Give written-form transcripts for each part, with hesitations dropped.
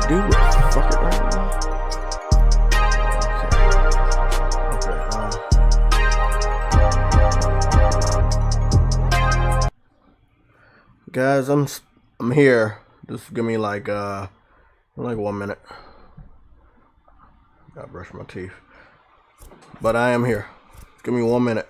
do it. Fuck it right now. Okay. Guys, I'm here. Just give me like 1 minute. Gotta brush my teeth. But I am here. Give me 1 minute.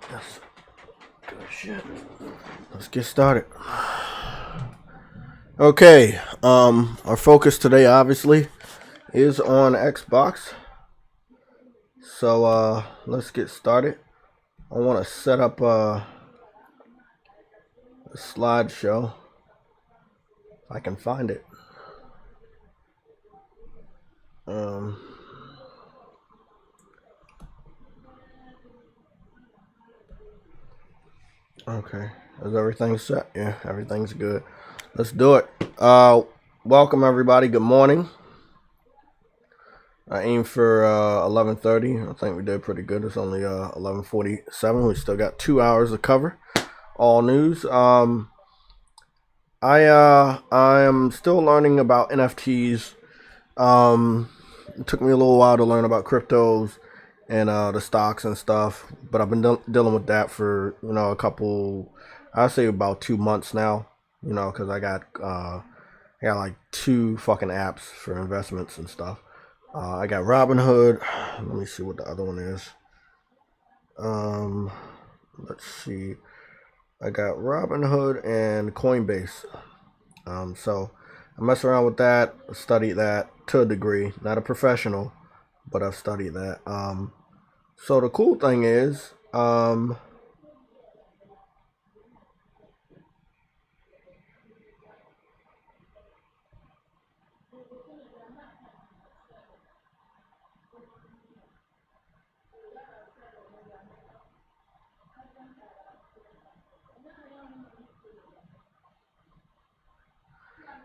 That's good shit. Let's get started. Okay, our focus today obviously is on Xbox. So let's get started. I want to set up a slideshow if I can find it. Okay, is everything set? Yeah, everything's good. Let's do it. Welcome everybody. Good morning. I aimed for 11:30. I think we did pretty good. It's only 11:47. We still got 2 hours to cover all news. I am still learning about NFTs. It took me a little while to learn about cryptos and the stocks and stuff, but I've been dealing with that for a couple, I'd say about 2 months now. Because I got like 2 fucking apps for investments and stuff. I got Robinhood. Let me see what the other one is. Let's see. I got Robinhood and Coinbase. So I mess around with that, studied that to a degree. Not a professional, but I've studied that. So the cool thing is,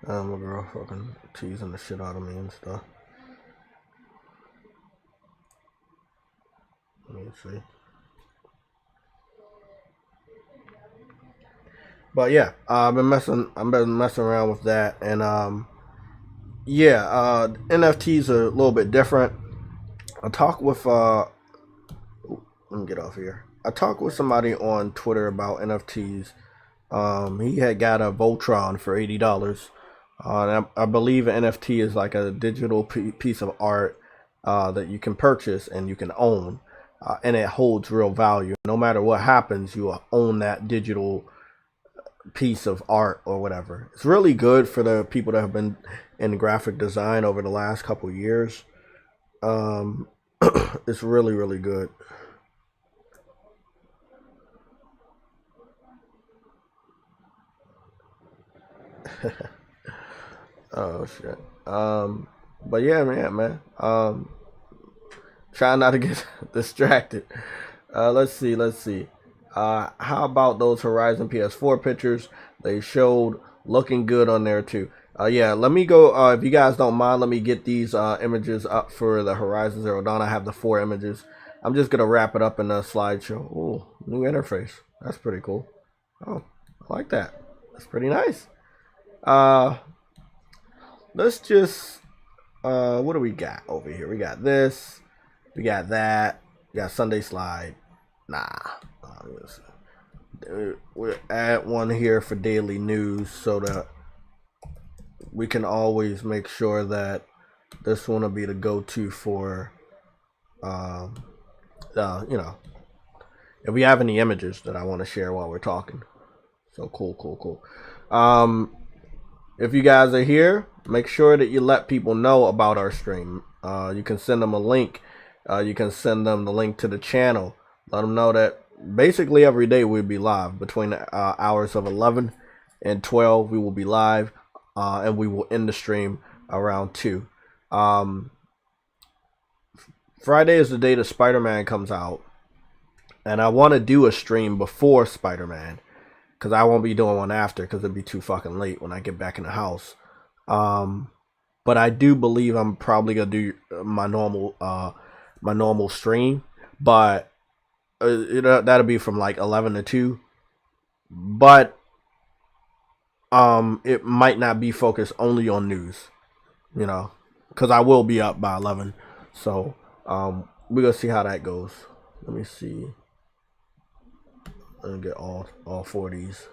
my girl fucking teasing the shit out of me and stuff. Let me see. But yeah, I've been messing around with that, and NFTs are a little bit different. I talked with let me get off here. I talked with somebody on Twitter about NFTs. He had got a Voltron for $80. I believe an NFT is like a digital piece of art that you can purchase and you can own, and it holds real value. No matter what happens, you will own that digital piece of art or whatever. It's really good for the people that have been in graphic design over the last couple of years. It's really, really good. Oh shit. But yeah, man. Try not to get distracted. Let's see. How about those Horizon PS4 pictures? They showed looking good on there too. Yeah, let me go. If you guys don't mind, let me get these images up for the Horizon Zero Dawn. I have the 4 images. I'm just gonna wrap it up in a slideshow. Ooh, new interface. That's pretty cool. Oh, I like that. That's pretty nice. Let's just what do we got over here? We got this. We got that. We got Sunday Slide. Nah. We'll add one here for daily news so that we can always make sure that this one will be the go-to for, if we have any images that I want to share while we're talking. So cool. If you guys are here, make sure that you let people know about our stream. You can send them a link. You can send them the link to the channel. Let them know that basically every day we'll be live between the hours of 11 and 12. We will be live, and we will end the stream around 2. Friday is the day that Spider-Man comes out, and I want to do a stream before Spider-Man because I won't be doing one after because it'd be too fucking late when I get back in the house. But I do believe I'm probably gonna do my normal stream, but that'll be from like 11 to 2. But it might not be focused only on news, because I will be up by 11. So we're gonna see how that goes. Let me see. Let me get all 4 of these.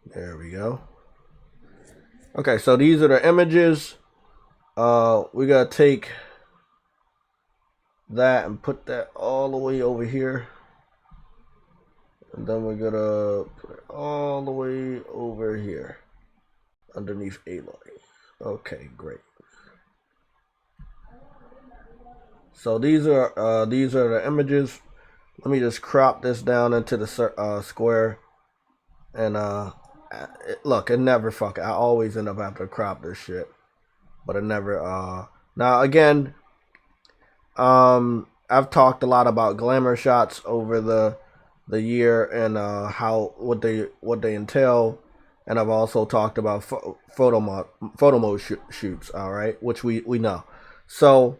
There we go. Okay, so these are the images. We gotta take that and put that all the way over here. And then we're gonna put it all the way over here underneath Aloy. Okay, great. So these are the images. Let me just crop this down into the square. And look, it never I always end up having to crop this shit, but it never. Now again, I've talked a lot about glamour shots over the year and what they entail, and I've also talked about photo mode shoots. All right, which we know. So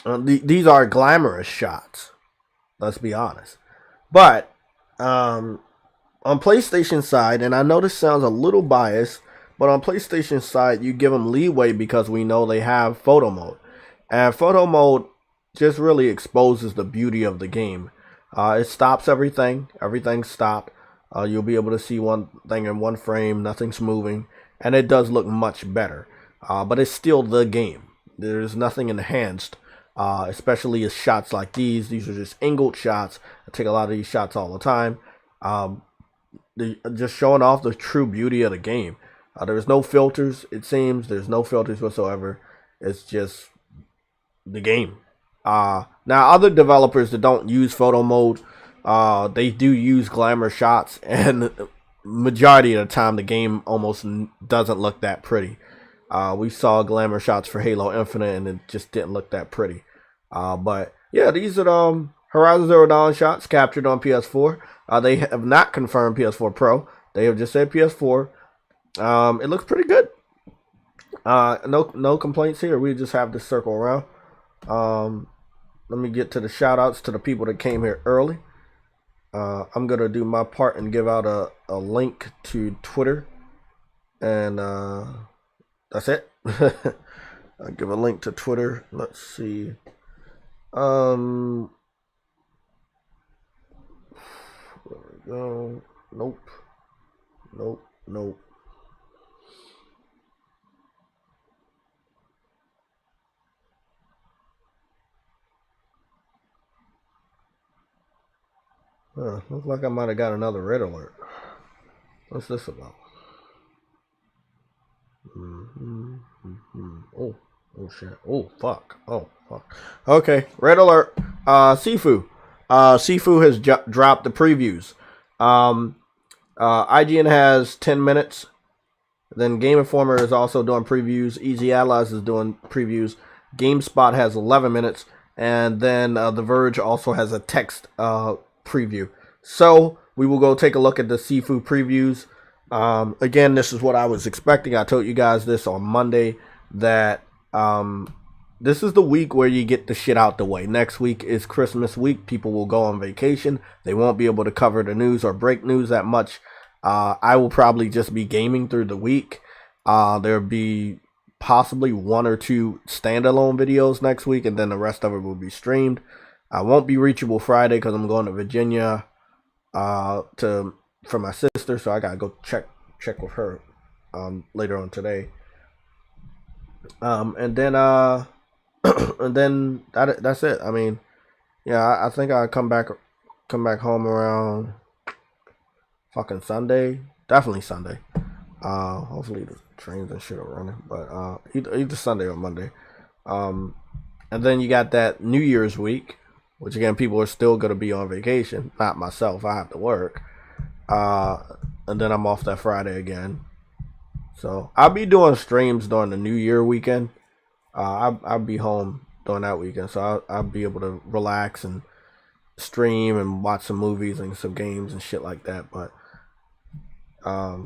these are glamorous shots. Let's be honest, but on PlayStation side, and I know this sounds a little biased, but on PlayStation side, you give them leeway because we know they have photo mode. And photo mode just really exposes the beauty of the game. It stops everything. Everything's stopped. You'll be able to see one thing in one frame. Nothing's moving. And it does look much better. But it's still the game. There's nothing enhanced. Especially as shots like these. These are just angled shots. I take a lot of these shots all the time. Just showing off the true beauty of the game. There's no filters, it seems. There's no filters whatsoever. It's just the game. Now, other developers that don't use photo mode, they do use glamour shots, and majority of the time, the game almost doesn't look that pretty. We saw glamour shots for Halo Infinite, and it just didn't look that pretty. But yeah, these are Horizon Zero Dawn shots captured on PS4. They have not confirmed PS4 Pro. They have just said PS4. It looks pretty good. No complaints here. We just have this circle around. Let me get to the shout outs to the people that came here early. I'm gonna do my part and give out a link to Twitter, and that's it. I'll give a link to Twitter. Let's see. There we go. Nope. Looks like I might have got another red alert. What's this about? Oh shit. Oh fuck. Okay, red alert. Sifu. Sifu has dropped the previews. IGN has 10 minutes. Then Game Informer is also doing previews. Easy Allies is doing previews. GameSpot has 11 minutes. And then The Verge also has a text preview. So we will go take a look at the Sifu previews. Again, this is what I was expecting. I told you guys this on Monday that this is the week where you get the shit out the way. Next week is Christmas week. People will go on vacation. They won't be able to cover the news or break news that much. I will probably just be gaming through the week. There'll be possibly 1 or 2 standalone videos next week, and then the rest of it will be streamed. I won't be reachable Friday because I'm going to Virginia for my sister, so I gotta go check with her later on today. And then and then that's it. I mean, yeah, I think I'll come back home around fucking Sunday. Definitely Sunday. Hopefully the trains and shit are running, but either Sunday or Monday. And then you got that New Year's week, which again, people are still gonna be on vacation. Not myself. I have to work. And then I'm off that Friday again. So I'll be doing streams during the New Year weekend. I'll be home during that weekend, so I'll be able to relax and stream and watch some movies and some games and shit like that. But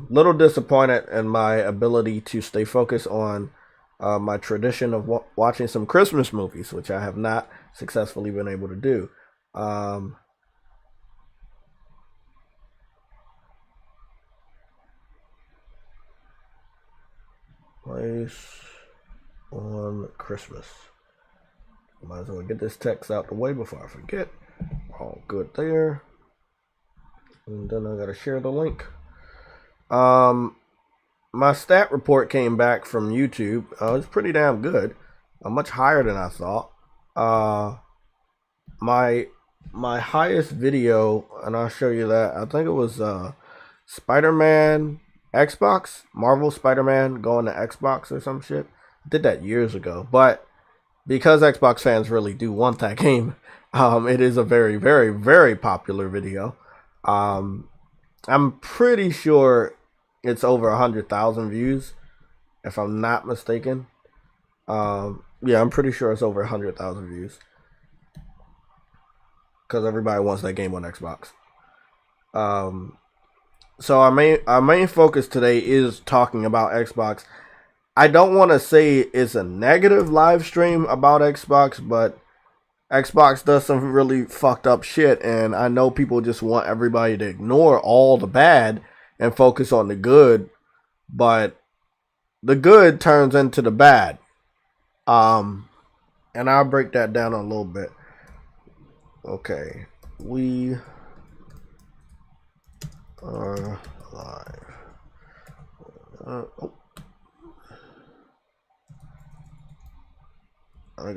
little disappointed in my ability to stay focused on my tradition of watching some Christmas movies, which I have not successfully been able to do. Place on Christmas. Might as well get this text out the way before I forget. All good there. And then I gotta share the link. My stat report came back from YouTube. It's pretty damn good. Much higher than I thought. My highest video, and I'll show you that. I think it was Spider-Man Xbox, Marvel Spider-Man going to Xbox or some shit. I did that years ago, but because Xbox fans really do want that game, it is a very, very, very popular video. I'm pretty sure it's over 100,000 views, if I'm not mistaken. Yeah, I'm pretty sure it's over 100,000 views because everybody wants that game on Xbox. So our main focus today is talking about Xbox. I don't want to say it's a negative live stream about Xbox, but Xbox does some really fucked up shit, and I know people just want everybody to ignore all the bad and focus on the good, but the good turns into the bad. And I'll break that down a little bit. Okay, we are live. Oh. I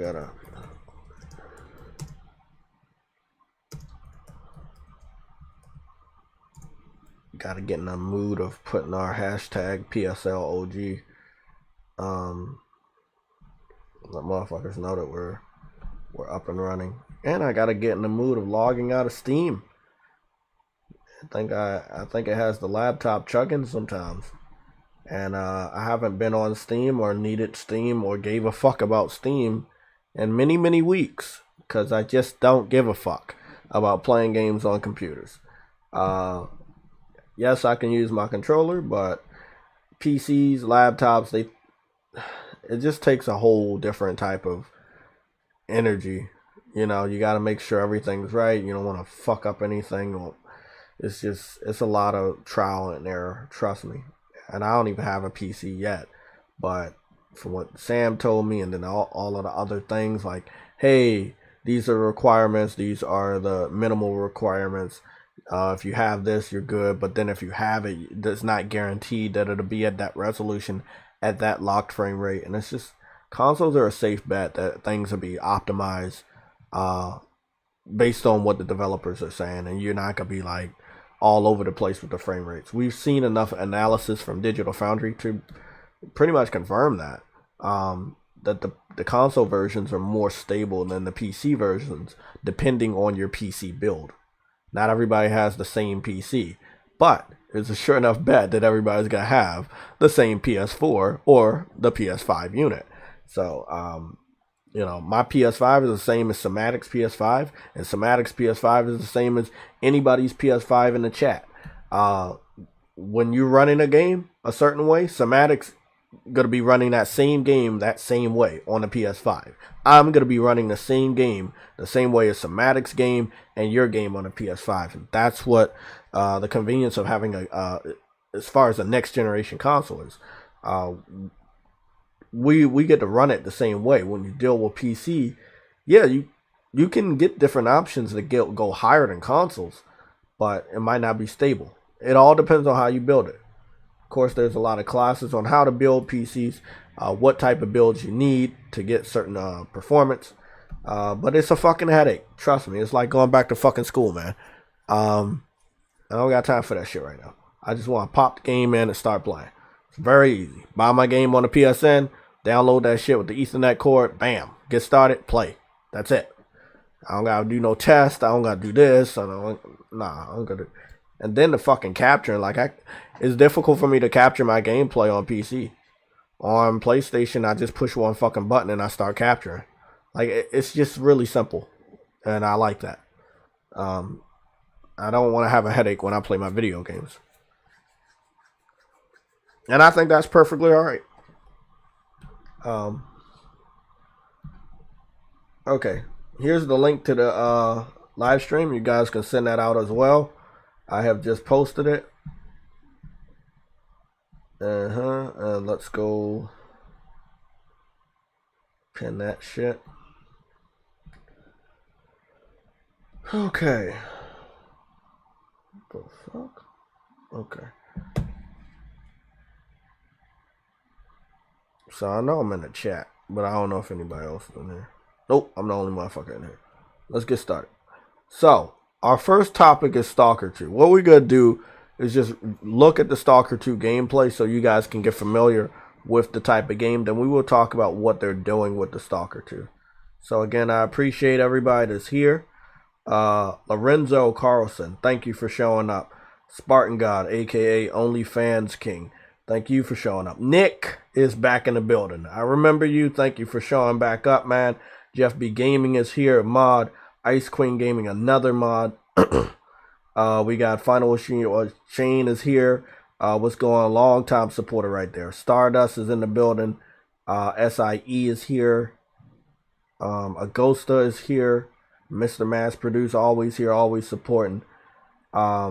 gotta get in the mood of putting our hashtag PSLOG. Let motherfuckers know that we're up and running. And I gotta get in the mood of logging out of Steam. I think it has the laptop chugging sometimes. And I haven't been on Steam or needed Steam or gave a fuck about Steam in many, many weeks. Because I just don't give a fuck about playing games on computers. Yes, I can use my controller, but PCs, laptops, it just takes a whole different type of energy. You know, you got to make sure everything's right. You don't want to fuck up anything. It's a lot of trial and error, trust me. And I don't even have a PC yet, but from what Sam told me, and then all of the other things, like, hey, these are the requirements, these are the minimal requirements. If you have this, you're good, but then if you have it, it's not guaranteed that it'll be at that resolution, at that locked frame rate. And it's just, consoles are a safe bet that things will be optimized based on what the developers are saying, and you're not gonna be like all over the place with the frame rates. We've seen enough analysis from Digital Foundry to pretty much confirm that that the console versions are more stable than the PC versions, depending on your PC build. Not everybody has the same PC, but it's a sure enough bet that everybody's gonna have the same PS4 or the PS5 unit. So you know, my PS5 is the same as Somatic's PS5, and Somatic's PS5 is the same as anybody's PS5 in the chat. When you're running a game a certain way, Somatic's going to be running that same game that same way on the PS5. I'm going to be running the same game the same way as Somatic's game and your game on the PS5. And that's what the convenience of having as far as the next generation console is. We get to run it the same way. When you deal with PC, yeah, you can get different options that go higher than consoles, but it might not be stable. It all depends on how you build it. Of course, there's a lot of classes on how to build PCs, what type of builds you need to get certain performance. But it's a fucking headache. Trust me, it's like going back to fucking school, man. I don't got time for that shit right now. I just want to pop the game in and start playing. It's very easy. Buy my game on the PSN, download that shit with the Ethernet cord, bam, get started, play. That's it. I don't gotta do no test. I don't gotta do this. I don't gotta. And then the fucking capturing, like, it's difficult for me to capture my gameplay on PC. On PlayStation, I just push one fucking button and I start capturing. Like, it's just really simple, and I like that. I don't want to have a headache when I play my video games, and I think that's perfectly all right. Okay, here's the link to the live stream. You guys can send that out as well. I have just posted it. And let's go pin that shit. Okay. What the fuck? Okay. So I know I'm in the chat, but I don't know if anybody else is in there. Nope, I'm the only motherfucker in here. Let's get started. So, our first topic is Stalker 2. What we're going to do is just look at the Stalker 2 gameplay so you guys can get familiar with the type of game. Then we will talk about what they're doing with the Stalker 2. So, again, I appreciate everybody that's here. Lorenzo Carlson, thank you for showing up. Spartan God, aka OnlyFans King, thank you for showing up. Nick is back in the building. I remember you. Thank you for showing back up, man. Jeff B Gaming is here. Mod. Ice Queen Gaming, another mod. We got Final Shane is here. What's going on? Long time supporter right there. Stardust is in the building. SIE is here. Agosta is here. Mr. Mass Produce always here, always supporting. I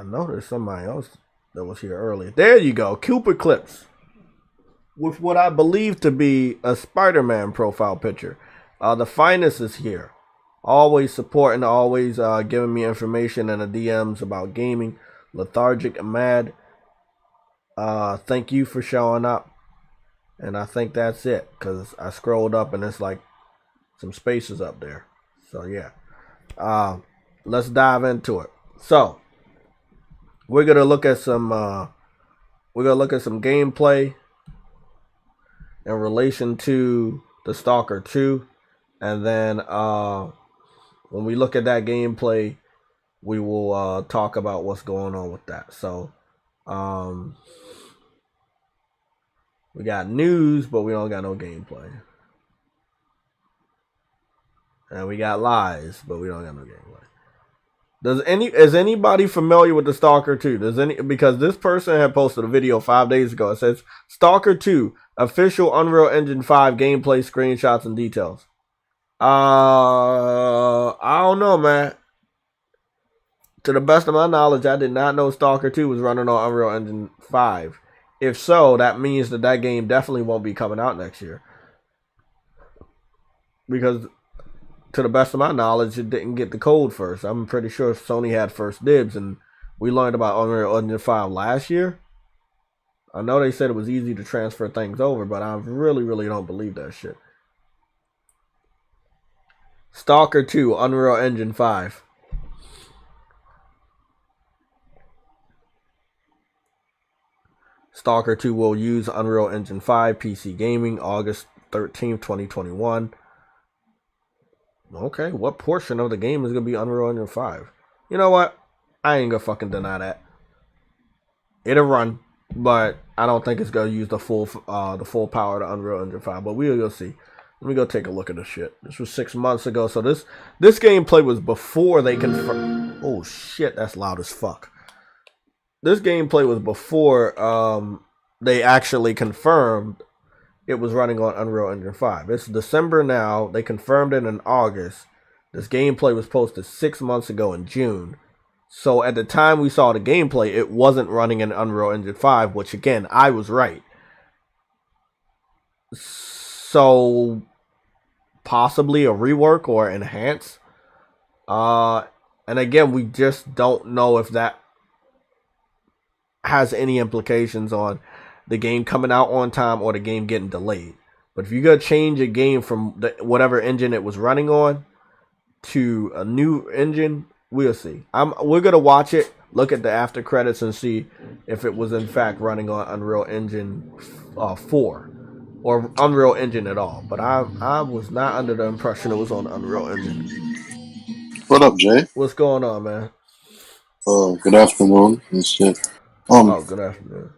know there's somebody else that was here earlier. There you go. Cooper Clips. With what I believe to be a Spider-Man profile picture. The Finest is here. Always supporting, always giving me information in the DMs about gaming. Lethargic and Mad. Thank you for showing up. And I think that's it. Because I scrolled up and it's like some spaces up there. So yeah. Let's dive into it. So we're gonna look at some gameplay in relation to the Stalker 2. And then when we look at that gameplay, we will talk about what's going on with that. So we got news, but we don't got no gameplay. And we got lies, but we don't got no gameplay. Is anybody familiar with the Stalker 2? Because this person had posted a video 5 days ago. It says Stalker 2 official Unreal Engine 5 gameplay screenshots and details. I don't know, man. To the best of my knowledge, I did not know Stalker 2 was running on Unreal Engine 5. If so, that means that game definitely won't be coming out next year. Because to the best of my knowledge, it didn't get the code first. I'm pretty sure Sony had first dibs, and we learned about Unreal Engine 5 last year. I know they said it was easy to transfer things over, but I really, really don't believe that shit. Stalker 2, Unreal Engine 5. Stalker 2 will use Unreal Engine 5 PC gaming August 13th, 2021. Okay, what portion of the game is going to be Unreal Engine 5? You know what? I ain't going to fucking deny that. It'll run, but I don't think it's going to use the full power of Unreal Engine 5, but we'll go see. Let me go take a look at this shit. This was 6 months ago, so this gameplay was before they confirmed. Oh shit, that's loud as fuck. This gameplay was before they actually confirmed it was running on Unreal Engine 5. It's December now. They confirmed it in August. This gameplay was posted 6 months ago in June. So at the time we saw the gameplay, it wasn't running in Unreal Engine 5, which again, I was right. So possibly a rework or enhance. And again, we just don't know if that has any implications on the game coming out on time or the game getting delayed. But if you're going to change a game from whatever engine it was running on to a new engine, we'll see. We're going to watch it, look at the after credits, and see if it was in fact running on Unreal Engine 4 or Unreal Engine at all. But I was not under the impression it was on Unreal Engine. What up, Jay? What's going on, man? Good afternoon and shit. Good afternoon.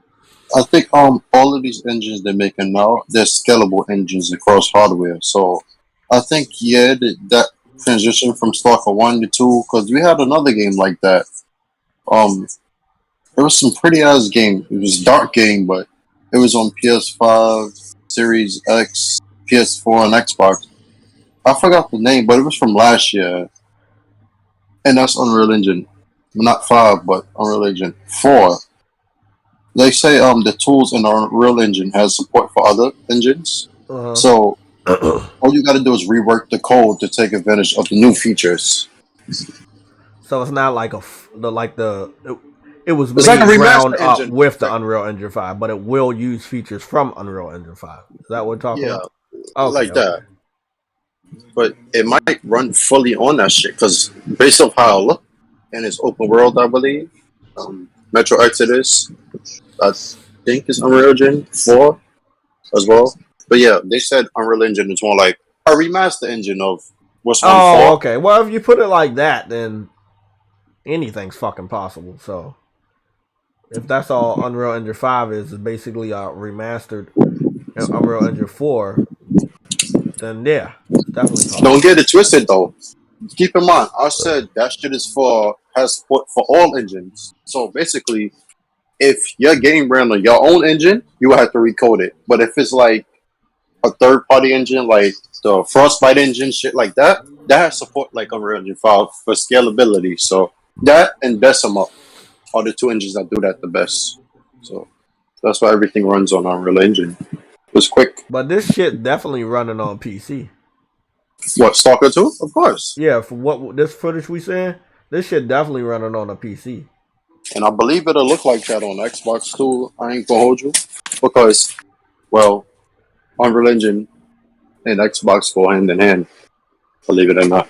I think all of these engines they're making now, they're scalable engines across hardware. So I think that transition from Stalker 1 to 2, because we had another game like that. It was some pretty ass game. It was a dark game, but it was on PS5, Series X, PS4, and Xbox. I forgot the name, but it was from last year, and that's Unreal Engine, not 5, but Unreal Engine 4. They say the tools in our Unreal Engine has support for other engines. So all you got to do is rework the code to take advantage of the new features. So it's not like it was It's made like a ground remaster up engine. with the Unreal Engine 5, but it will use features from Unreal Engine 5. Is that what we're talking about? Okay, like okay. that. But it might run fully on that shit because based off how it look and it's open world, I believe. Metro Exodus, I think is Unreal Engine 4 as well. But yeah, they said Unreal Engine is more like a remaster engine of what's on Oh, 4. okay. Well, if you put it like that, then anything's fucking possible. So if that's all Unreal Engine 5 is basically a remastered Unreal Engine 4, then yeah, it's definitely Don't possible. get it twisted though. Keep in mind, I said that shit is for has support for all engines. So basically, if your game ran on your own engine, you would have to recode it. But if it's like a third party engine, like the Frostbite engine, shit like that, that has support like Unreal Engine 5 for scalability. So that and Decima are the two engines that do that the best. So that's why everything runs on Unreal Engine. It's quick. But this shit definitely running on PC. What, Stalker 2? Of course. Yeah, for what this footage we seeing, this shit definitely running on a PC. And I believe it'll look like that on Xbox too. I ain't gonna hold you. Because, well, Unreal Engine and Xbox go hand in hand, believe it or not.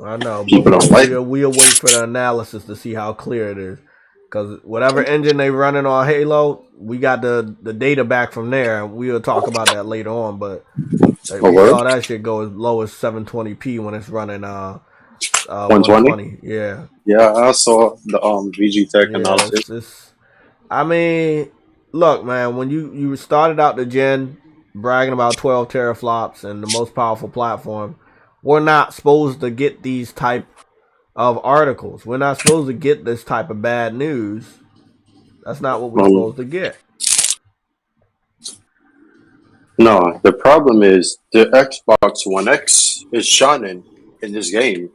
I know, but People don't like it. we'll wait for the analysis to see how clear it is. Because whatever engine they running on Halo, we got the data back from there, and we'll talk about that later on. But A we word? saw that shit go as low as 720p when it's running 120? 120. Yeah, Yeah, I saw the VG Tech yeah. analysis. It's I mean, look, man, when you started out the gen bragging about 12 teraflops and the most powerful platform, we're not supposed to get these type of articles. We're not supposed to get this type of bad news. That's not what we're Um, supposed to get. no, the problem is the Xbox One X is shining in this game.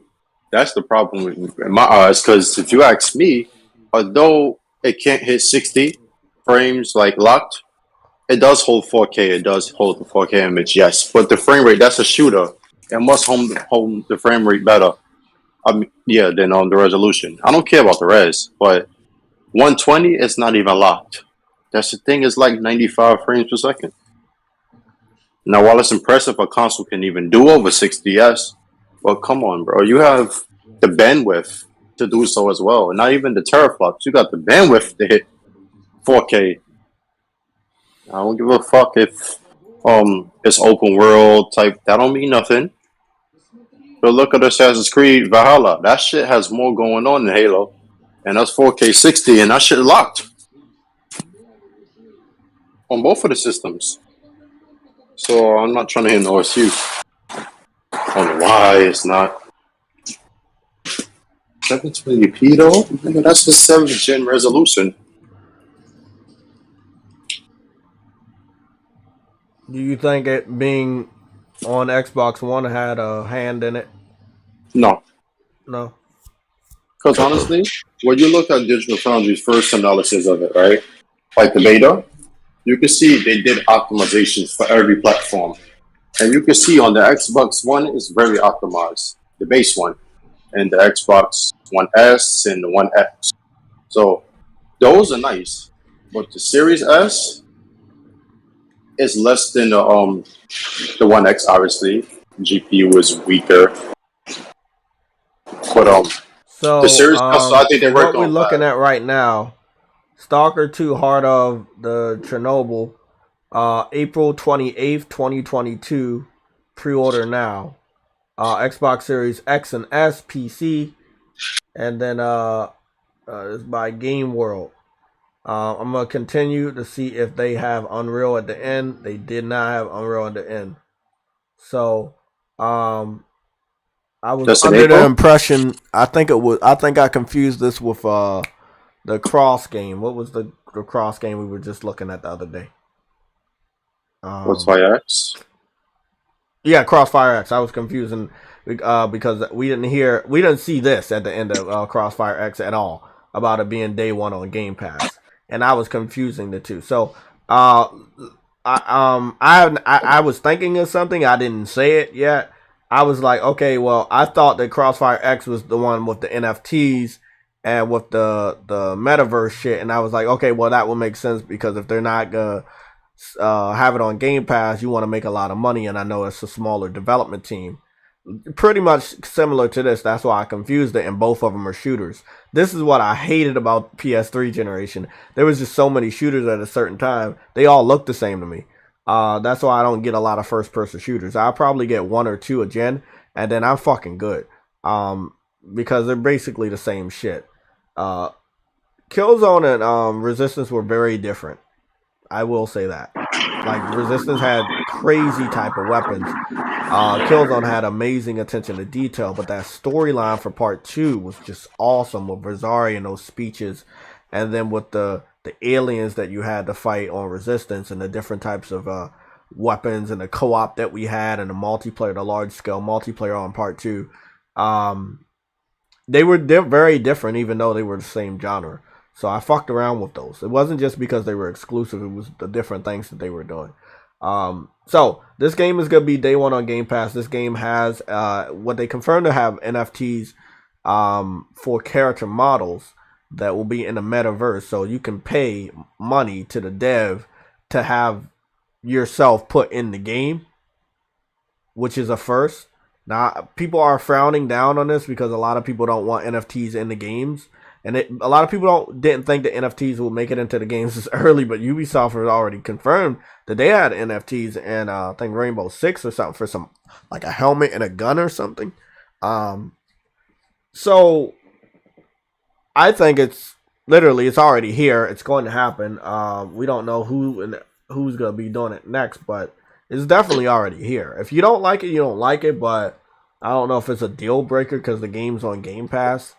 That's the problem in my eyes. Because if you ask me, although it can't hit 60 frames like locked, it does hold 4K. It does hold the 4K image, yes. But the frame rate, that's a shooter. It must hold the frame rate better. Yeah, than on the resolution. I don't care about the res, but 120 is not even locked. That's the thing. Is like 95 frames per second. Now, while it's impressive, a console can even do over 60s. Well, come on, bro. You have the bandwidth to do so as well. And not even the teraflops. You got the bandwidth to hit 4K. I don't give a fuck if it's open world type. That don't mean nothing. But look at Assassin's Creed Valhalla. That shit has more going on than Halo. And that's 4K 60, and that shit locked on both of the systems. So I'm not trying to hear no excuse on why it's not 720p though. Nigga, that's the 7th gen resolution. Do you think it being on Xbox One had a hand in it? No, No. because honestly, when you look at Digital Foundry's first analysis of it, right, like the beta, you can see they did optimizations for every platform, and you can see on the Xbox One is very optimized, the base one, and the Xbox One S and the One X. So those are nice, but the Series S is less than the One X. Obviously, GPU is weaker, but the So, Series S, I think they for worked what we're on looking that. at right now, Stalker 2 Heart of the Chernobyl, April 28th, 2022, pre-order now. Xbox Series X and S, PC, and then it's by Game World. I'm gonna continue to see if they have Unreal at the end. They did not have Unreal at the end. So, I was That's in under the April. impression. I think it was. I think I confused this with the Cross game. What was the Cross game we were just looking at the other day? What's my X? Yeah, Crossfire X. I was confusing because we didn't see this at the end of Crossfire X at all about it being day one on Game Pass, and I was confusing the two. So, I was thinking of something. I didn't say it yet. I was like, okay, well, I thought that Crossfire X was the one with the NFTs and with the metaverse shit, and I was like, okay, well, that would make sense because if they're not gonna have it on Game Pass, you want to make a lot of money, and I know it's a smaller development team. Pretty much similar to this. That's why I confused it, and both of them are shooters. This is what I hated about PS3 generation. There was just so many shooters at a certain time. They all look the same to me. That's why I don't get a lot of first-person shooters. I'll probably get one or two a gen, and then I'm fucking good. Because they're basically the same shit. Killzone and Resistance were very different. I will say that. Like, Resistance had crazy type of weapons. Killzone had amazing attention to detail, but that storyline for part 2 was just awesome with Verzari and those speeches, and then with the aliens that you had to fight on Resistance and the different types of weapons and the co-op that we had and the multiplayer, the large scale multiplayer on part 2. They're very different, even though they were the same genre. So I fucked around with those. It wasn't just because they were exclusive. It was the different things that they were doing. So this game is going to be day one on Game Pass. This game has what they confirmed to have NFTs for character models that will be in the metaverse. So you can pay money to the dev to have yourself put in the game, which is a first. Now, people are frowning down on this because a lot of people don't want NFTs in the games. And a lot of people didn't think that NFTs will make it into the games this early, but Ubisoft has already confirmed that they had NFTs in, I think, Rainbow Six or something for some, like a helmet and a gun or something. So I think it's already here. It's going to happen. We don't know who's going to be doing it next, but it's definitely already here. If you don't like it, you don't like it, but I don't know if it's a deal breaker because the game's on Game Pass.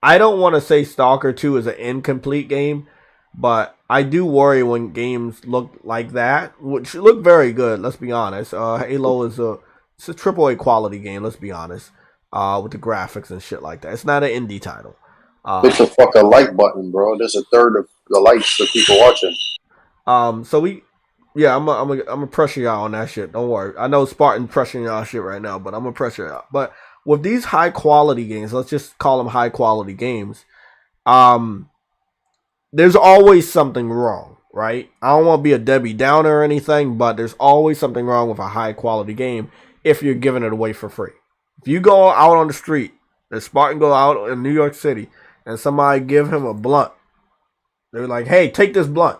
I don't want to say S.T.A.L.K.E.R 2 is an incomplete game, but I do worry when games look like that, which look very good, let's be honest. Halo is it's a AAA quality game, let's be honest, with the graphics and shit like that. It's not an indie title. Hit the fucking like button, bro. There's a third of the likes for people watching. I'm gonna pressure y'all on that shit. Don't worry. I know Spartan pressuring y'all shit right now, but I'm gonna pressure y'all. But with these high quality games, let's just call them high quality games. There's always something wrong, right? I don't want to be a Debbie Downer or anything, but there's always something wrong with a high quality game if you're giving it away for free. If you go out on the street, the Spartan go out in New York City, and somebody give him a blunt, they're like, "Hey, take this blunt."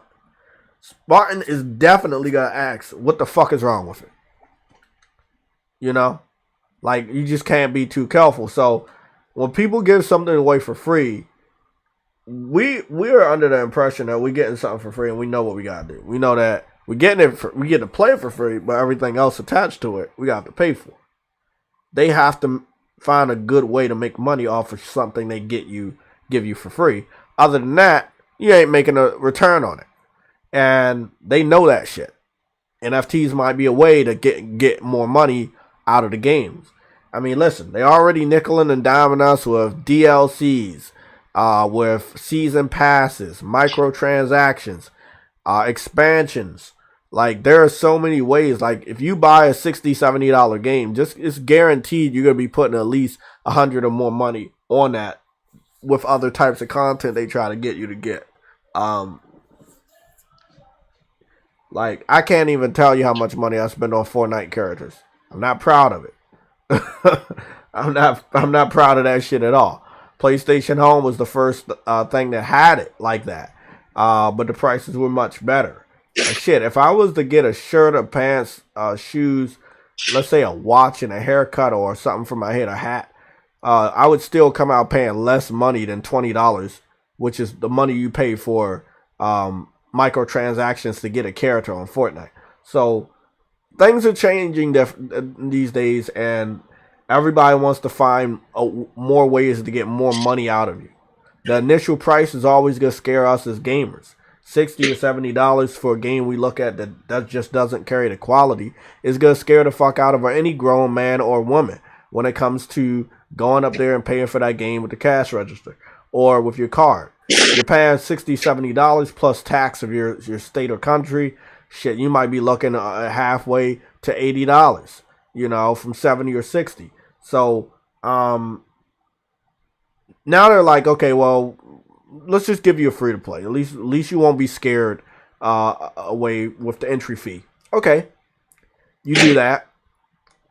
Spartan is definitely gonna ask, "What the fuck is wrong with it?" You know? Like, you just can't be too careful. So when people give something away for free, we are under the impression that we're getting something for free, and we know what we gotta do. We know that we get to play it for free, but everything else attached to it, we got to pay for. They have to find a good way to make money off of something they give you for free. Other than that, you ain't making a return on it, and they know that shit. NFTs might be a way to get more money out of the games. I mean, listen, they already nickeling and diming us with DLCs, with season passes, microtransactions, expansions. Like, there are so many ways. Like, if you buy a $60, $70 game, it's guaranteed you're going to be putting at least $100 or more money on that with other types of content they try to get you to get. Like, I can't even tell you how much money I spend on Fortnite characters. I'm not proud of it. I'm not proud of that shit at all. PlayStation Home was the first thing that had it like that. But the prices were much better. Shit, if I was to get a shirt, a pants, shoes, let's say a watch and a haircut or something for my head, a hat, I would still come out paying less money than $20, which is the money you pay for microtransactions to get a character on Fortnite. So things are changing these days, and everybody wants to find more ways to get more money out of you. The initial price is always going to scare us as gamers. $60 to $70 for a game we look at that just doesn't carry the quality is going to scare the fuck out of any grown man or woman when it comes to going up there and paying for that game with the cash register or with your card. You're paying $60, $70 plus tax of your state or country. Shit, you might be looking halfway to $80, from 70 or 60. So now they're like, okay, well, let's just give you a free to play. At least you won't be scared away with the entry fee. Okay, you do that.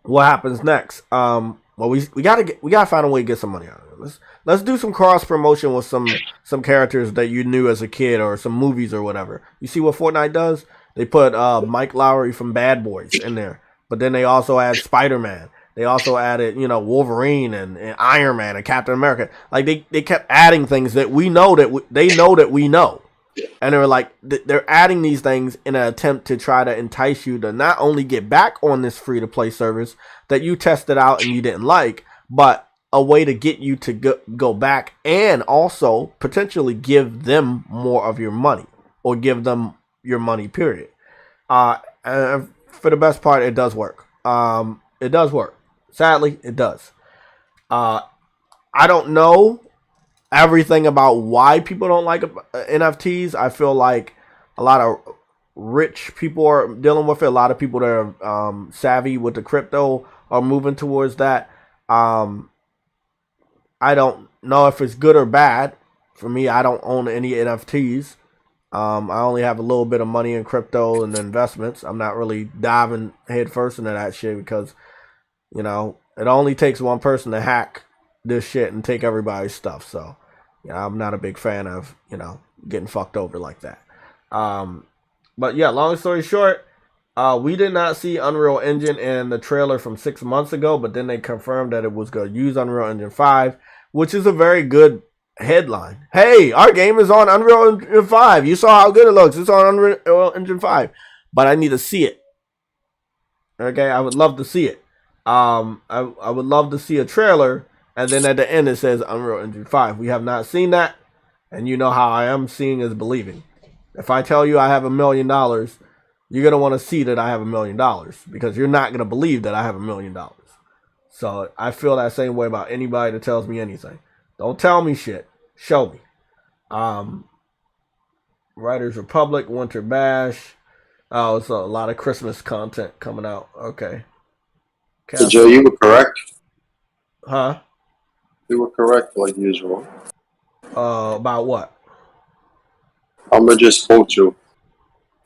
What happens next? Well, we gotta find a way to get some money out of it. Let's do some cross promotion with some characters that you knew as a kid or some movies or whatever. You see what Fortnite does? They put Mike Lowry from Bad Boys in there, but then they also add Spider-Man. They also added, Wolverine and Iron Man and Captain America. Like they kept adding things that we know they know that we know. And they're like, they're adding these things in an attempt to try to entice you to not only get back on this free to play service that you tested out and you didn't like, but a way to get you to go back and also potentially give them more of your money or give them your money, period. And for the best part, it does work. It does work. Sadly, it does. I don't know everything about why people don't like NFTs. I feel like a lot of rich people are dealing with it. A lot of people that are savvy with the crypto are moving towards that. I don't know if it's good or bad. For me, I don't own any NFTs. I only have a little bit of money in crypto and investments. I'm not really diving headfirst into that shit because, it only takes one person to hack this shit and take everybody's stuff. So, I'm not a big fan of, getting fucked over like that. But yeah, long story short, we did not see Unreal Engine in the trailer from 6 months ago, but then they confirmed that it was going to use Unreal Engine 5, which is a very good headline. Hey, our game is on Unreal Engine 5. You saw how good it looks. It's on Unreal Engine 5. But I need to see it. Okay, I would love to see it. I would love to see a trailer, and then at the end it says Unreal Engine 5. We have not seen that, and you know how I am. Seeing is believing. If I tell you I have $1 million, you're going to want to see that I have $1 million, because you're not going to believe that I have $1 million. So I feel that same way about anybody that tells me anything. Don't tell me shit. Show me. Writers Republic, Winter Bash. Oh, it's a lot of Christmas content coming out. Okay. So Joe, you were correct. Huh? You were correct, like usual. About what? I'm gonna just quote you.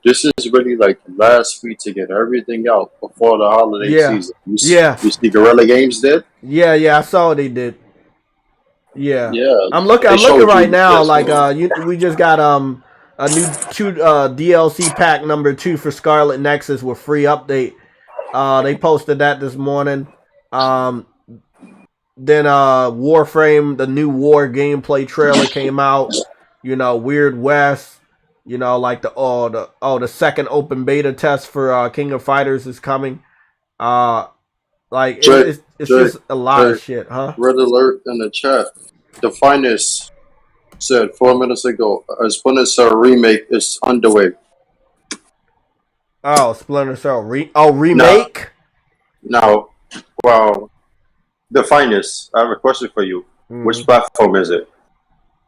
This is really like the last week to get everything out before the holiday season. You see Guerrilla Games did? Yeah, I saw what they did. Yeah. Yeah. I'm looking right now. Like we just got a new DLC pack number 2 for Scarlet Nexus with free update. They posted that this morning. Then Warframe, the new War gameplay trailer came out. Weird West. Like the second open beta test for King of Fighters is coming. It's just a lot of shit, huh? Red alert in the chat. The Finest said 4 minutes ago, a Splinter Cell remake is underway. Oh, Splinter Cell remake? Now, well, The Finest, I have a question for you. Which platform is it?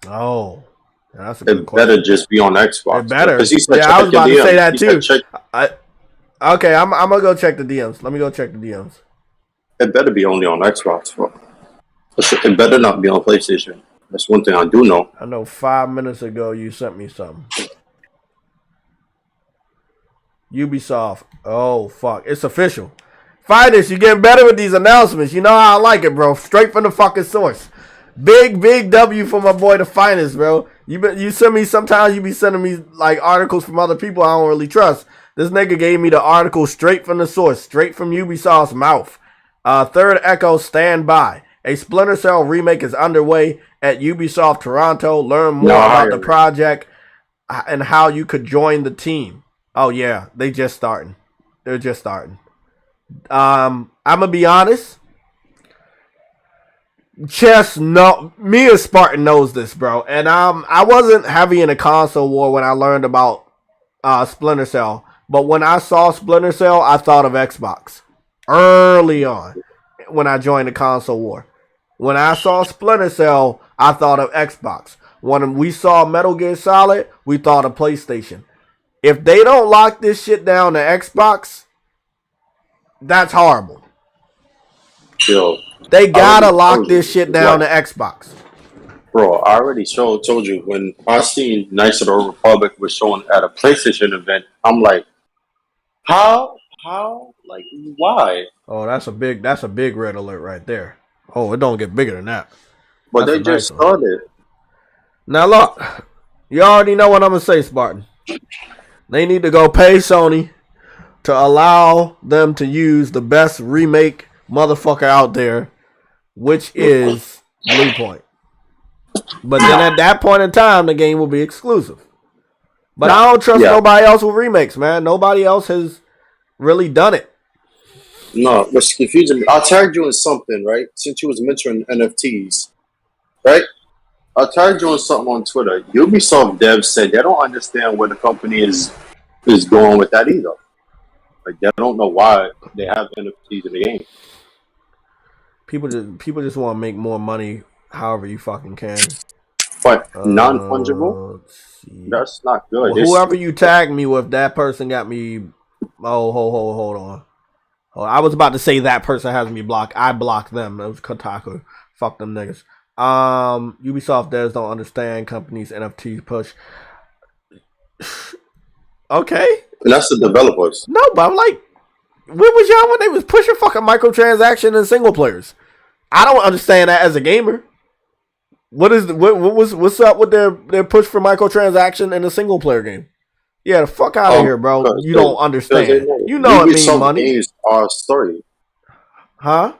Oh, that's a good question. It better just be on Xbox. It better. Yeah, I was about to say that too. Okay, I'm gonna go check the DMs. Let me go check the DMs. It better be only on Xbox. It better not be on PlayStation. That's one thing I do know. I know 5 minutes ago you sent me something. Ubisoft. Oh, fuck. It's official. Fighters, you're getting better with these announcements. You know how I like it, bro. Straight from the fucking source. Big W for my boy, the Finest, bro. You send me, sometimes you be sending me like articles from other people I don't really trust. This nigga gave me the article straight from the source, straight from Ubisoft's mouth. Third Echo, stand by. A Splinter Cell remake is underway at Ubisoft Toronto. Learn more about the project and how you could join the team. Oh yeah, they just starting. They're just starting. I'm gonna be honest. Me as Spartan knows this, bro. And I wasn't heavy in a console war when I learned about Splinter Cell. But when I saw Splinter Cell, I thought of Xbox early on when I joined the console war. When I saw Splinter Cell, I thought of Xbox. When we saw Metal Gear Solid, we thought of PlayStation. If they don't lock this shit down to Xbox, that's horrible. Yo, they gotta lock this shit down to Xbox. Bro, I already told you when I seen Knights of the Old Republic was shown at a PlayStation event. I'm like, how, like, why? Oh, that's a big red alert right there. Oh, it don't get bigger than that. But That's a they nice just one. started. Now look, you already know what I'm gonna say, Spartan. They need to go pay Sony to allow them to use the best remake motherfucker out there, which is Blue Point. But then at that point in time, the game will be exclusive. But Nah, I don't trust yeah, nobody else with remakes, man. Nobody else has really done it. no, what's confusing me? I tagged you in something, right? Since you was mentioning NFTs, right? I tagged you in something on Twitter. Ubisoft devs said they don't understand where the company is going with that either. Like they don't know why they have NFTs in the game. People just want to make more money however you fucking can. But non-fungible, Let's see. that's not good. Well, It's whoever you tag me with, that person got me. Oh, hold on. Oh, I was about to say that person has me blocked. I blocked them. It was Kotaku. Fuck them niggas. Ubisoft devs don't understand companies NFT push. Okay. and that's the developers. No, but I'm like, where was y'all when they was pushing fucking microtransaction and single players? I don't understand that as a gamer. What's up with their push for microtransaction in a single player game? Yeah, the fuck out of here, bro. You don't understand. You know it means Ubisoft money. games are story. Huh?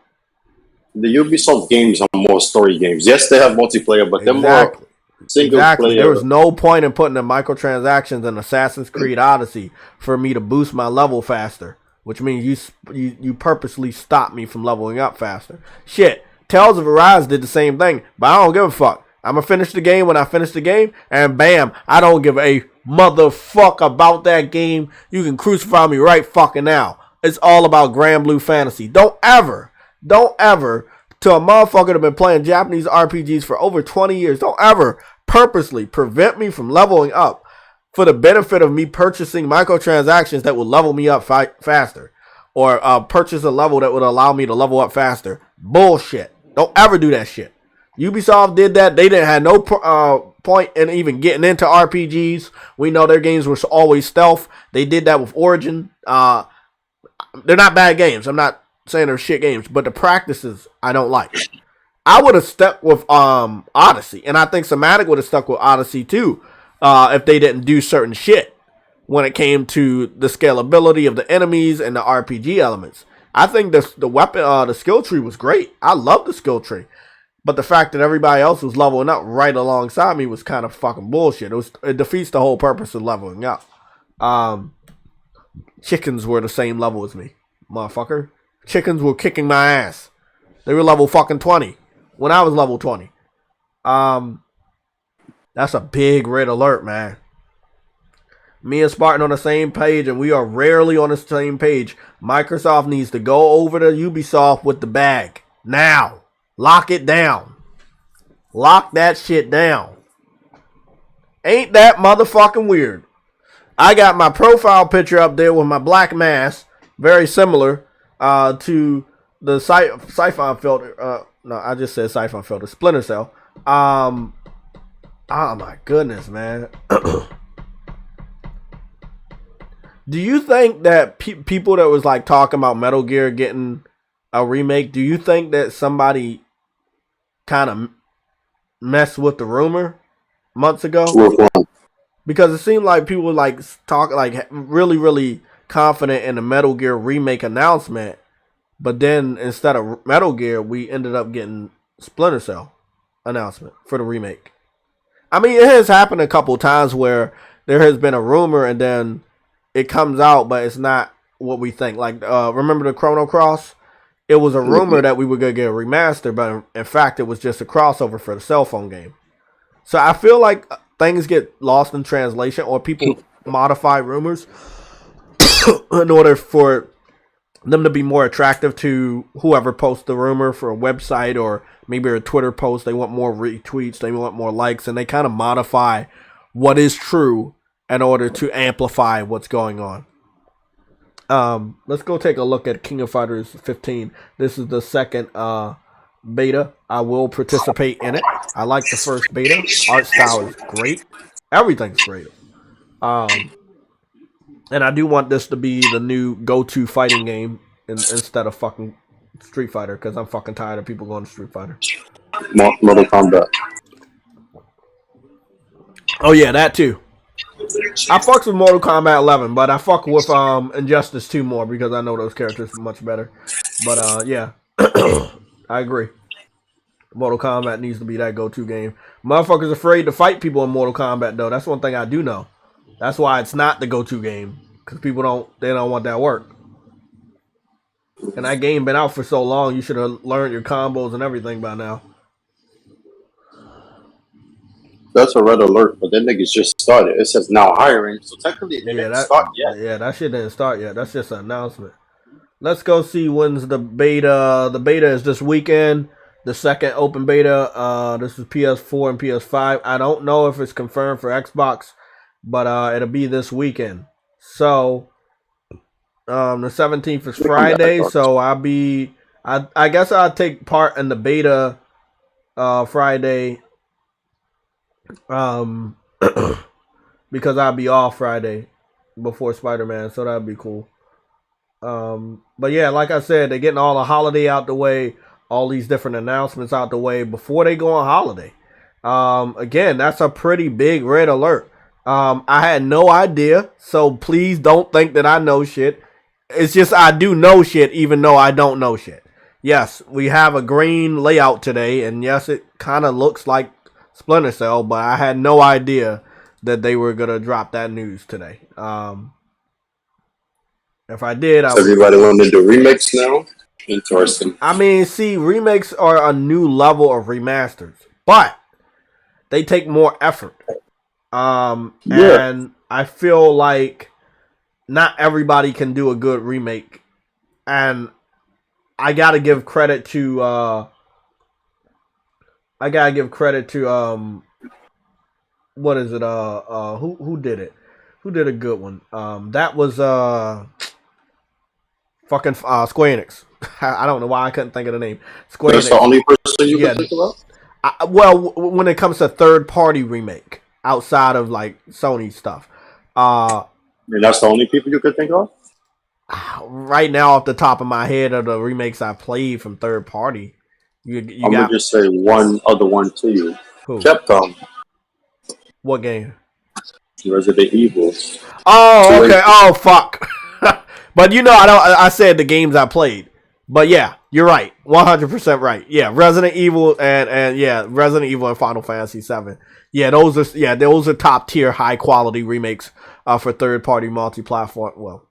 The Ubisoft games are more story games. Yes, they have multiplayer, but they're more Exactly. single Exactly. There player. was no point in putting the microtransactions in Assassin's Creed Odyssey for me to boost my level faster, which means you purposely stop me from leveling up faster. Shit. Tales of Arise did the same thing, but I don't give a fuck. I'm gonna finish the game when I finish the game, and bam, I don't give a motherfuck about that game. You can crucify me right fucking now. It's all about Grand Blue Fantasy. Don't ever, to a motherfucker that been playing Japanese RPGs for over 20 years, don't ever purposely prevent me from leveling up for the benefit of me purchasing microtransactions that will level me up faster, or purchase a level that would allow me to level up faster. Bullshit. Don't ever do that shit. Ubisoft did that. They didn't have no point in even getting into RPGs. We know their games were always stealth. They did that with Origin. They're not bad games. I'm not saying they're shit games, but the practices I don't like. I would have stuck with Odyssey, and I think Somatic would have stuck with Odyssey too, if they didn't do certain shit when it came to the scalability of the enemies and the RPG elements. I think the weapon, the skill tree was great. I love the skill tree, but the fact that everybody else was leveling up right alongside me was kind of fucking bullshit. It defeats the whole purpose of leveling up. Chickens were the same level as me, motherfucker. Chickens were kicking my ass. They were level fucking 20 when I was level 20. That's a big red alert, man. Me and Spartan on the same page, and we are rarely on the same page. Microsoft needs to go over to Ubisoft with the bag. Now. Lock it down. Lock that shit down. Ain't that motherfucking weird? I got my profile picture up there with my black mask. Very similar to the Siphon filter. No, I just said Siphon filter. Splinter Cell. Oh my goodness, man. Do you think that people that was like talking about Metal Gear getting a remake, do you think that somebody kind of messed with the rumor months ago? Because it seemed like people were like talking like really confident in the Metal Gear remake announcement, but then instead of Metal Gear, we ended up getting Splinter Cell announcement for the remake. I mean, it has happened a couple times where there has been a rumor and then it comes out, but it's not what we think. Like, remember the Chrono Cross? It was a rumor that we were going to get a remaster, but in fact, it was just a crossover for the cell phone game. So I feel like things get lost in translation, or people modify rumors in order for them to be more attractive to whoever posts the rumor for a website or maybe a Twitter post. They want more retweets, they want more likes, and they kind of modify what is true in order to amplify what's going on. Let's go take a look at King of Fighters 15. This is the second beta. I will participate in it. I like the first beta. Art style is great. Everything's great. And I do want this to be the new go-to fighting game instead of fucking Street Fighter, because I'm fucking tired of people going to Street Fighter. Mortal Kombat. Oh yeah, that too. I fucks with Mortal Kombat 11, but I fuck with Injustice 2 more because I know those characters much better. But yeah, I agree. Mortal Kombat needs to be that go-to game. Motherfuckers afraid to fight people in Mortal Kombat though. That's one thing I do know. That's why it's not the go-to game, because people don't want that work. And that game been out for so long, you should have learned your combos and everything by now. That's a red alert, but then niggas just started. It says now hiring, so technically they didn't start yet. Yeah, that shit didn't start yet. That's just an announcement. Let's go see when's the beta. The beta is this weekend. The second open beta. This is PS4 and PS5. I don't know if it's confirmed for Xbox, but it'll be this weekend. So the 17th is Friday, so I guess I'll take part in the beta Friday. Because I'll be off Friday before Spider-Man, so that'd be cool. But yeah, like I said, they're getting all the holiday out the way, all these different announcements out the way before they go on holiday. Again, that's a pretty big red alert. I had no idea, so please don't think that I know shit. It's just I do know shit even though I don't know shit. Yes, we have a green layout today, and yes, it kind of looks like Splinter Cell, but I had no idea that they were gonna drop that news today. If I did, Everybody want to do remakes now. Interesting. I mean, see, remakes are a new level of remasters, but they take more effort. And I feel like not everybody can do a good remake, and I gotta give credit to. What is it? Who did it? Who did a good one? That was fucking Square Enix. I don't know why I couldn't think of the name. Square That's Enix. the only person you can think about? Well, when it comes to third-party remake outside of like Sony stuff, And that's the only people you could think of? right now, off the top of my head, of the remakes I played from third party, I'm gonna just say one other one to you. Who? Capcom. What game? Resident Evil. Oh, okay. Oh, fuck. But you know, I said the games I played. But yeah, you're right. 100% right. Yeah, Resident Evil and Resident Evil and Final Fantasy 7. Yeah, those are top tier, high quality remakes for third party multi-platform. Well,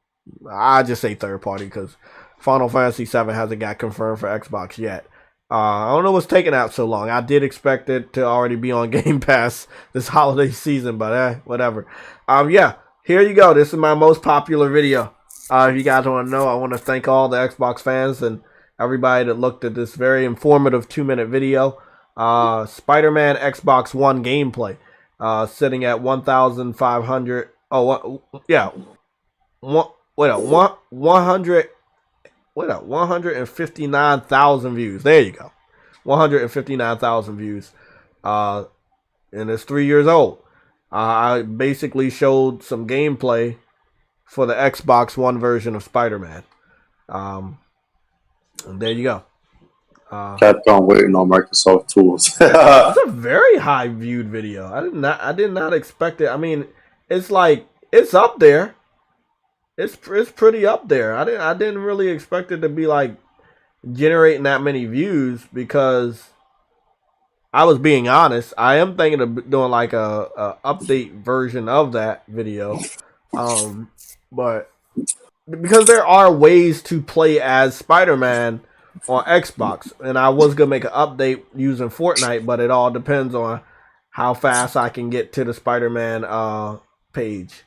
I just say third party because Final Fantasy 7 hasn't got confirmed for Xbox yet. I don't know what's taking out so long. I did expect it to already be on Game Pass this holiday season, but whatever. Yeah, here you go. This is my most popular video. If you guys want to know, I want to thank all the Xbox fans and everybody that looked at this very informative 2-minute video. Spider-Man Xbox One gameplay, sitting at 1,500. Oh, yeah. 159,000 views. There you go. 159,000 views. And it's 3 years old. I basically showed some gameplay for the Xbox One version of Spider-Man. And there you go. Capcom waiting on Microsoft tools. It's a very high viewed video. I did not expect it. I mean, it's like it's up there. It's pretty up there. I didn't really expect it to be like generating that many views, because I was being honest. I am thinking of doing like a update version of that video. But because there are ways to play as Spider-Man on Xbox, and I was gonna make an update using Fortnite, but it all depends on how fast I can get to the Spider-Man page.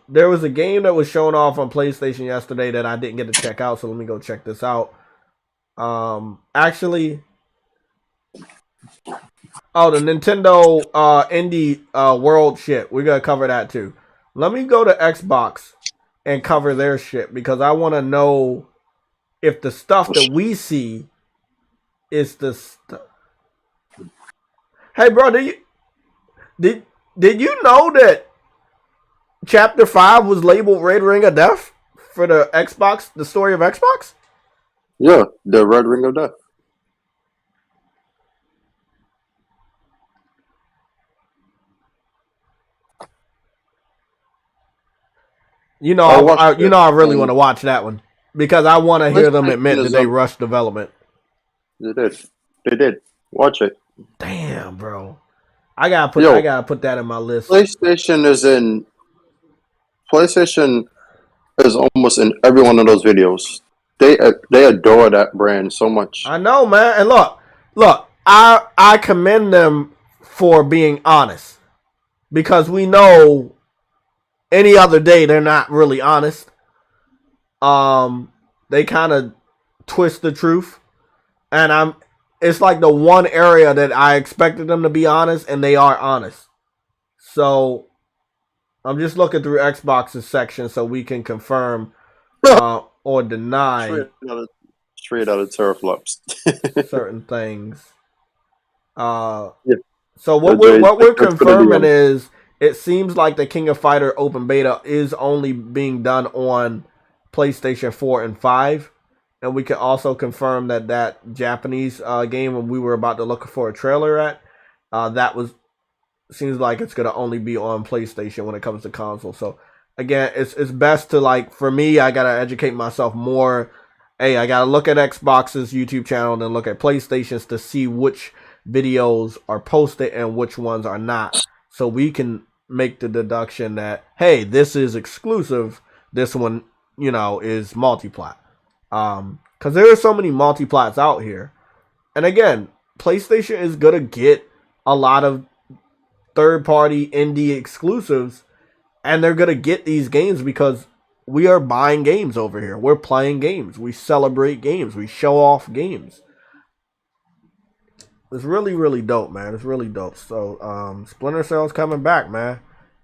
There was a game that was shown off on PlayStation yesterday that I didn't get to check out, so let me go check this out. Actually, the Nintendo Indie World shit. We're gonna cover that too. Let me go to Xbox and cover their shit, because I want to know if the stuff that we see It's the Hey, bro, did you know that Chapter 5 was labeled Red Ring of Death for the Xbox, the story of Xbox? Yeah, the Red Ring of Death. You know, I watched you it, know, I really want and to watch that one because I want to hear them PlayStation admit that is they up. rushed development. They did. They did. Watch it. Damn, bro, I Yo, gotta put that in my list. PlayStation is in. PlayStation is almost in every one of those videos. They adore that brand so much. I know, man, and look, I commend them for being honest because we know any other day they're not really honest. They kind of twist the truth, and it's like the one area that I expected them to be honest, and they are honest. So I'm just looking through Xbox's section so we can confirm or deny Straight out of teraflops. certain things. Uh, Yeah, so what we're that's gonna be confirming is it seems like the King of Fighter open beta is only being done on PlayStation 4 and 5. And we can also confirm that that Japanese game when we were about to look for a trailer at, that was seems like it's gonna only be on PlayStation when it comes to console. So again, it's best to, like, for me, I gotta educate myself more. Hey, I gotta look at Xbox's YouTube channel and then look at PlayStation's to see which videos are posted and which ones are not. So we can make the deduction that, hey, this is exclusive. This one, is multi-plat. Because there are so many multi-plats out here. And again, PlayStation is gonna get a lot of third-party indie exclusives, and they're gonna get these games because we are buying games over here. We're playing games. We celebrate games. We show off games. It's really, really dope, man. It's really dope. So, Splinter Cells coming back, man.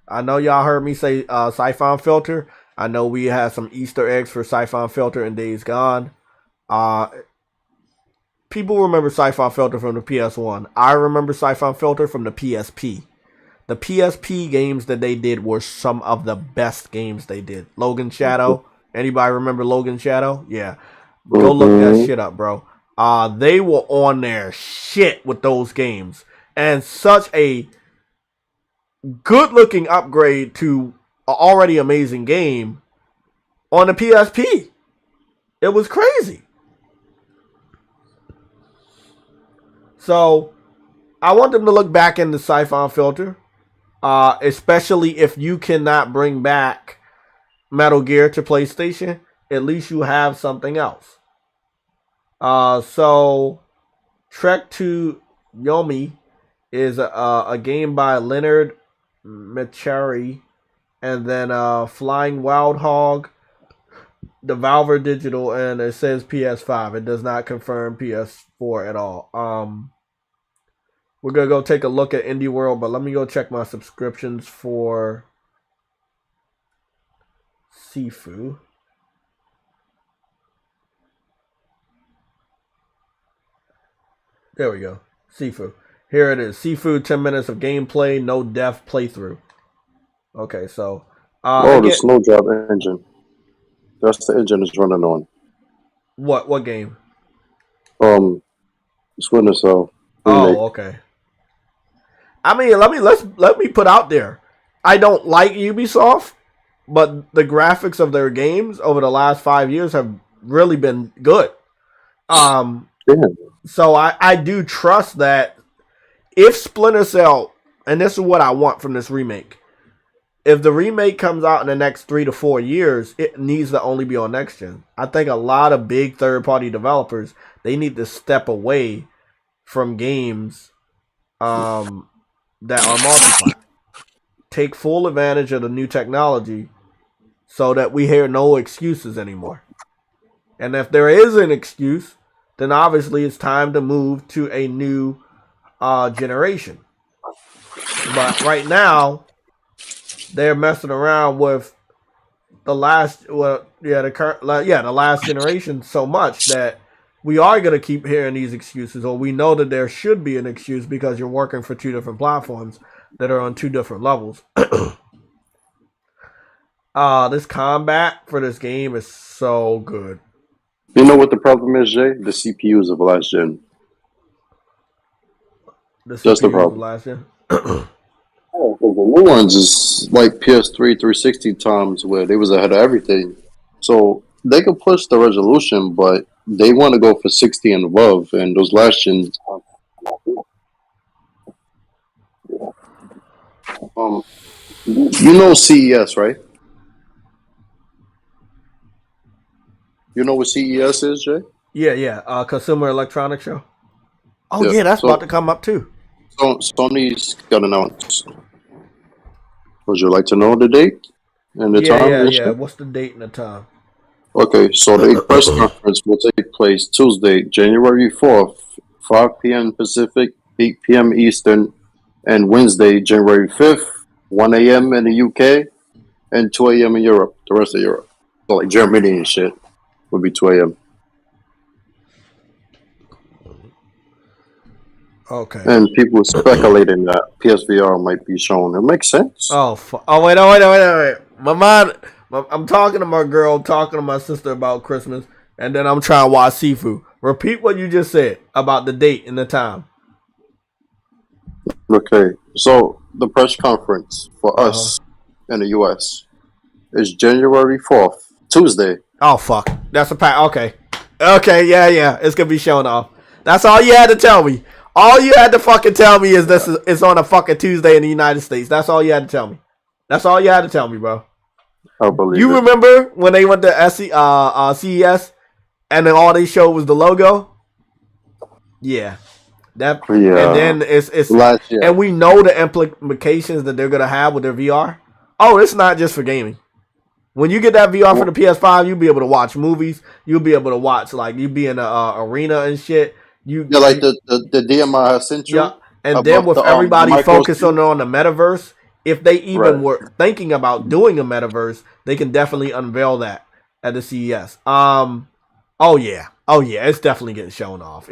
I know y'all heard me say Siphon Filter. I know we had some Easter eggs for Siphon Filter in Days Gone. Uh, People remember Siphon Filter from the PS1. I remember Siphon Filter from the PSP. The PSP games that they did were some of the best games they did. Logan Shadow. Anybody remember Logan Shadow? Yeah. Go look that Mm-hmm. shit up, bro. They were on their shit with those games. And such a good looking upgrade to an already amazing game on the PSP. It was crazy. So I want them to look back into Siphon Filter. Especially if you cannot bring back Metal Gear to PlayStation, at least you have something else. So Trek to Yomi is a game by Leonard Machari, and then Flying Wild Hog, Devolver Digital, and it says PS5. It does not confirm PS4 at all. We're gonna go take a look at Indie World, but let me go check my subscriptions for Sifu. There we go. Sifu. Here it is. Sifu, 10 minutes of gameplay, no death playthrough. Okay, so Oh, the again, Snowdrop engine. That's the engine it's running on. what game? Splinter Cell remake. Oh, okay. I mean, let me put out there. I don't like Ubisoft, but the graphics of their games over the last 5 years have really been good. Yeah. So I do trust that if Splinter Cell, and this is what I want from this remake, if the remake comes out in the next 3 to 4 years, it needs to only be on next gen. I think a lot of big third party developers, they need to step away from games that are multi-plat. Take full advantage of the new technology so that we hear no excuses anymore. And if there is an excuse, then obviously it's time to move to a new generation. But right now, they're messing around with the last, the last generation so much that we are going to keep hearing these excuses, or we know that there should be an excuse because you're working for two different platforms that are on two different levels. This combat for this game is so good. You know what the problem is, Jay? The CPUs of last gen. That's the problem. Last gen. Oh, the new ones is like PS3 360 times where they was ahead of everything. So they could push the resolution, but they want to go for 60 and above, and those last gens. You know CES, right? You know what CES is, Jay? Yeah. Consumer Electronics Show. Oh yeah, that's about to come up too. So Sony's got announced. Would you like to know the date and the time? Yeah. What's the date and the time? Okay, so the press conference will take place Tuesday, January 4th, 5 p.m. Pacific, 8 p.m. Eastern, and Wednesday, January 5th, 1 a.m. in the UK, and 2 a.m. in Europe, the rest of Europe. So like Germany and shit would be 2 a.m. Okay. And people speculating that PSVR might be shown. It makes sense. Wait. My mind, I'm talking to my girl, talking to my sister about Christmas, and then I'm trying to watch Sifu. Repeat what you just said about the date and the time. Okay, so the press conference for us in the U.S. is January 4th, Tuesday. Oh, fuck. That's a pack. Okay, yeah. It's going to be shown off. That's all you had to tell me. All you had to fucking tell me is it's on a fucking Tuesday in the United States. That's all you had to tell me. That's all you had to tell me, bro. I believe you remember when they went to CES and then all they showed was the logo? Yeah. And then it's and we know the implications that they're gonna have with their VR. Oh, it's not just for gaming. When you get that VR for the PS5, you'll be able to watch movies. You'll be able to watch you'll be in the arena and shit. The DMI Central. Yeah, and then with everybody focusing on the metaverse, if they even were thinking about doing a metaverse, they can definitely unveil that at the CES. Oh yeah, it's definitely getting shown off.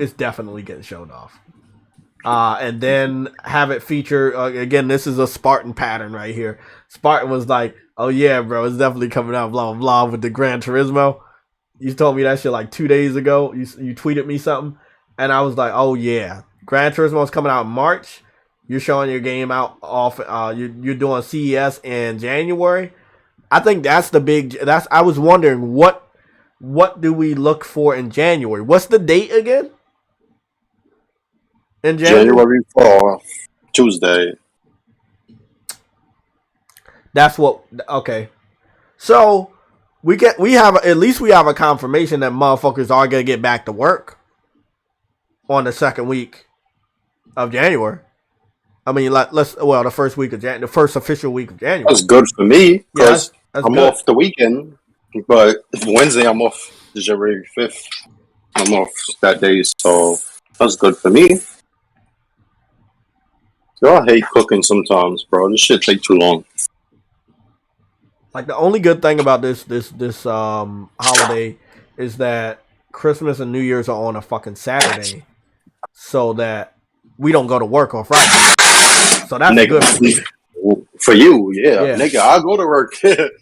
And then have it feature again. This is a Spartan pattern right here. Spartan was like, "Oh yeah, bro, it's definitely coming out." Blah blah blah with the Gran Turismo. You told me that shit like 2 days ago. You tweeted me something, and I was like, "Oh yeah, Gran Turismo is coming out in March." You're showing your game out off. You're doing CES in January. I think that's the big. I was wondering what do we look for in January? What's the date again? In January 4th, Tuesday. That's what. Okay, so we have at least we have a confirmation that motherfuckers are gonna get back to work on the second week of January. I mean, the first week of January, the first official week of January. That's good for me because I'm off the weekend, but Wednesday I'm off. January 5th, I'm off that day, so that's good for me. I hate cooking sometimes, bro. This shit take too long. Like the only good thing about this holiday is that Christmas and New Year's are on a fucking Saturday, so that we don't go to work on Friday. So that's nigga, good for you, yeah. Nigga, I'll go to work.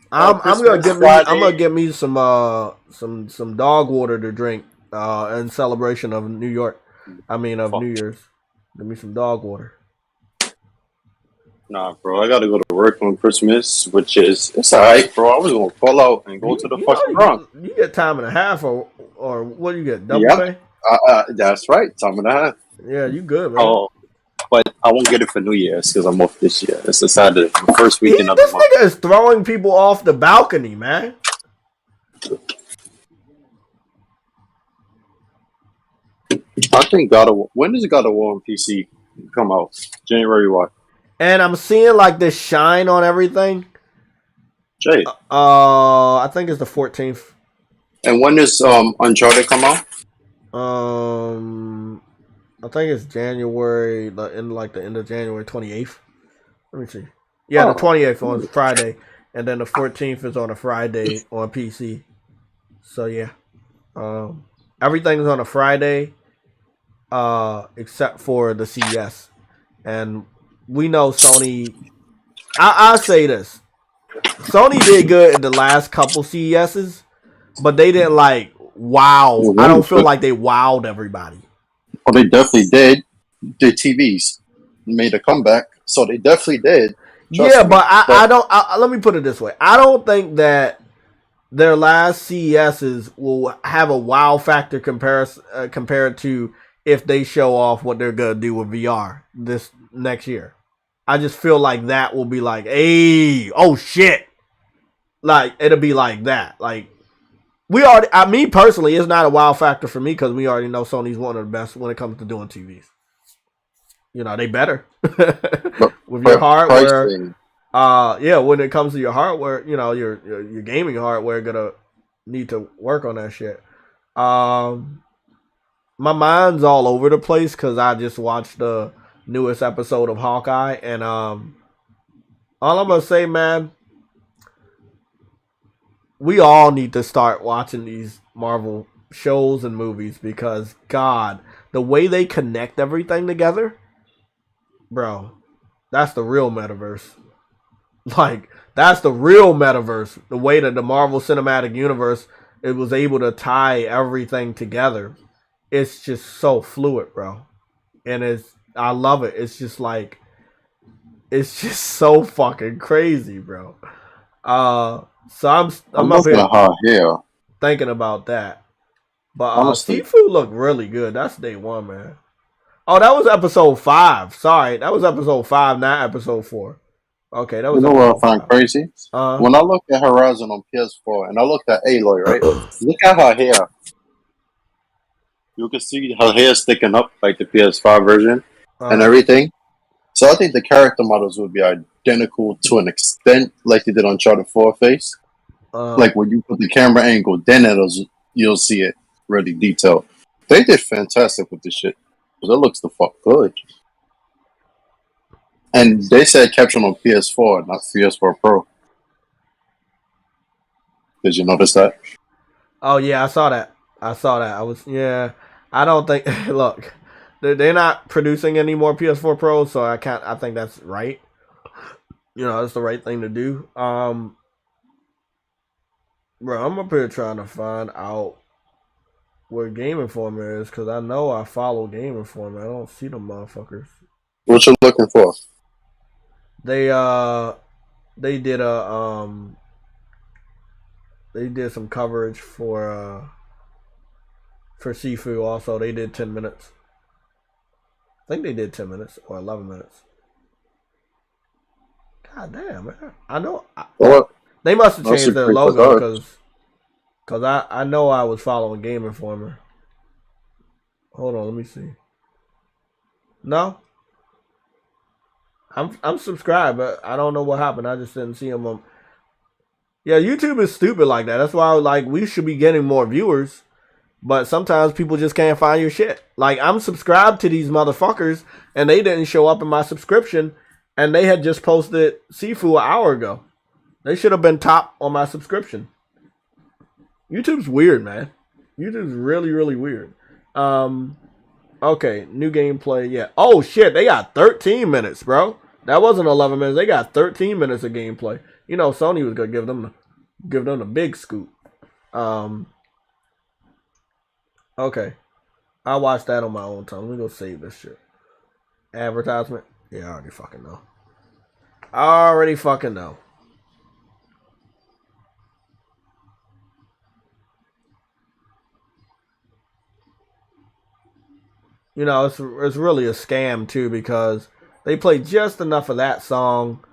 I'm gonna get me some dog water to drink in celebration of New York. I mean of New Year's. Give me some dog water. Nah, bro, I gotta go to work on Christmas, which is it's alright, bro. I was gonna pull out and go to the fucking Bronx. You get time and a half, or what do you get? Double pay? That's right, time and a half. Yeah, you good, man. Oh, but I won't get it for New Year's because I'm off this year. It's decided the first weekend of the month. This nigga is throwing people off the balcony, man. I think when does God of War on PC come out? January what? And I'm seeing like this shine on everything. Jay. I think it's the 14th. And when does Uncharted come out? I think it's January, in like the end of January 28th. Let me see. Yeah, the 28th on Friday, and then the 14th is on a Friday on PC. So yeah. Everything's on a Friday, except for the CES. And we know Sony. I'll say this: Sony did good in the last couple CESs, but they didn't like wow. I don't feel like they wowed everybody. Well, they definitely did. The TVs made a comeback, so they definitely did. Trust Yeah, me. but I don't. Let me put it this way: I don't think that their last CESs will have a wow factor compared to if they show off what they're gonna do with VR this next year. I just feel like that will be like, hey, oh shit, like it'll be like that. Like we already, me personally, it's not a wow factor for me because we already know Sony's one of the best when it comes to doing TVs. You know, they better with your hardware. Pricing. Yeah, when it comes to your hardware, you know, your gaming hardware gonna need to work on that shit. My mind's all over the place because I just watched the newest episode of Hawkeye, and all I'm gonna say, man, we all need to start watching these Marvel shows and movies because God, the way they connect everything together, bro, that's the real metaverse. Like that's the real metaverse. The way that the Marvel Cinematic Universe it was able to tie everything together. It's just so fluid, bro. And I love it. It's just like it's just so fucking crazy, bro. So I'm I'm up looking here at her hair. thinking about that. But Honestly, Sifu looked really good. That's day one, man. Oh, that was episode 5. Sorry, that was episode 5, not episode 4. Okay, that you was know what I episode find 5. crazy? Uh, When I look at Horizon on PS4 and I look at Aloy, right? Look at her hair. You can see her hair sticking up like the PS5 version and uh, everything. So I think the character models would be identical to an extent, like they did on Uncharted 4 face. uh. Like when you put the camera angle, then you'll see it really detailed. They did fantastic with this shit. Because it looks the fuck good. And they said caption on PS4, not PS4 Pro. Did you notice that? Oh yeah, I saw that. I was yeah. I don't think. Look, they're not producing any more PS4 Pros, so I can't. I think that's right. You know, that's the right thing to do. Bro, I'm up here trying to find out where Game Informer is because I know I follow Game Informer. I don't see them motherfuckers. What you looking for? They they did a they did some coverage for Sifu also. They did 10 minutes. I think they did 10 minutes or 11 minutes. God damn, man. I know. What? They must have That's changed a their great logo regard. because I know I was following Game Informer. Hold on, let me see. No, I'm subscribed, but I don't know what happened. I just didn't see them on. Yeah, YouTube is stupid like that. That's why like we should be getting more viewers, but sometimes people just can't find your shit. Like I'm subscribed to these motherfuckers, and they didn't show up in my subscription, and they had just posted Sifu an hour ago. They should have been top on my subscription. YouTube's weird, man. YouTube's really, really weird. Okay, new gameplay. Yeah. Oh shit, they got 13 minutes, bro. That wasn't 11 minutes. They got 13 minutes of gameplay. You know, Sony was gonna give them the big scoop. Um. Okay, I watched that on my own time. Let me go save this shit. Advertisement. Yeah, I already fucking know. I already fucking know. You know, it's really a scam too because they play just enough of that song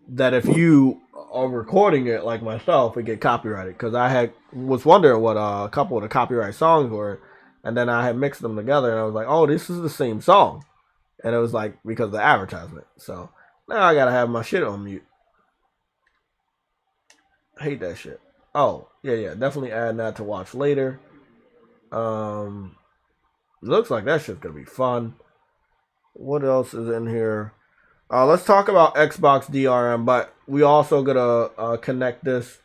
that if you are recording it like myself, it get copyrighted. Because was wondering what a couple of the copyright songs were, and then I had mixed them together, and I was like, oh, this is the same song, and it was like because of the advertisement. So now I gotta have my shit on mute. I hate that shit. Oh yeah, definitely add that to watch later. Um, looks like that shit's gonna be fun. What else is in here? Let's talk about Xbox DRM, but we also gonna connect this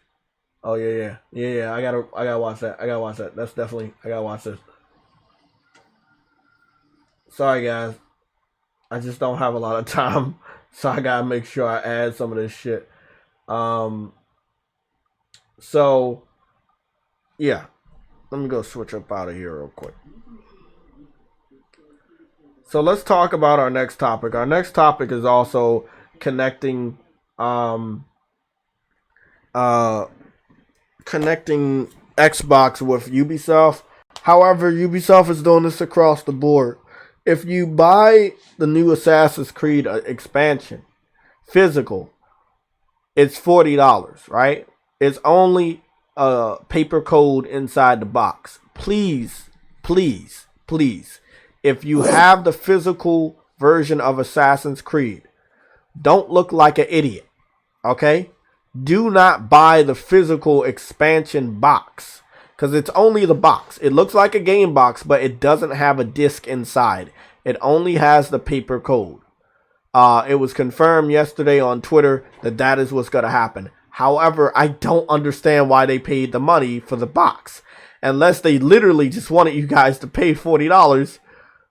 Oh yeah. I gotta watch that. I gotta watch that. That's definitely I gotta watch this. Sorry guys, I just don't have a lot of time, so I gotta make sure I add some of this shit. Um, so yeah, let me go switch up out of here real quick. So let's talk about our next topic. Our next topic is also connecting, um, uh, connecting Xbox with Ubisoft. However, Ubisoft is doing this across the board. If you buy the new Assassin's Creed expansion physical, it's $40, right? It's only a paper code inside the box. Please, if you have the physical version of Assassin's Creed, don't look like an idiot, okay? Do not buy the physical expansion box because it's only the box. It looks like a game box, but it doesn't have a disc inside. It only has the paper code. It was confirmed yesterday on Twitter that that is what's going to happen. However, I don't understand why they paid the money for the box. Unless they literally just wanted you guys to pay $40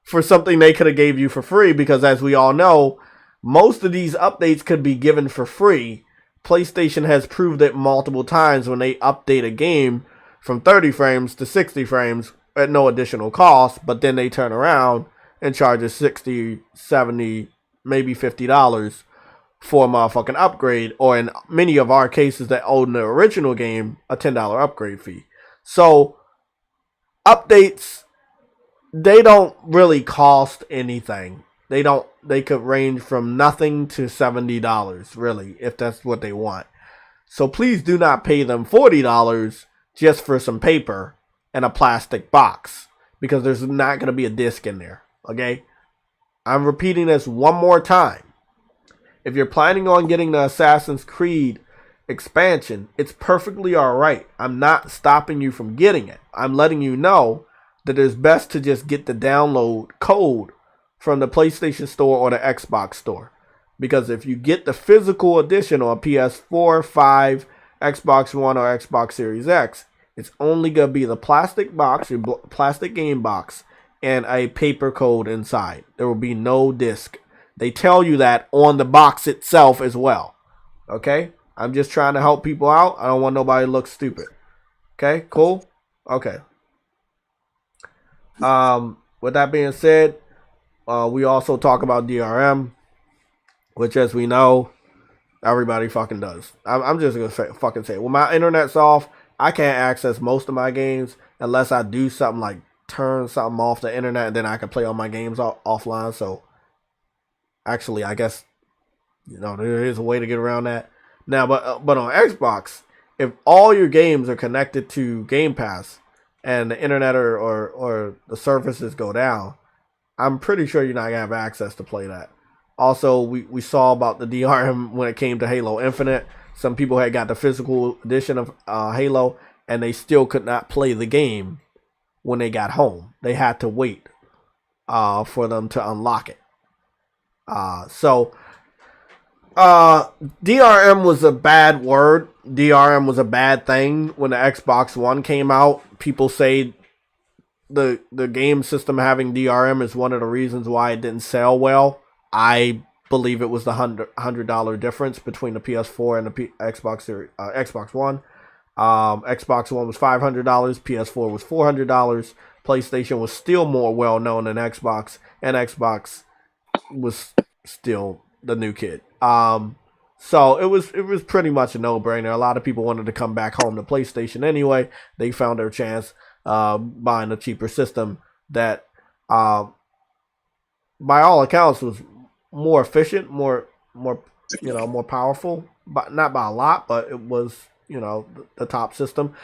for something they could have gave you for free. Because as we all know, most of these updates could be given for free. PlayStation has proved it multiple times when they update a game from 30 frames to 60 frames at no additional cost. But then they turn around and charge us 60, 70, maybe $50 for a motherfucking upgrade, or in many of our cases that own the original game, a $10 upgrade fee. So updates, they don't really cost anything. They could range from nothing to $70, really, if that's what they want. So please do not pay them $40 just for some paper and a plastic box, because there's not going to be a disc in there. Okay? I'm repeating this one more time. If you're planning on getting the Assassin's Creed expansion, it's perfectly alright. I'm not stopping you from getting it. I'm letting you know that it's best to just get the download code from the PlayStation Store or the Xbox Store. Because if you get the physical edition on PS4, 5, Xbox One, or Xbox Series X, it's only going to be the plastic box, your plastic game box, and a paper code inside. There will be no disc. They tell you that on the box itself as well. Okay? I'm just trying to help people out. I don't want nobody to look stupid. Okay? Cool? Okay. With that being said, we also talk about DRM, which, as we know, everybody fucking does. I'm just going to fucking say it. When my internet's off, I can't access most of my games unless I do something like turn something off the internet, and then I can play all my games offline. So, actually, I guess, there is a way to get around that. Now, but on Xbox, if all your games are connected to Game Pass and the internet or the services go down, I'm pretty sure you're not gonna have access to play that. Also, we saw about the DRM when it came to Halo Infinite. Some people had got the physical edition of Halo, and they still could not play the game when they got home. They had to wait for them to unlock it. DRM was a bad word. DRM was a bad thing when the Xbox One came out. People say the game system having DRM is one of the reasons why it didn't sell well. I believe it was the $100 difference between the PS4 and the Xbox Series, Xbox One. Xbox One was $500. PS4 was $400. PlayStation was still more well known than Xbox, and Xbox was still the new kid. So it was pretty much a no brainer. A lot of people wanted to come back home to PlayStation anyway. They found their chance buying a cheaper system that, by all accounts, was more efficient, more more powerful, but not by a lot. But it was the top system,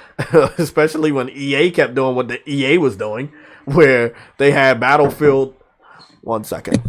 especially when EA kept doing what the EA was doing, where they had Battlefield. 1 second.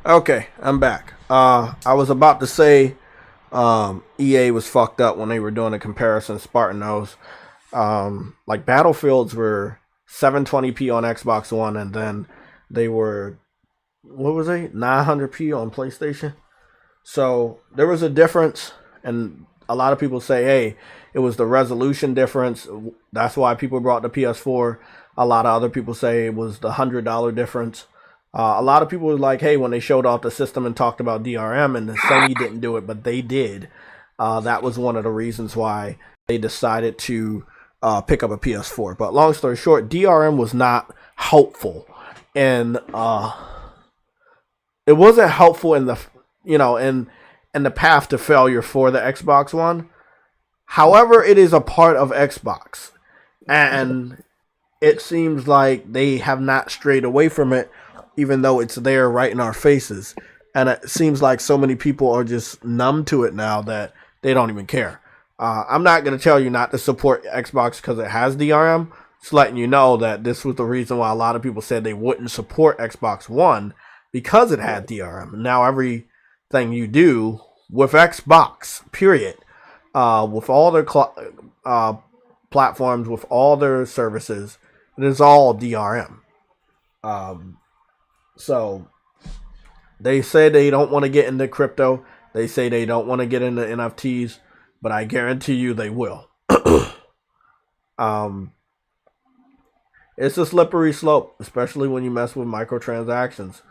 Okay, I'm back. I was about to say EA was fucked up when they were doing a comparison. Spartan knows. Like Battlefields were 720p on Xbox One, and then they were, what was they, 900p on PlayStation. So there was a difference, and a lot of people say, hey, it was the resolution difference. That's why people brought the PS4. A lot of other people say it was the $100 difference. A lot of people were like, hey, when they showed off the system and talked about DRM, and the Sony didn't do it, but they did. That was one of the reasons why they decided to pick up a PS4. But long story short, DRM was not helpful, and it wasn't helpful in the in the path to failure for the Xbox One. However, it is a part of Xbox, and it seems like they have not strayed away from it, even though it's there right in our faces. And it seems like so many people are just numb to it now that they don't even care. I'm not going to tell you not to support Xbox because it has DRM. Just letting you know that this was the reason why a lot of people said they wouldn't support Xbox One, because it had DRM. Now everything you do with Xbox, period, with all their platforms, with all their services, it is all DRM. So they say they don't want to get into crypto. They say they don't want to get into NFTs, but I guarantee you they will. It's a slippery slope, especially when you mess with microtransactions.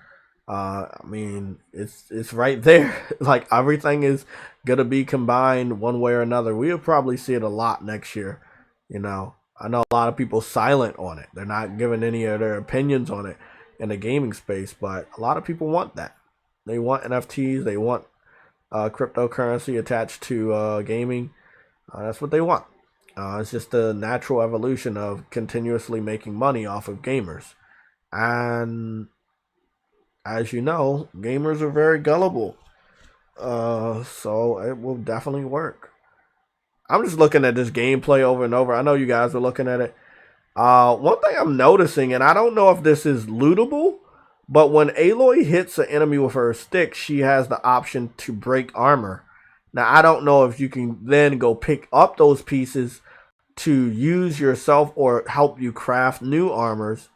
I mean, it's right there. Like everything is gonna be combined one way or another. We'll probably see it a lot next year. I know a lot of people silent on it. They're not giving any of their opinions on it in the gaming space, but a lot of people want that. They want NFTs. They want cryptocurrency attached to gaming. That's what they want. It's just the natural evolution of continuously making money off of gamers. And as you know, gamers are very gullible. So it will definitely work. I'm just looking at this gameplay over and over. I know you guys are looking at it. One thing I'm noticing, and I don't know if this is lootable, but when Aloy hits an enemy with her stick, she has the option to break armor. Now, I don't know if you can then go pick up those pieces to use yourself or help you craft new armors,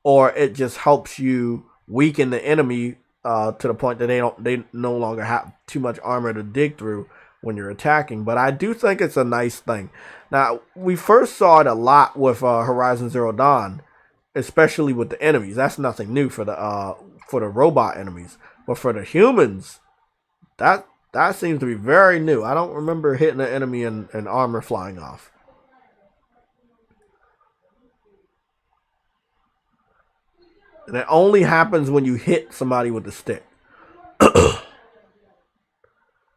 or it just helps you weaken the enemy to the point that they no longer have too much armor to dig through when you're attacking. But I do think it's a nice thing. Now, we first saw it a lot with Horizon Zero Dawn, especially with the enemies. That's nothing new for the robot enemies, but for the humans, that seems to be very new. I don't remember hitting an enemy and armor flying off. And it only happens when you hit somebody with the stick.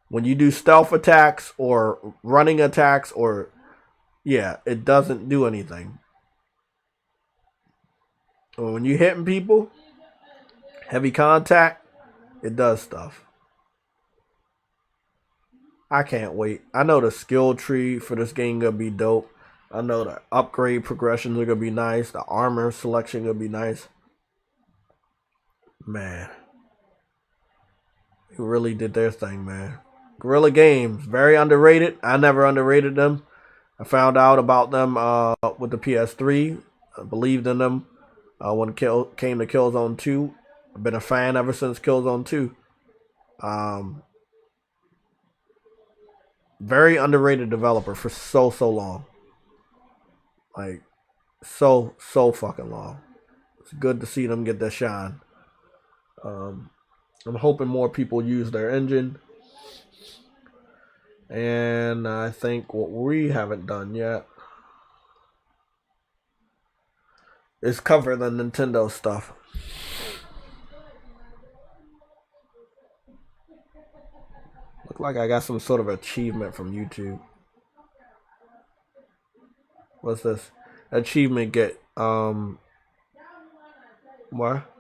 When you do stealth attacks or running attacks, or yeah, it doesn't do anything. But when you're hitting people, heavy contact, it does stuff. I can't wait. I know the skill tree for this game gonna be dope. I know the upgrade progressions are gonna be nice. The armor selection gonna be nice. Man, they really did their thing, man. Guerrilla Games, very underrated. I never underrated them. I found out about them with the PS3. I believed in them when it came to Killzone 2. I've been a fan ever since Killzone 2. Very underrated developer for so long. Like so fucking long. It's good to see them get their shine. Um, I'm hoping more people use their engine. And I think what we haven't done yet is cover the Nintendo stuff. Look like I got some sort of achievement from YouTube. What's this? Achievement get what?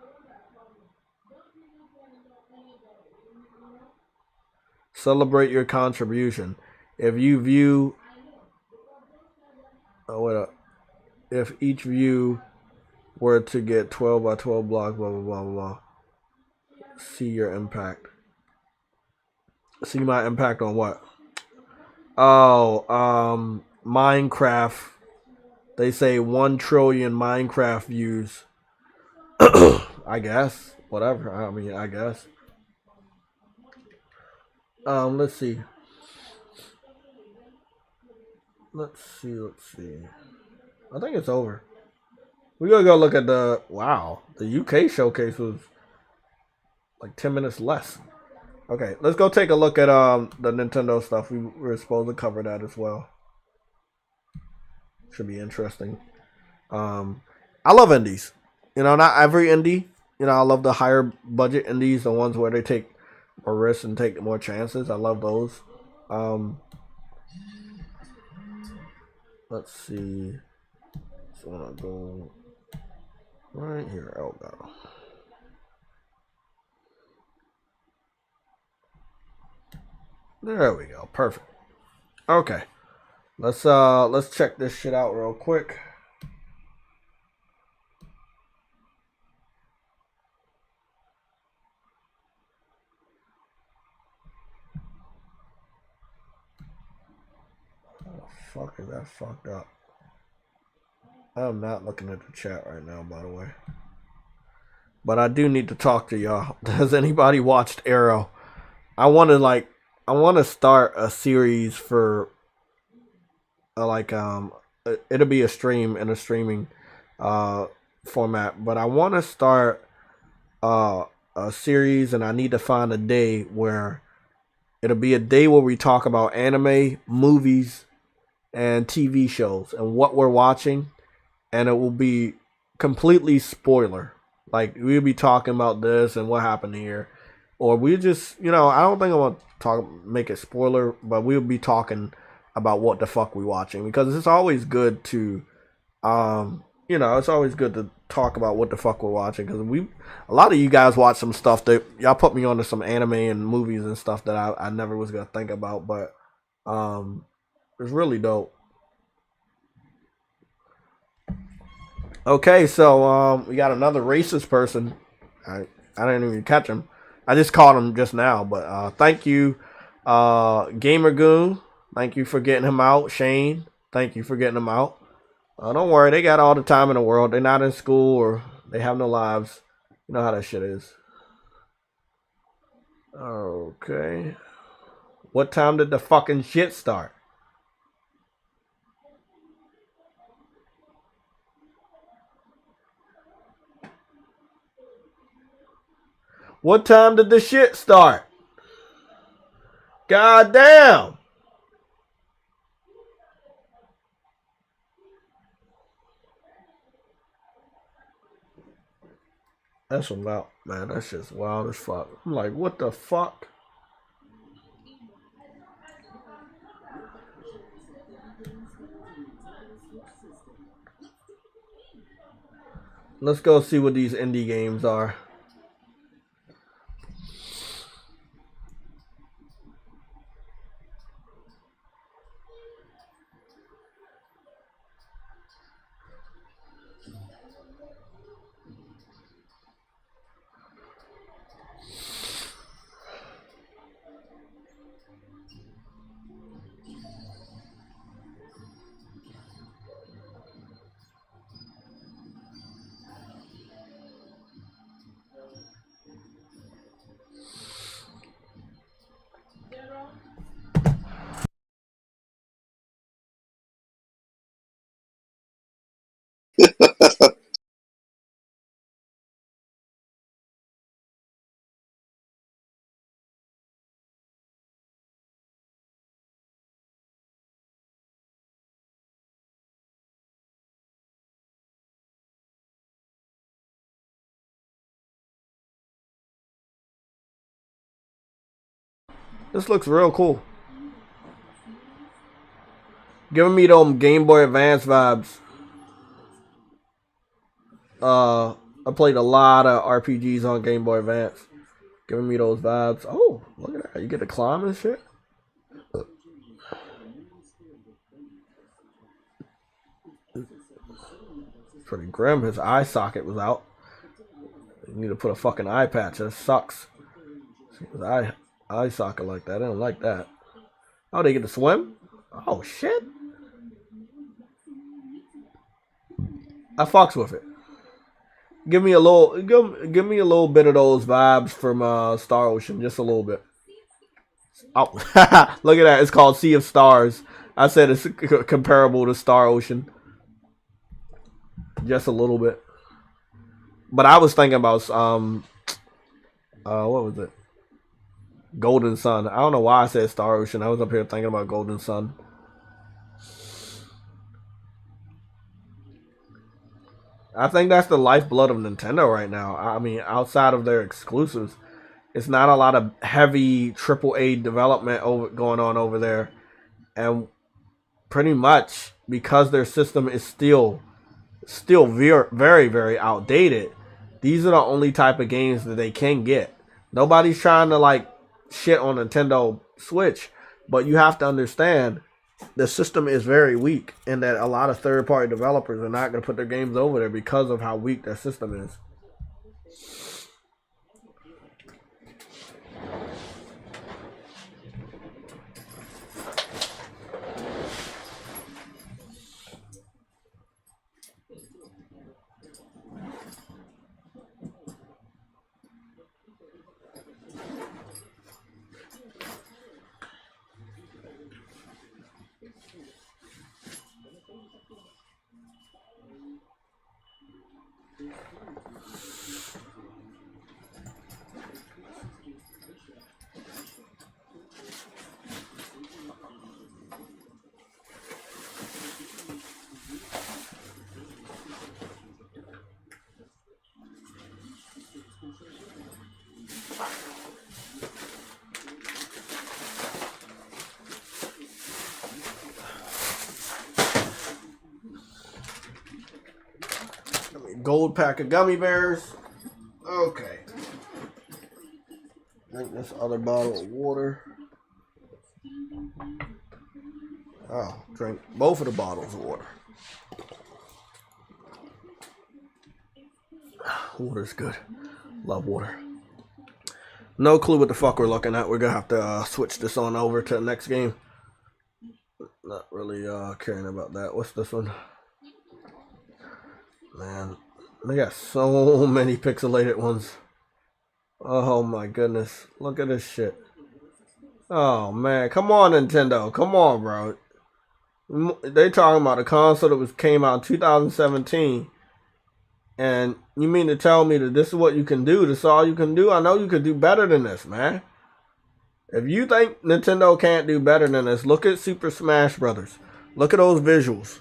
Celebrate your contribution. If you view if each view were to get 12 by 12 blocks, blah blah blah blah blah. See your impact. See my impact on what? Oh, Minecraft. They say 1 trillion Minecraft views. I guess. Whatever. I mean, I guess. Let's see. Let's see. I think it's over. We gotta go look at the the UK showcase was like 10 minutes less. Okay, let's go take a look at the Nintendo stuff. We were supposed to cover that as well. Should be interesting. I love indies. You know, not every indie. You know, I love the higher budget indies, the ones where they take more risks and take more chances. I love those. Let's see. So I'm gonna go right here. Oh god. There we go. Perfect. Okay. Let's check this shit out real quick. How the fuck is that fucked up? I'm not looking at the chat right now, by the way. But I do need to talk to y'all. Has anybody watched Arrow? I want to start a series for it'll be a stream in a streaming format, but I want to start a series, and I need to find a day where it'll be a day where we talk about anime, movies, and TV shows and what we're watching, and it will be completely spoiler. Like we'll be talking about this and what happened here, or we just I don't think I want to make it spoiler, but we'll be talking about what the fuck we watching, because it's always good to it's always good to talk about what the fuck we're watching, because a lot of you guys watch some stuff that y'all put me onto some anime and movies and stuff that I never was gonna think about, but it's really dope. Okay, so we got another racist person. I didn't even catch him. I just caught him just now, but thank you, Gamer Goon. Thank you for getting him out, Shane. Thank you for getting him out. Don't worry, they got all the time in the world. They're not in school or they have no lives. You know how that shit is. Okay. What time did the fucking shit start? What time did the shit start? God damn. That's about, man, that's just wild as fuck. I'm like, what the fuck? Let's go see what these indie games are. This looks real cool. Giving me them Game Boy Advance vibes. I played a lot of RPGs on Game Boy Advance. Giving me those vibes. Oh, look at that. You get to climb and shit. Pretty grim. His eye socket was out. You need to put a fucking eye patch. That sucks. His eye socket like that. I don't like that. Oh, they get to swim? Oh shit. I fucks with it. Give me a little me a little bit of those vibes from Star Ocean, just a little bit. Oh, look at that! It's called Sea of Stars. I said it's comparable to Star Ocean, just a little bit. But I was thinking about what was it? Golden Sun. I don't know why I said Star Ocean. I was up here thinking about Golden Sun. I think that's the lifeblood of Nintendo right now. I mean, outside of their exclusives, it's not a lot of heavy AAA development going on over there. And pretty much because their system is still very, very outdated, these are the only type of games that they can get. Nobody's trying to like shit on Nintendo Switch, but you have to understand the system is very weak and that a lot of third-party developers are not going to put their games over there because of how weak their system is. Gold pack of gummy bears. Okay. Drink this other bottle of water. Oh, drink both of the bottles of water. Water's good. Love water. No clue what the fuck we're looking at. We're gonna have to switch this on over to the next game. Not really caring about that. What's this one? Man, they got so many pixelated ones. Oh my goodness. Look at this shit. Oh man, come on Nintendo. Come on, bro. They talking about a console that came out in 2017. And you mean to tell me that this is what you can do? This is all you can do? I know you could do better than this, man. If you think Nintendo can't do better than this, look at Super Smash Brothers. Look at those visuals.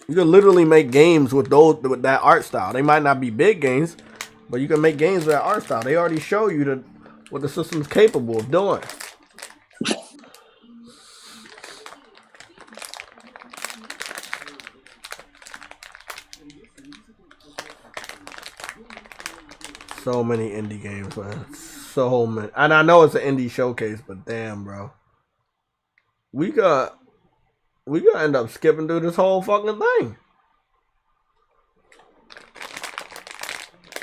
You can literally make games with that art style. They might not be big games, but you can make games with that art style. They already show you what the system's capable of doing. So many indie games, man. So many. And I know it's an indie showcase, but damn, bro. We gonna end up skipping through this whole fucking thing.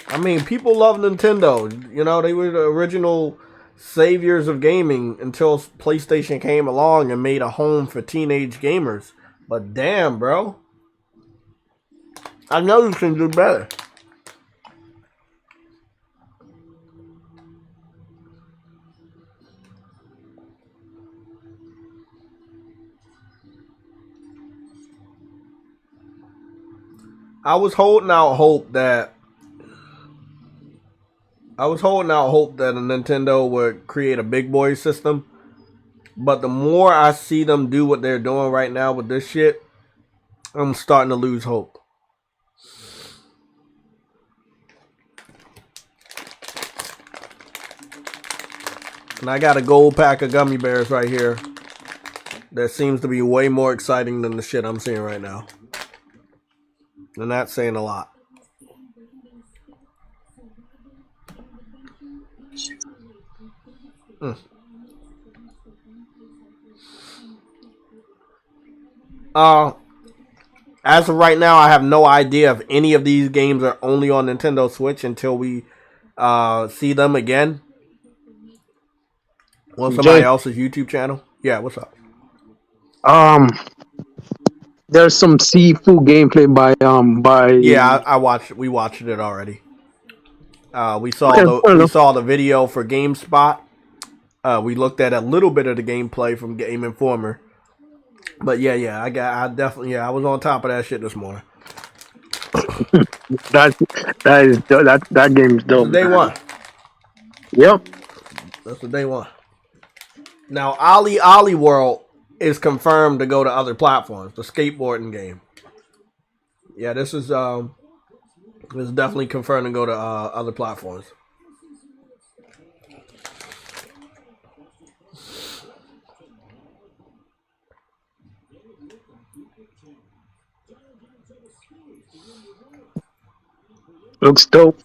I mean, people love Nintendo. You know, they were the original saviors of gaming until PlayStation came along and made a home for teenage gamers. But damn, bro. I know you can do better. I was holding out hope that a Nintendo would create a big boy system. But the more I see them do what they're doing right now with this shit, I'm starting to lose hope. And I got a gold pack of gummy bears right here that seems to be way more exciting than the shit I'm seeing right now. And that's saying a lot. As of right now, I have no idea if any of these games are only on Nintendo Switch until we see them again on somebody Jay, else's YouTube channel. Yeah, what's up? there's some seafood gameplay by. Yeah, I watched. We watched it already. We saw Okay, fair enough. the video for GameSpot. We looked at a little bit of the gameplay from Game Informer. But I was on top of that shit this morning. That game's This dope. is day Man. one. Yep. That's the day one. Now, Ollie World is confirmed to go to other platforms. The skateboarding game. Yeah, this is definitely confirmed to go to other platforms. Looks dope.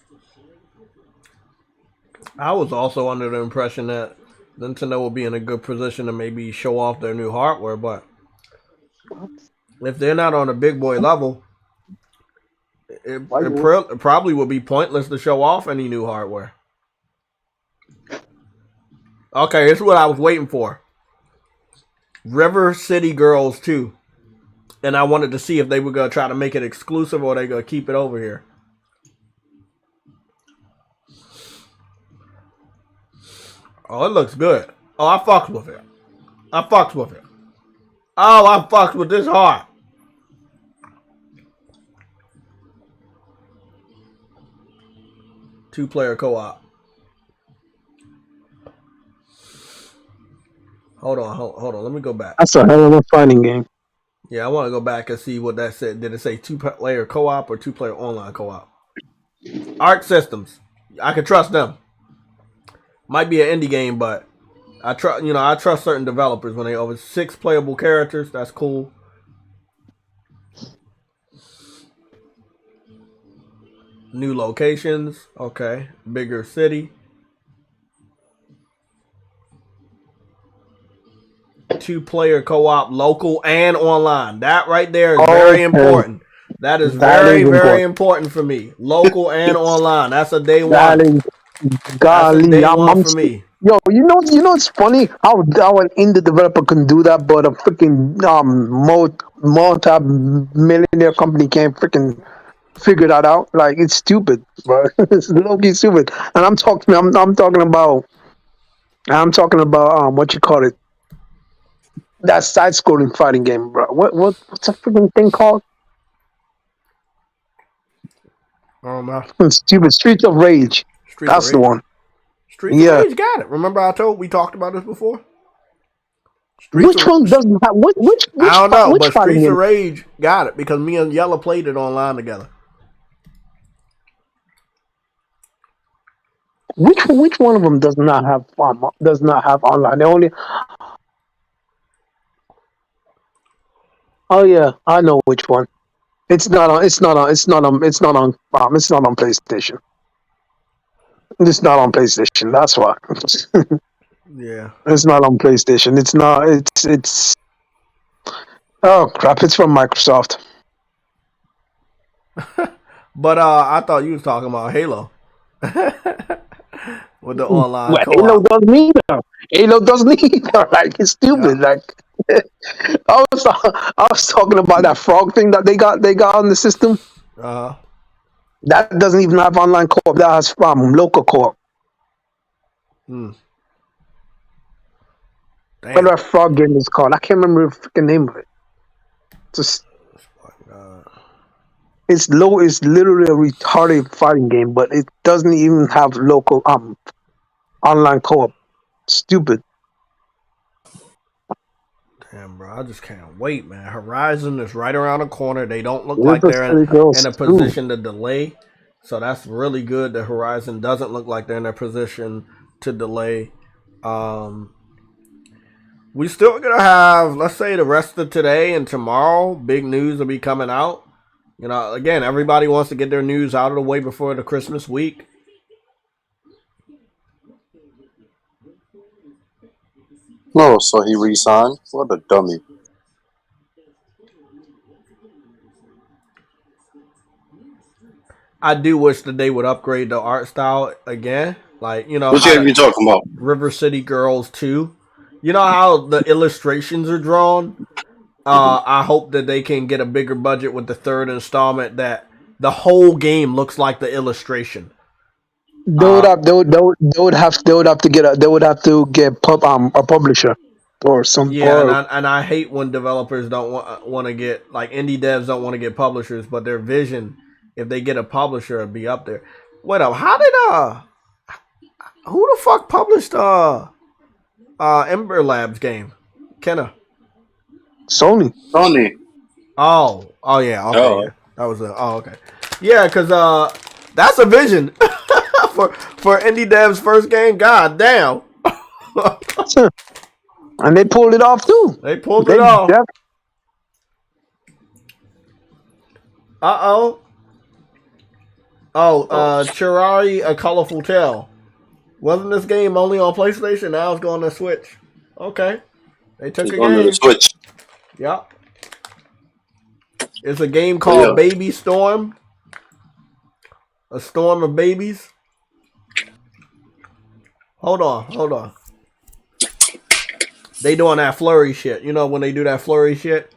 I was also under the impression that Nintendo will be in a good position to maybe show off their new hardware, but if they're not on a big boy level, it probably would be pointless to show off any new hardware. Okay, this is what I was waiting for. River City Girls 2. And I wanted to see if they were going to try to make it exclusive or they going to keep it over here. Oh, it looks good. Oh, I fucked with it. Oh, I fucked with this hard. Two-player co-op. Hold on. Let me go back. That's a hell of a fighting game. Yeah, I want to go back and see what that said. Did it say two-player co-op or two-player online co-op? Arc Systems. I can trust them. Might be an indie game, but I trust certain developers when they over 6 playable characters. That's cool. New locations. Okay. Bigger city. 2-player co-op, local and online. That right there is very important. That is very important for me. Local and online. That's a day one. Golly, I'm for me. Yo, you know it's funny how an indie developer can do that, but a freaking multi-millionaire company can't freaking figure that out. Like, it's stupid, bro. It's low-key stupid. And I'm talking about what you call it? That side-scrolling fighting game, bro. What's a freaking thing called? I don't know. Stupid. Streets of Rage. That's the one. Streets of Rage got it. Remember we talked about this before? Which one doesn't have which I don't know, but Streets of Rage got it because me and Yella played it online together. Which one of them does not have online? They only. Oh yeah, I know which one. It's not on PlayStation. It's not on PlayStation. That's why. Yeah. It's not on PlayStation. It's not. It's. Oh crap! It's from Microsoft. But I thought you was talking about Halo. With the online co-op. Halo doesn't either. Like, it's stupid. Yeah. Like, I was talking about that frog thing that they got on the system. That doesn't even have online co-op. That has local co-op. What that frog game is called? I can't remember the freaking name of it. It's literally a retarded fighting game, but it doesn't even have local online co-op. Stupid. Damn, bro, I just can't wait, man. Horizon is right around the corner. They don't look like they're in a position to delay. So that's really good that Horizon doesn't look like they're in a position to delay. We still gonna have, let's say, the rest of today and tomorrow. Big news will be coming out. You know, again, everybody wants to get their news out of the way before the Christmas week. No, so he resigned? What a dummy. I do wish that they would upgrade the art style again. Like, you know, Which game you talking about? River City Girls 2. You know how the illustrations are drawn? I hope that they can get a bigger budget with the third installment, that the whole game looks like the illustration. They would have to get a publisher or some. Yeah, and I hate when developers don't want to get, like, indie devs don't want to get publishers, but their vision, if they get a publisher, it'd be up there. Wait up, how did who the fuck published Ember Labs game? Kenna. Sony. Oh yeah, okay. Oh. Yeah. That was okay. Yeah, cause that's a vision for indie devs' first game. God damn. And they pulled it off too. They pulled it off. Chirari, A Colorful Tale. Wasn't this game only on PlayStation? Now it's going to Switch. Okay. They took a game. Switch. Yep. It's a game called Baby Storm. A Storm of Babies. Hold on. They doing that flurry shit. You know when they do that flurry shit?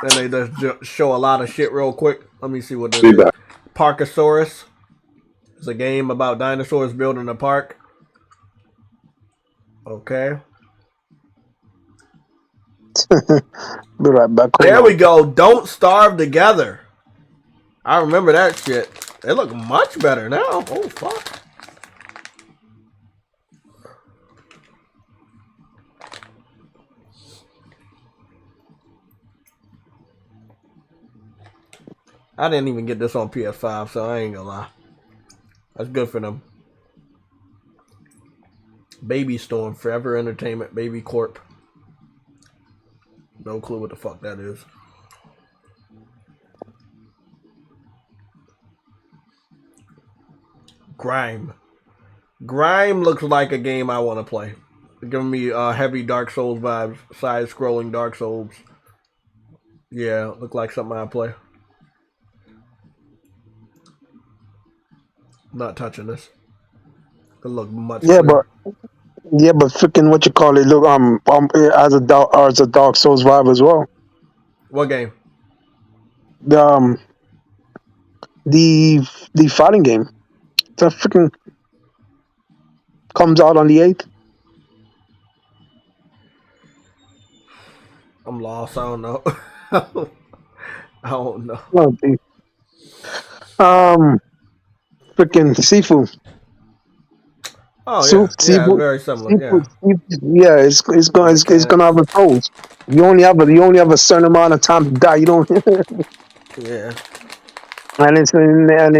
And they just show a lot of shit real quick. Let me see what this is. Parkosaurus. It's a game about dinosaurs building a park. Okay. Be right back. There we go. Don't Starve Together. I remember that shit. They look much better now. Oh, fuck. I didn't even get this on PS5, so I ain't gonna lie. That's good for them. Baby Storm, Forever Entertainment, Baby Corp. No clue what the fuck that is. Grime. Grime looks like a game I want to play. It's giving me heavy Dark Souls vibes. Side-scrolling Dark Souls. Yeah, look like something I play. Not touching this. It look much better. but freaking what you call it? Look, as a Dark Souls vibe as well. What game? The fighting game. That freaking comes out on the 8th. I'm lost. I don't know. I don't know. Freaking Sifu. Oh yeah, Sifu, very similar. Yeah, it's gonna have a pose. You only have a certain amount of time to die. You don't. Yeah. And it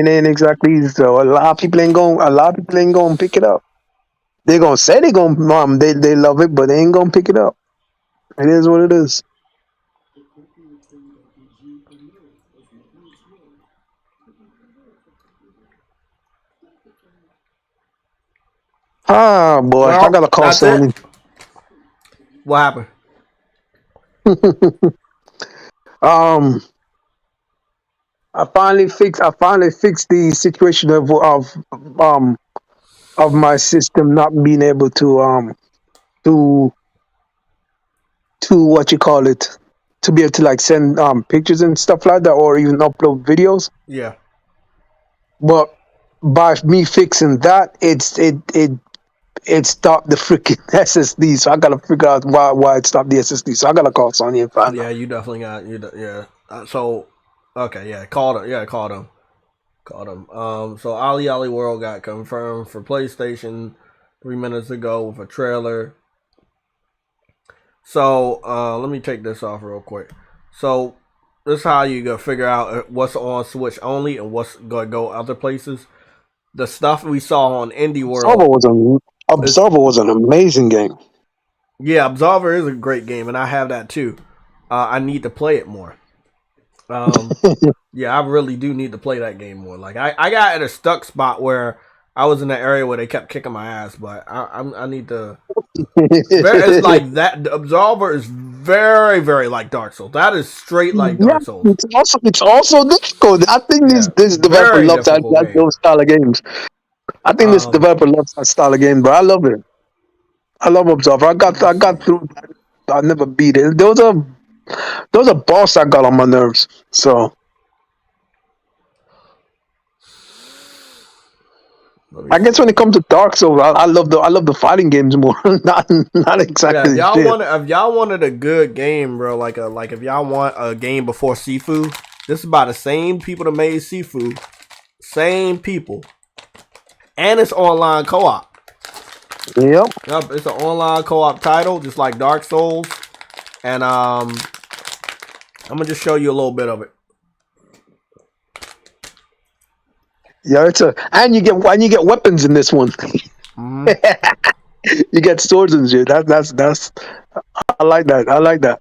ain't exactly so. A lot of people ain't going pick it up. They're gonna say they love it, but they ain't gonna pick it up. It is what it is. Ah, boy, well, I gotta call Sony. What happened? I finally fixed the situation of my system not being able to what you call it, to be able to like send pictures and stuff like that, or even upload videos. Yeah. But by me fixing that, it stopped the freaking SSD. So I gotta figure out why it stopped the SSD. So I gotta call Sony and find out. Yeah, you definitely got so okay, yeah, called him. So Ali World got confirmed for PlayStation 3 minutes ago with a trailer. So let me take this off real quick. So this is how you go figure out what's on Switch only and what's gonna go other places. The stuff we saw on Indie World. Observer was an amazing game. Yeah, Absolver is a great game, and I have that too. I need to play it more. Yeah, I really do need to play that game more. Like I got in a stuck spot where I was in the area where they kept kicking my ass, but I need to. It's like that. The Absolver is very, very like Dark Souls. That is straight like Yeah, Dark Souls. it's also difficult. I think Yeah, this developer very loves difficult game. those style of games. I think this developer loves that style of game, but I love it. I love Observer. I got through. I never beat it. There was a boss that got on my nerves. So I guess when it comes to Dark Souls, I love the fighting games more. not exactly Yeah, the if y'all wanted a good game, bro, like if y'all want a game before Sifu, this is by the same people that made Sifu, same people, and it's online co-op. Yep. Yep, it's an online co-op title, just like Dark Souls, and I'm gonna just show you a little bit of it. Yeah, and you get weapons in this one. Mm-hmm. You get swords and shit. That's I like that. I like that.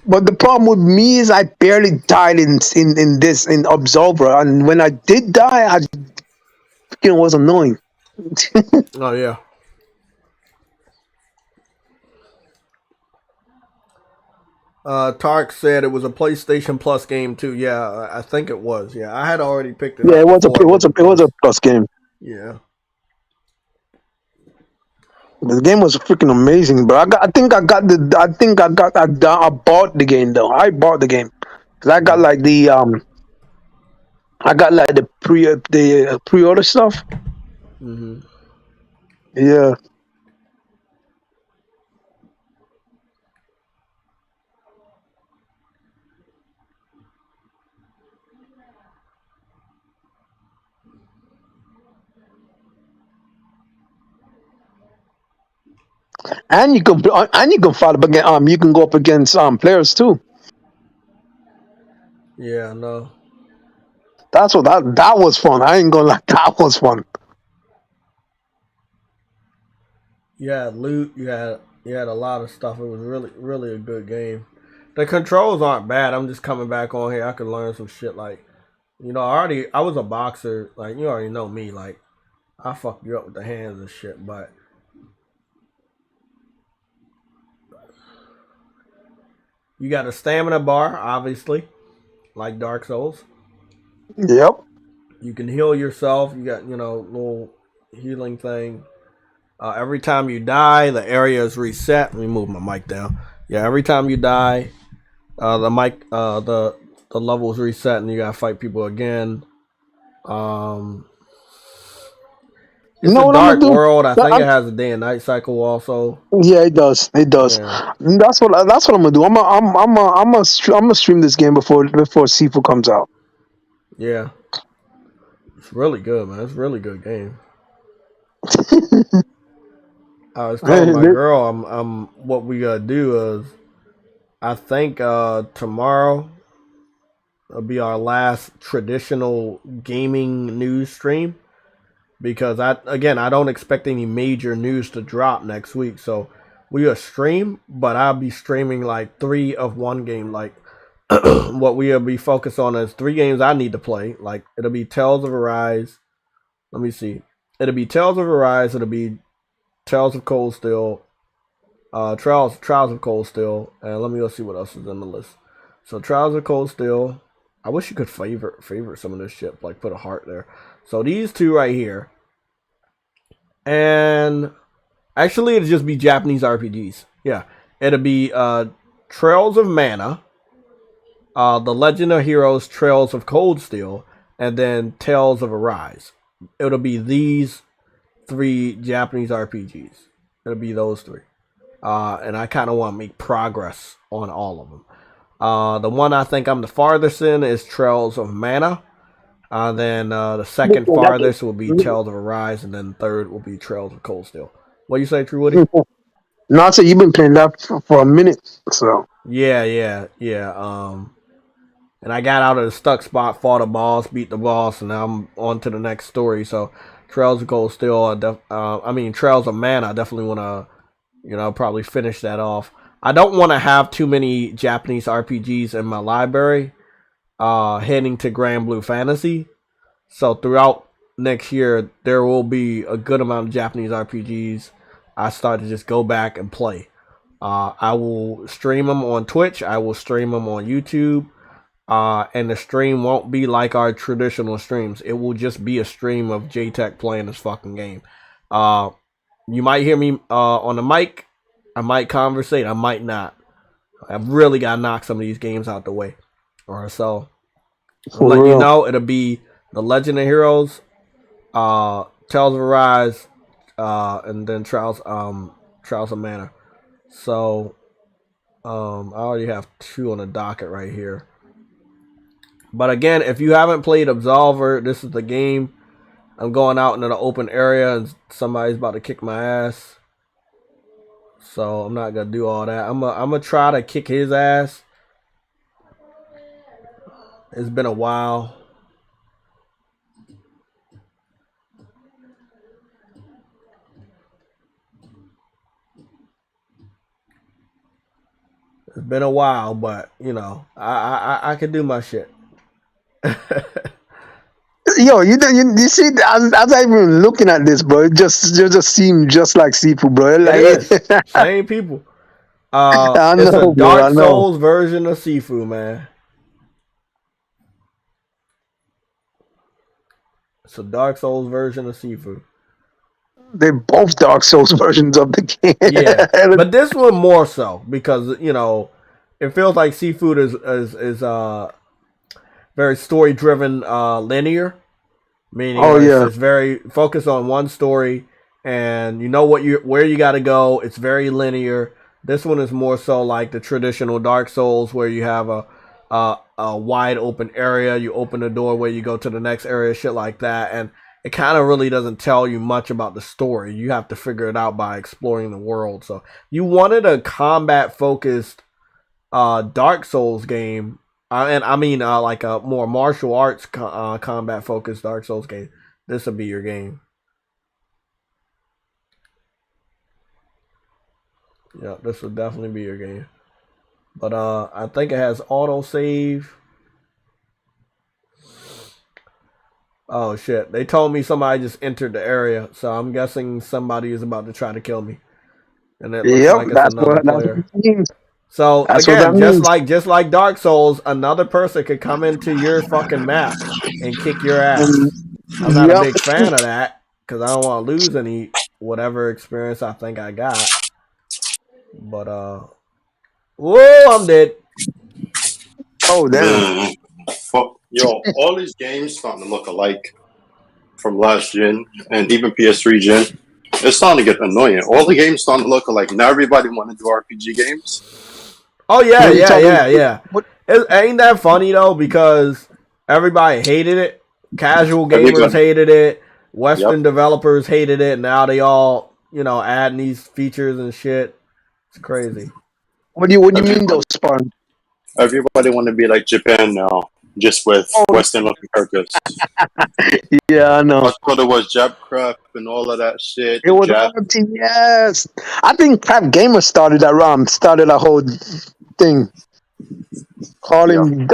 But the problem with me is I barely died in Absolver, and when I did die, I freaking was annoying. Oh yeah. Tark said it was a PlayStation Plus game too. Yeah, I think it was. Yeah, I had already picked it up. Yeah, it was before a plus game. Yeah. The game was freaking amazing, bro. I bought the game though. I bought the game because I got like the pre-order stuff. Mm-hmm. Yeah. And you can fight up against you can go up against players too. Yeah, no. That's what that was fun. I ain't gonna lie, that was fun. You had loot. You had a lot of stuff. It was really a good game. The controls aren't bad. I'm just coming back on here. I could learn some shit. Like, I was a boxer. Like, you already know me. Like, I fuck you up with the hands and shit. But you got a stamina bar, obviously, like Dark Souls. Yep. You can heal yourself. You got little healing thing. Every time you die, the area is reset. Let me move my mic down. Yeah, every time you die, the level is reset, and you gotta fight people again. It's a dark world. I think it has a day and night cycle also. Yeah, it does. It does. Yeah. That's what I'm gonna do. I'm gonna stream this game before Sifu comes out. Yeah, it's really good, man. It's a really good game. I was telling my girl, what we gotta do is, I think tomorrow will be our last traditional gaming news stream, because I don't expect any major news to drop next week. So we will stream, but I'll be streaming like 3 of one game. Like what we'll be focused on is 3 games I need to play. Like it'll be Tales of Arise. Let me see. It'll be Tales of Arise. It'll be Tales of Cold Steel. Trials of Cold Steel. And let me go see what else is on the list. So Trials of Cold Steel. I wish you could favorite some of this shit. Like put a heart there. So these 2 right here. And actually it'll just be Japanese RPGs. Yeah. It'll be Trails of Mana. The Legend of Heroes Trails of Cold Steel. And then Tales of Arise. It'll be these 3 Japanese RPGs. It'll be those 3. And I kind of want to make progress on all of them. The one I think I'm the farthest in is Trails of Mana. Then the second farthest will be Tales of Arise, and then third will be Trails of Cold Steel. What do you say, True Woody? No, I say you've been playing that for a minute, so Yeah. and I got out of the stuck spot, fought a boss, beat the boss, and now I'm on to the next story. So Trails of Gold still, Trails of Mana, I definitely want to, probably finish that off. I don't want to have too many Japanese RPGs in my library heading to Grand Blue Fantasy. So throughout next year, there will be a good amount of Japanese RPGs I start to just go back and play. I will stream them on Twitch. I will stream them on YouTube. And the stream won't be like our traditional streams. It will just be a stream of JTech playing this fucking game. You might hear me on the mic. I might conversate. I might not. I've really got to knock some of these games out the way. So I'll let you know. It'll be The Legend of Heroes, Tales of Arise, and then Trials of Mana. So I already have 2 on the docket right here. But again, if you haven't played Absolver, this is the game. I'm going out into the open area and somebody's about to kick my ass. So I'm not going to do all that. I'm going to try to kick his ass. It's been a while. It's been a while, but I can do my shit. Yo, you see, as I even looking at this, bro, it just seemed just like Sifu, bro. Like, it is. Same people. It's a Dark Souls version of Sifu, man. It's a Dark Souls version of Sifu. They're both Dark Souls versions of the game. Yeah, but this one more so because it feels like Sifu is very story driven, linear. Meaning, it's very focused on one story, and you know where you got to go. It's very linear. This one is more so like the traditional Dark Souls, where you have a wide open area. You open the door where you go to the next area, shit like that, and it kind of really doesn't tell you much about the story. You have to figure it out by exploring the world. So you wanted a combat focused Dark Souls game. Like a more martial arts combat focused Dark Souls game. This will be your game. Yeah, this will definitely be your game. But I think it has auto save. Oh shit! They told me somebody just entered the area, so I'm guessing somebody is about to try to kill me. And it looks like it's another player. So that's again, just like Dark Souls, another person could come into your fucking map and kick your ass. I'm not a big fan of that because I don't want to lose any whatever experience I think I got. But whoa, I'm dead. Oh damn! Fuck, yo, all these games starting to look alike from last gen and even PS3 gen. It's starting to get annoying. All the games starting to look alike. Now everybody want to do RPG games. Oh yeah. Ain't that funny though? Because everybody hated it. Casual gamers hated it. Western developers hated it. Now they all, adding these features and shit. It's crazy. What do you mean though, Spartan? Everybody want to be like Japan now, just with Western looking characters. Yeah, I know. I thought it was Jap crap and all of that shit. It was yes. I think Crap Gamer started that whole thing. Calling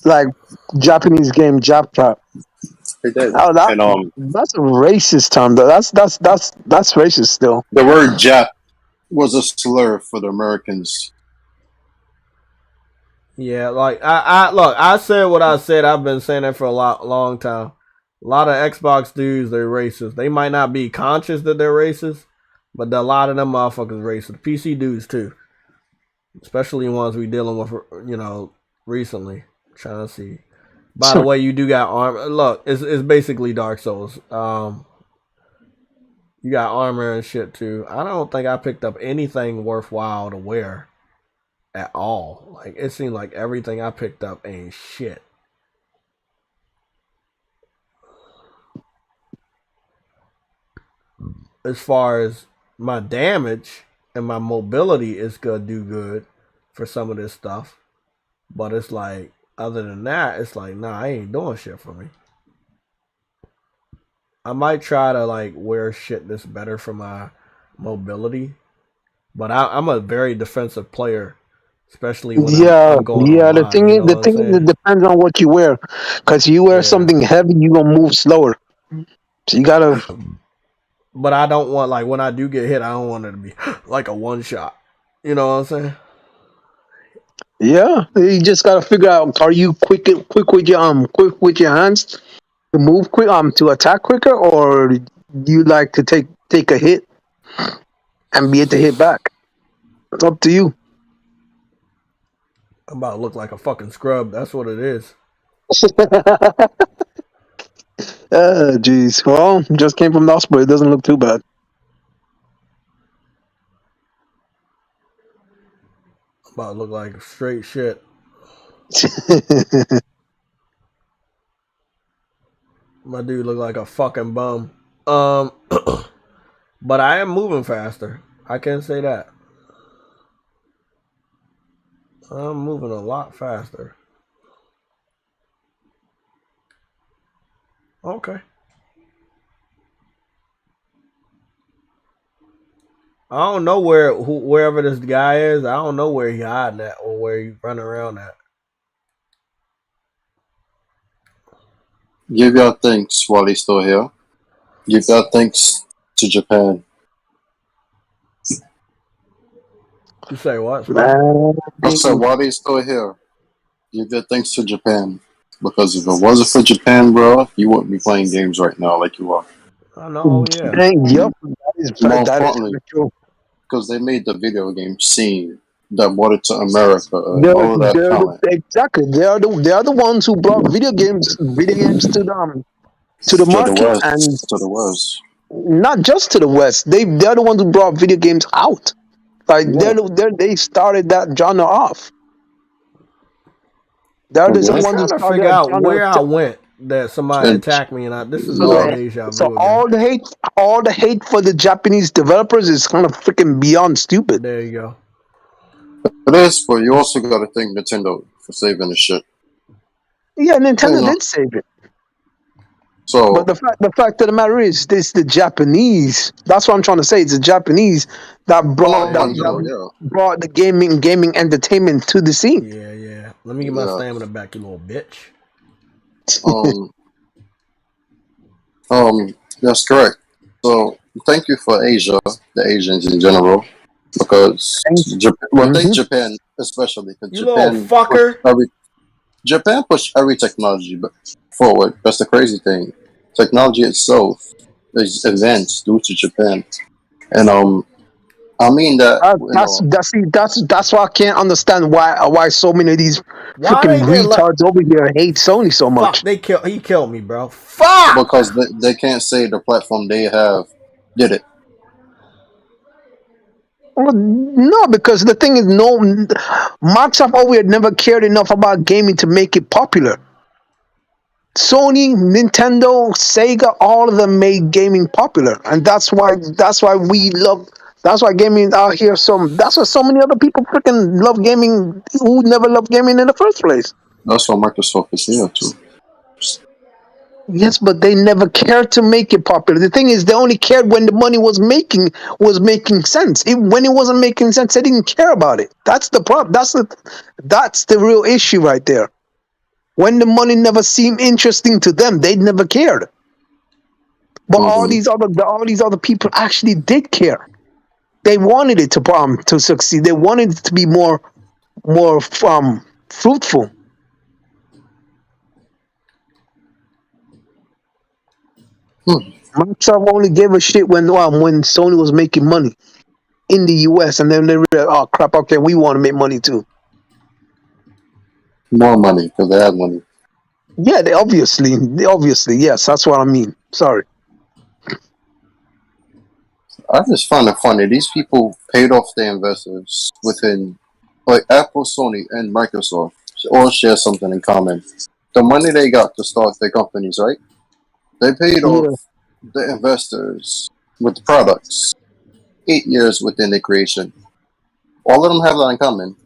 like Japanese game Jap crap. They did. Oh, that's a racist term though. That's racist still. The word Jap was a slur for the Americans. Yeah, like I said what I said. I've been saying that for a long time. A lot of Xbox dudes, they're racist. They might not be conscious that they're racist, but a lot of them motherfuckers racist. PC dudes too, especially ones we dealing with, recently. I'm trying to see. By the way, you do got armor. Look, it's basically Dark Souls. You got armor and shit too. I don't think I picked up anything worthwhile to wear at all. Like, it seemed like everything I picked up ain't shit. As far as my damage and my mobility is gonna do good for some of this stuff. But it's like, other than that, it's like, nah, I ain't doing shit for me. I might try to like wear shit that's better for my mobility, but I'm a very defensive player, especially when I'm going Yeah. The online. thing You is, know what I'm saying? it depends on what you wear. Because you wear Yeah. something heavy, you gonna move slower. So you gotta. But I don't want, like, when I do get hit, I don't want it to be like a one shot. You know what I'm saying? Yeah, you just gotta figure out: are you quick with your hands to move quick, to attack quicker, or do you like to take a hit and be able to hit back? It's up to you. I'm about to look like a fucking scrub. That's what it is. Jeez. Well, just came from the hospital. It doesn't look too bad. I'm about to look like straight shit. My dude look like a fucking bum. Um, but I am moving faster. I can say that. I'm moving a lot faster. Okay. I don't know wherever this guy is. I don't know where he hiding at or where he running around at. Give your thanks while he's still here. Give your thanks to Japan. You say what, Spy? Man, I said while he's still here, give your thanks to Japan. Because if it wasn't for Japan, bro, you wouldn't be playing games right now like you are. I know. Oh yeah. dang, yep, that is More that is importantly, true. because they made the video game scene that brought it to America and They're, all of that talent exactly. They are the ones who brought video games to the to the market, and West. To the West. not just to the West. They're the ones who brought video games out. Like Yeah. they started that genre off. They're And the I'm yes, ones who trying to started figure that out genre. where I went that somebody and attacked me, and this is So all no, deja so vu again. all the hate for the Japanese developers is kind of freaking beyond stupid. There you go. it is, but you also got to thank Nintendo for saving the shit. Yeah, You Nintendo know, did save it, but so the fact of the matter is, this the Japanese. That's what I'm trying to say. It's the Japanese that brought There that, you go. yeah, brought the gaming entertainment to the scene. Yeah, yeah. Let me get my yeah. stamina back, you little bitch. Um, that's correct. So thank you for Asia, the Asians in general, because Japan, well, thank Mm-hmm. Japan especially because You little fucker. Japan pushed every technology forward. That's the crazy thing. Technology itself is advanced due to Japan, and I mean that That's why I can't understand why so many of these Why freaking they didn't let? retards over here hate Sony so Fuck, much. he killed me, bro. Fuck. because they can't say the platform they have did it. Well, no, because the thing is, no, Microsoft always never cared enough about gaming to make it popular. Sony, Nintendo, Sega, all of them made gaming popular, and that's why we love. That's why gaming out here. That's why so many other people freaking love gaming who never loved gaming in the first place. That's what Microsoft is here to. Yes, but they never cared to make it popular. The thing is, they only cared when the money was making sense. When it wasn't making sense, they didn't care about it. That's the problem. That's the real issue right there. When the money never seemed interesting to them, they never cared. But Mm-hmm. all these other people actually did care. They wanted it to succeed. They wanted it to be more fruitful. Hmm. Microsoft only gave a shit when Sony was making money in the US, and then they realized, oh crap, okay, we want to make money too. More money because they have money. Yeah, they obviously, yes, that's what I mean. Sorry. I just find it funny. These people paid off their investors within, like Apple, Sony, and Microsoft all share something in common. The money they got to start their companies, right? They paid off Yeah. the investors with the products 8 years within their creation. All of them have that in common.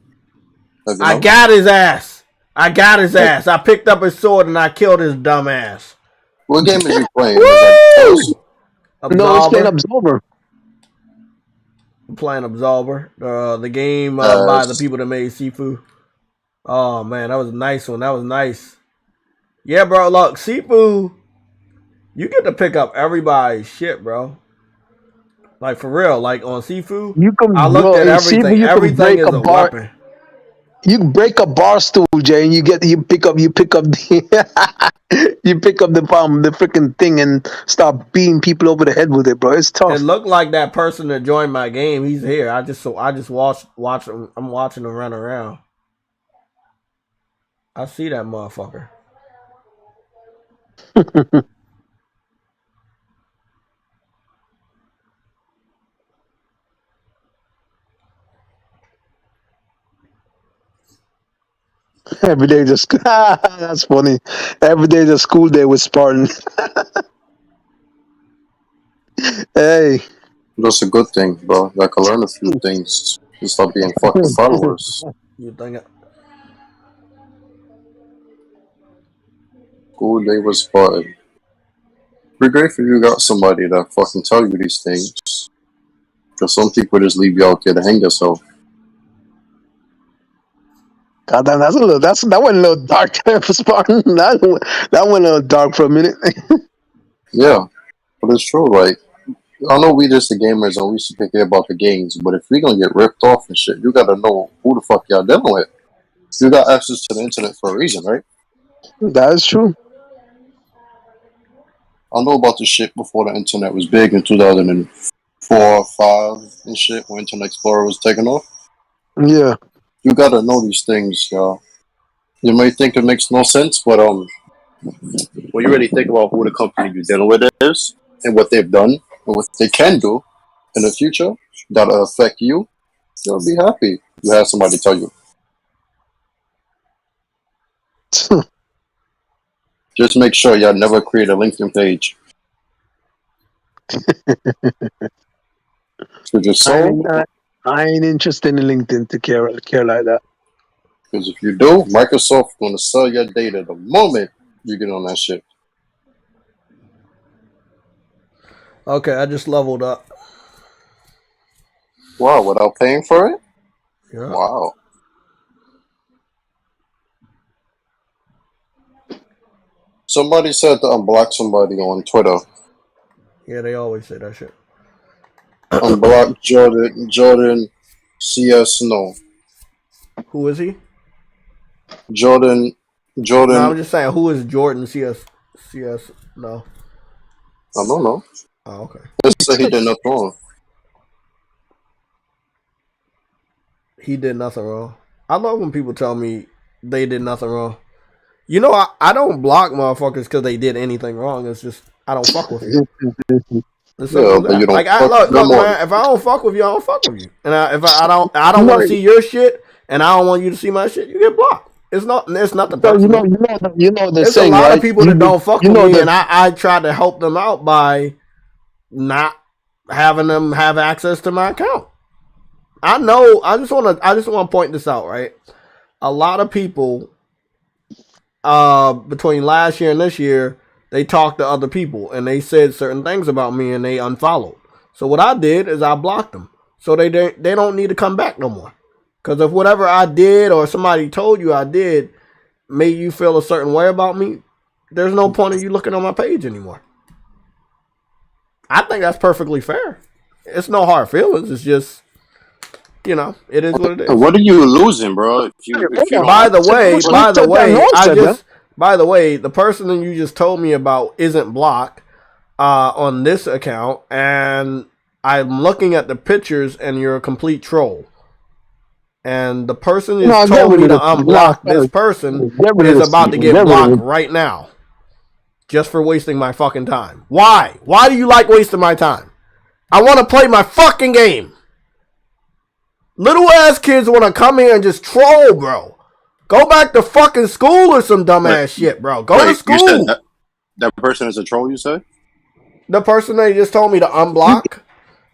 Have you I know? got his ass. I got his ass. I picked up his sword and I killed his dumb ass. What game is you playing? Is that Ghost? No, it's playing Absolver. Absolver. I'm playing Absolver. The game by the people that made Sifu. Oh man, that was a nice one. That was nice. Yeah, bro. Look, Sifu, you get to pick up everybody's shit, bro. Like for real. Like on Sifu, You can, I looked bro, at in Sifu, everything. you can Everything break a is a bar. weapon. You can break a bar stool, Jay, and you pick up the you pick up the freaking thing and start beating people over the head with it, bro. It's It tough. looked like that person that joined my game. He's here. I just watch him. I'm watching him run around. I see that motherfucker. Every day just that's funny. Every day the school day with Spartan. Hey. That's a good thing, bro. I can learn a few things. You stop being fucking followers. You think it? School day was Spartan. Be great if you got somebody that fucking tell you these things. Because some people just leave you out there to hang yourself. God damn, that went a little dark for Spartan. That went a little dark for a minute. Yeah, but it's true. Like, I know we just the gamers and we should care about the games, but if we gonna get ripped off and shit, you gotta know who the fuck y'all dealing with. You got access to the internet for a reason, right? That is true. I know about this shit before the internet was big in 2004, 5 and shit when Internet Explorer was taking off. Yeah. You gotta know these things, y'all. You may think it makes no sense, but when you really think about who the company you're dealing with is and what they've done and what they can do in the future that'll affect you, you'll be happy. You have somebody tell you. Just make sure y'all never create a LinkedIn page. I ain't interested in LinkedIn to care like that. Because if you do, Microsoft gonna sell your data the moment you get on that shit. Okay, I just leveled up. Wow, without paying for it? Yeah. Wow. Somebody said to unblock somebody on Twitter. Yeah, they always say that shit. Unblock Jordan CS no. Who is he? Jordan. No, I'm just saying, who is Jordan CS? No. I don't know. Oh, okay. Let's say he did nothing wrong. He did nothing wrong. I love when people tell me they did nothing wrong. You know, I don't block motherfuckers because they did anything wrong. It's just I don't fuck with you. It's Yeah, but you don't. Like look, man. If I don't fuck with you, I don't fuck with you. And if I don't want to see your shit, and I don't want you to see my shit, you get blocked. It's nothing personal. You know the There's saying, a lot right? of people that don't fuck with me, and that I try to help them out by not having them have access to my account. I know. I just want to point this out, right? A lot of people, between last year and this year, they talked to other people and they said certain things about me and they unfollowed. So what I did is I blocked them, so they don't need to come back no more. Because if whatever I did or somebody told you I did made you feel a certain way about me, there's no point in you looking on my page anymore. I think that's perfectly fair. It's no hard feelings. It's just, you know, it is what it is. What are you losing, bro? By the way, the person that you just told me about isn't blocked on this account, and I'm looking at the pictures, and you're a complete troll. And the person that told me to unblock this person is about to get blocked right now. Just for wasting my fucking time. Why? Why do you like wasting my time? I want to play my fucking game. Little ass kids want to come here and just troll, bro. Go back to fucking school or some dumbass shit, bro. Go to school. You said that person is a troll, you said? The person that just told me to unblock.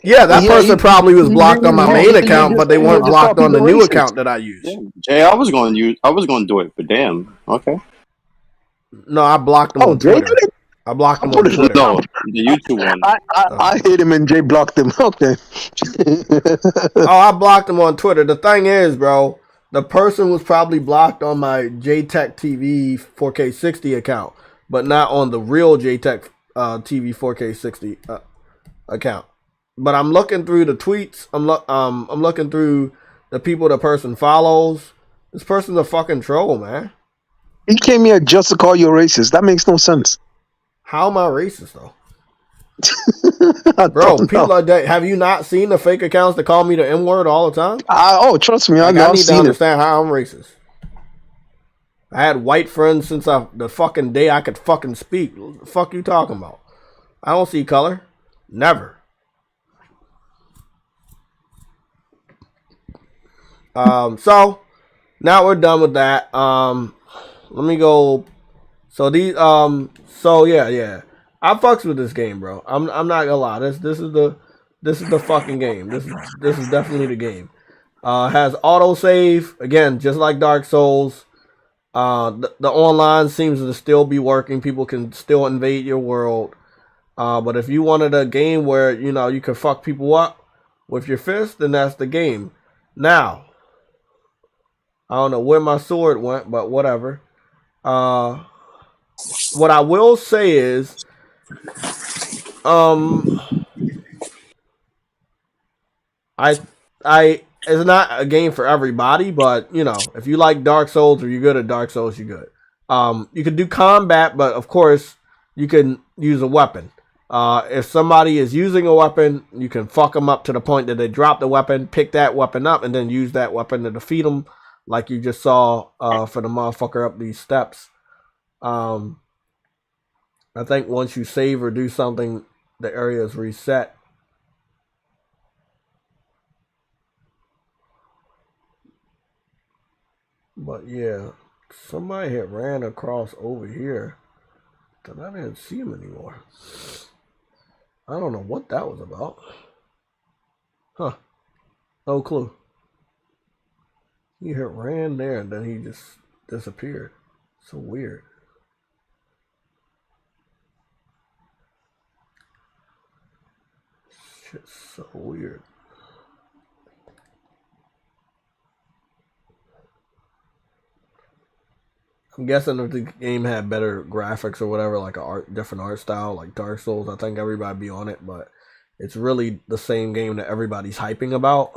Yeah, that Yeah, person probably was blocked on my main you account, but they you weren't just call blocked on the people new racist. account that I use. Yeah, Jay, I was going to do it, but damn. Okay. No, I blocked them Oh, on Jay did Twitter. it? I blocked I them put on it. Twitter. No, the YouTube one. I hit him and Jay blocked him. Okay. Oh, I blocked them on Twitter. The thing is, bro, the person was probably blocked on my JayTechTV 4K60 account, but not on the real JayTech TV 4K60 account. But I'm looking through the tweets. I'm looking through the people the person follows. This person's a fucking troll, man. He came here just to call you a racist. That makes no sense. How am I racist though? I Bro, don't people know. like that. Have you not seen the fake accounts that call me the N word all the time? Trust me, Like, I I know. I've need to seen it. understand how I'm racist. I had white friends since the fucking day I could fucking speak. What the fuck you talking about? I don't see color. Never. So now we're done with that. Let me go. So these so yeah. I fucks with this game, bro. I'm not gonna lie. This is the fucking game. This is definitely the game. Has autosave again, just like Dark Souls. The online seems to still be working. People can still invade your world. But if you wanted a game where you can fuck people up with your fist, then that's the game. Now, I don't know where my sword went, but whatever. What I will say is, I it's not a game for everybody, but if you like Dark Souls or you're good at Dark Souls, you're good. You can do combat, but of course you can use a weapon. If somebody is using a weapon, you can fuck them up to the point that they drop the weapon, pick that weapon up, and then use that weapon to defeat them, like you just saw for the motherfucker up these steps. I think once you save or do something, the area is reset. But yeah, somebody had ran across over here, but I didn't see him anymore. I don't know what that was about. Huh. No clue. He had ran there and then he just disappeared. So weird. Shit's so weird. I'm guessing if the game had better graphics or whatever, like different art style, like Dark Souls, I think everybody'd be on it. But it's really the same game that everybody's hyping about,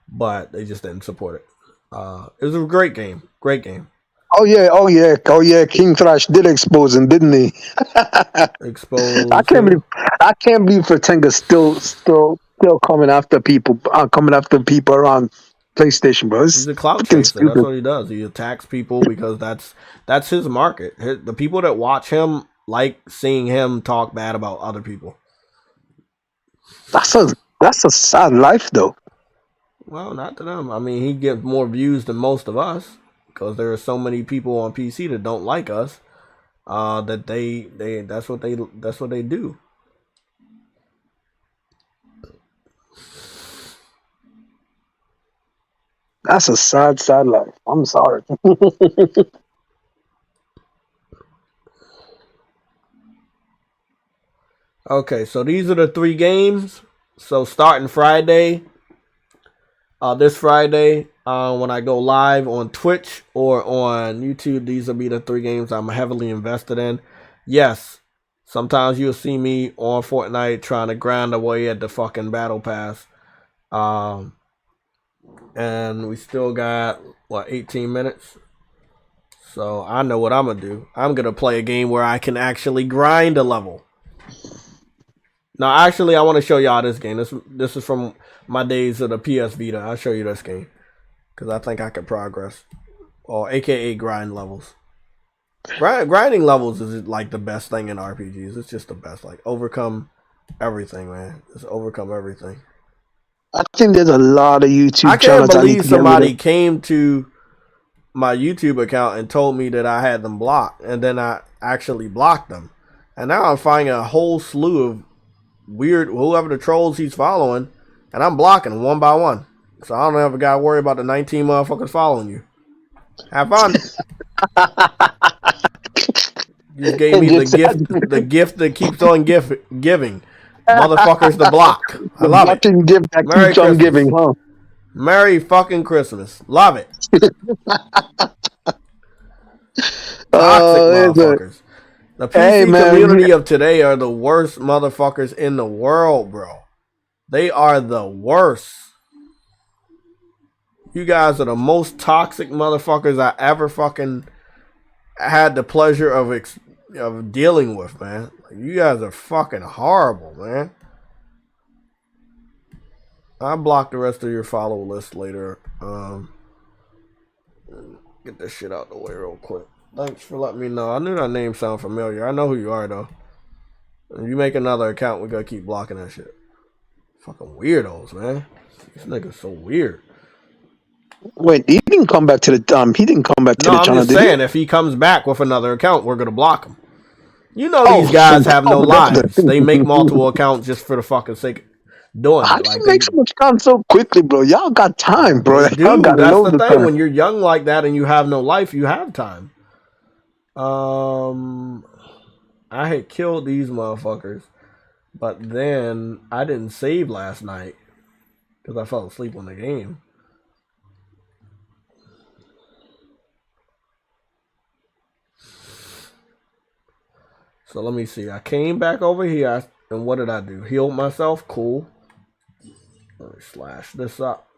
but they just didn't support it. It was a great game. Great game. Oh yeah. King Thrash did expose him, didn't he? Exposed. I can't believe Vertenga's still coming after people, around PlayStation, bro. It's He's a clout fucking chaser. That's stupid. what he does. He attacks people because that's his market. The people that watch him like seeing him talk bad about other people. That's a sad life, though. Well, not to them. I mean, he gets more views than most of us because there are so many people on PC that don't like us. That that's what they do. That's a sad life. I'm sorry. Okay, so these are the 3 games. So starting Friday, this Friday, when I go live on Twitch or on YouTube, these will be the 3 games I'm heavily invested in. Yes, sometimes you'll see me on Fortnite trying to grind away at the fucking battle pass. And we still got 18 minutes. So I know what I'm gonna do. I'm gonna play a game where I can actually grind a level. Now, actually, I want to show y'all this game. This is from my days of the PS Vita. I'll show you this game because I think I can progress, or AKA grind levels. Grinding levels is like the best thing in RPGs. It's just the best. Like overcome everything, man. Just overcome everything. I think there's a lot of YouTube I can't channels I need believe to get rid somebody of. came to my YouTube account and told me that I had them blocked, and then I actually blocked them. And now I'm finding a whole slew of weird, whoever the trolls he's following, and I'm blocking one by one. So I don't ever gotta worry about the 19 motherfuckers following you. Have fun. You just gave me the gift that keeps on giving. Motherfuckers to block. I love it. Gift that Merry keeps on Christmas. giving, huh? Merry fucking Christmas. Love it. Toxic motherfuckers. The PC community of today are the worst motherfuckers in the world, bro. They are the worst. You guys are the most toxic motherfuckers I ever fucking had the pleasure of dealing with, man. You guys are fucking horrible, man. I'll block the rest of your follow list later. Get this shit out the way real quick. Thanks for letting me know. I knew that name sounded familiar. I know who you are, though. If you make another account, we gotta keep blocking that shit. Fucking weirdos, man. This nigga's so weird. Wait, he didn't come back to the he didn't come back to the channel. No, I'm just saying, if he comes back with another account, we're gonna block him. You know these guys have no lives. They make multiple accounts just for the fucking sake of doing it. How do you make so much content so quickly, bro? Y'all got time, bro. Dude, that's the thing. Time. When you're young like that and you have no life, you have time. I had killed these motherfuckers, but then I didn't save last night because I fell asleep on the game. So let me see. I came back over here, and what did I do? Healed myself. Cool. Let me slash this up.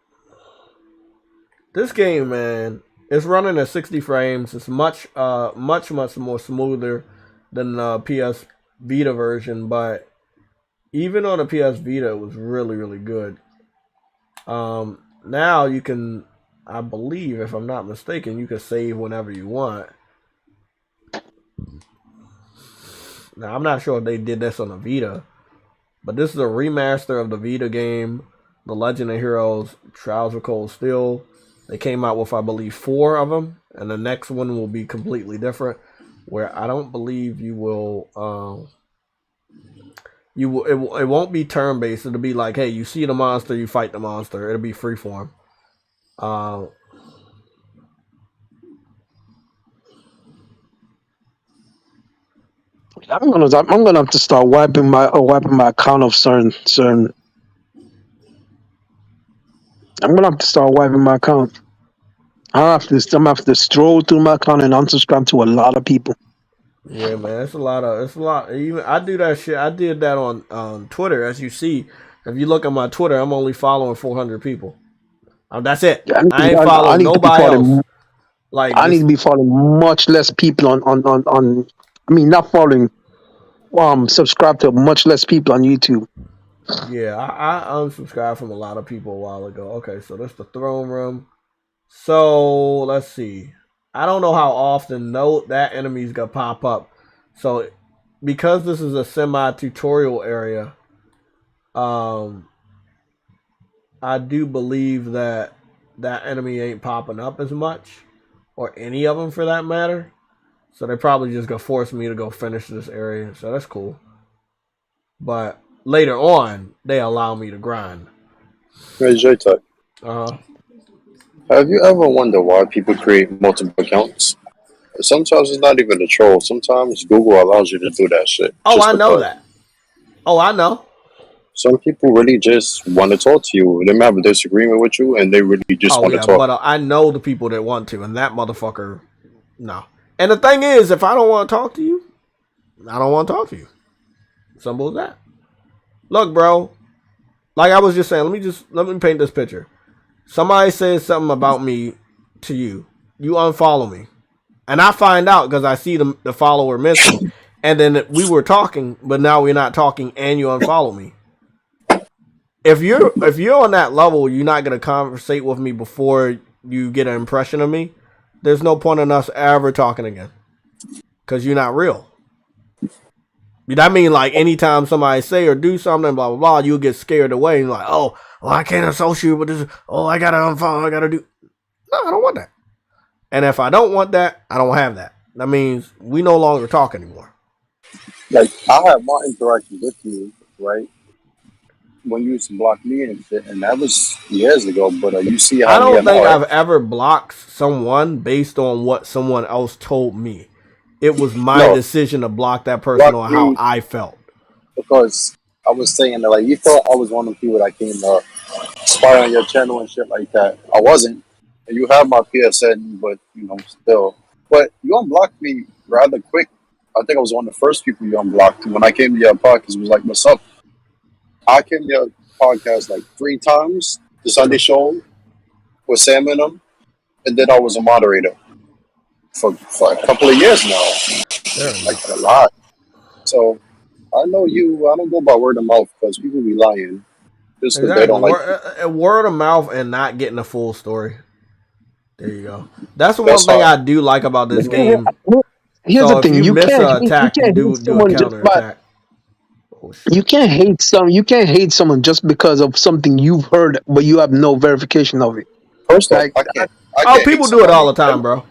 This game, man, it's running at 60 frames. It's much more smoother than the PS Vita version, but even on the PS Vita, it was really, really good. Now you can, I believe, if I'm not mistaken, you can save whenever you want. Now, I'm not sure if they did this on the Vita, but this is a remaster of the Vita game, The Legend of Heroes Trials of Cold Steel. They came out with, I believe, 4 of them, and the next one will be completely different, where I don't believe you will, it won't be turn-based. It'll be like, hey, you see the monster, you fight the monster. It'll be freeform. I'm gonna have to start wiping my account of certain. I'm gonna have to start wiping my account. I'm gonna have to stroll through my account and unsubscribe to a lot of people. Yeah, man, it's a lot. Even I do that shit. I did that on Twitter, as you see. If you look at my Twitter, I'm only following 400 people. That's it. Yeah, I ain't following nobody else. Like I need to be following much less people on. I mean, not following. Subscribe to much less people on YouTube. Yeah, I unsubscribed from a lot of people a while ago. Okay, so that's the throne room. So let's see. I don't know how often that enemy's gonna pop up. So because this is a semi-tutorial area, I do believe that enemy ain't popping up as much, or any of them for that matter. So they're probably just gonna force me to go finish this area. So that's cool. But later on, they allow me to grind. Hey, JayTech. Have you ever wondered why people create multiple accounts? Sometimes it's not even a troll. Sometimes Google allows you to do that shit. Oh, I know that. Oh, I know. Some people really just want to talk to you. They might have a disagreement with you, and they really just want to talk. But I know the people that want to, and that motherfucker, no. And the thing is, if I don't want to talk to you, I don't want to talk to you. Simple as that. Look, bro. Like I was just saying, let me paint this picture. Somebody says something about me to you. You unfollow me. And I find out because I see the follower missing. And then we were talking, but now we're not talking and you unfollow me. If you're on that level, you're not going to conversate with me before you get an impression of me. There's no point in us ever talking again. Because you're not real. That mean like anytime somebody say or do something, blah, blah, blah, you'll get scared away. And like, oh, well, I can't associate with this. Oh, I got to unfollow. I got to do. No, I don't want that. And if I don't want that, I don't have that. That means we no longer talk anymore. Like, I have my interaction with you, right? when you used to block me and shit, and that was years ago. But you see I how me don't and think I I've ever blocked someone based on what someone else told me. It was my no decision to block that person block on how me I felt. because I was saying that like you thought I was one of the people that came to spy on your channel and shit like that. I wasn't. And you have my PSN, but still. But you unblocked me rather quick. I think I was one of the first people you unblocked. When I came to your podcast, it was like, "What's up?" I came to your podcast like 3 times. The Sunday show with Sam and them, and then I was a moderator for a couple of years now, Fair like enough. a lot. So I know you. I don't go by word of mouth because people be lying just because they Exactly. don't like. Word of mouth and not getting a full story. There you go. That's the one That's thing hard. I do like about this game. Here's the So if thing: you you miss can't a you attack, you can't hate do a someone just counter by attack. Oh shit. you can't hate someone just because of something you've heard, but you have no verification of it. First off, Like I can't. I Oh, can't hate people do it all somebody. the time, bro. What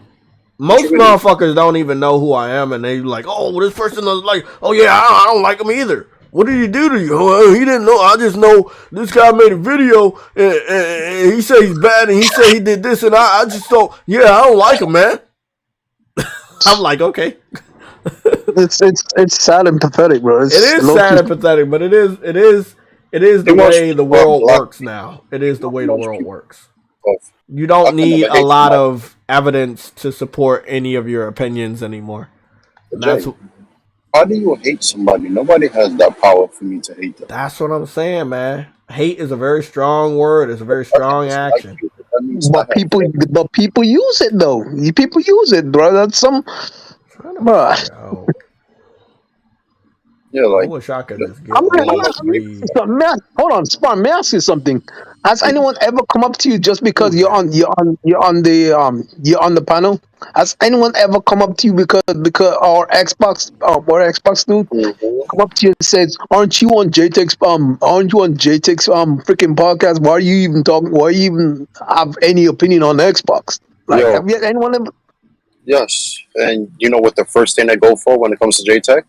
you Most mean? motherfuckers don't even know who I am, and they like, oh, this person is like, oh yeah, I don't like him either. What did he do to you? Oh, he didn't know. I just know this guy made a video, and he said he's bad, and he said he did this, and I just don't. Yeah, I don't like him, man. I'm like, okay. it's sad and pathetic, bro. It It's is low sad key. and pathetic, but it is the Most way the people world unblock works me. now. It is the way the Most world people. works. Off. You I don't can need never a hate lot somebody. of evidence to support any of your opinions anymore. But And Jay, how do you hate somebody? Nobody has that power for me to hate them. that's what I'm saying, man. Hate is a very strong word. It's a very I can strong dislike action. you, but that means I have feelings. But people use it though. People use it, bro. That's some, Trying to bro. figure out. Yeah, I like wish I could just get I'm one not, of all my I'm not, three. hold on, Spawn. May I ask you something? Has anyone ever come up to you just because Who's that? you're on the panel? Has anyone ever come up to you because our Xbox dude Mhm. come up to you and says, aren't you on JTech's freaking podcast? Why are you even talking? Why you even have any opinion on Xbox? Like, Yo, have you anyone ever? yes. And you know what the first thing they go for when it comes to JTech?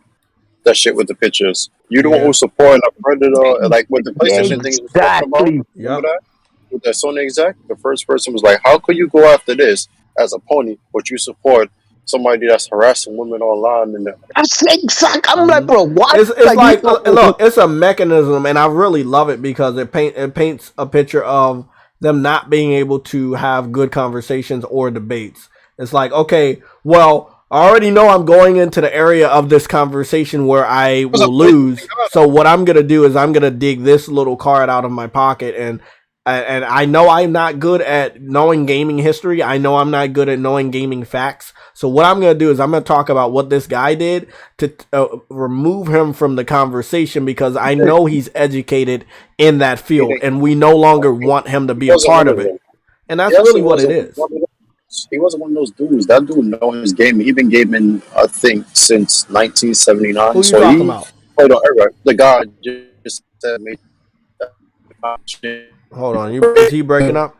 That shit with the pictures. You the one Yeah. who's supporting a predator, like with the PlayStation thing you was talking about. Exactly. Remember Yep. that? With that Sony exec, the first person was like, "How could you go after this as a pony, but you support somebody that's harassing women online?" And That's exact. I'm like, hmm bro, what? It's Like, you like look, it's a mechanism, and I really love it because it paints a picture of them not being able to have good conversations or debates. It's like, okay, well, I already know I'm going into the area of this conversation where I it was a will blatant thing. lose. So what I'm gonna do is I'm gonna dig this little card out of my pocket, and I know I'm not good at knowing gaming history. I know I'm not good at knowing gaming facts. So what I'm going to do is I'm going to talk about what this guy did to remove him from the conversation because I know he's educated in that He field didn't. and we no longer want him to He be a wasn't part one of of it. them. And that's He really actually what it wasn't is. one of those. He wasn't one of those dudes. That dude know his game. He been gaming, I think, since 1979. Who you So talking he about? played on everywhere. The guy just said made that shit. Hold on. Is he breaking up?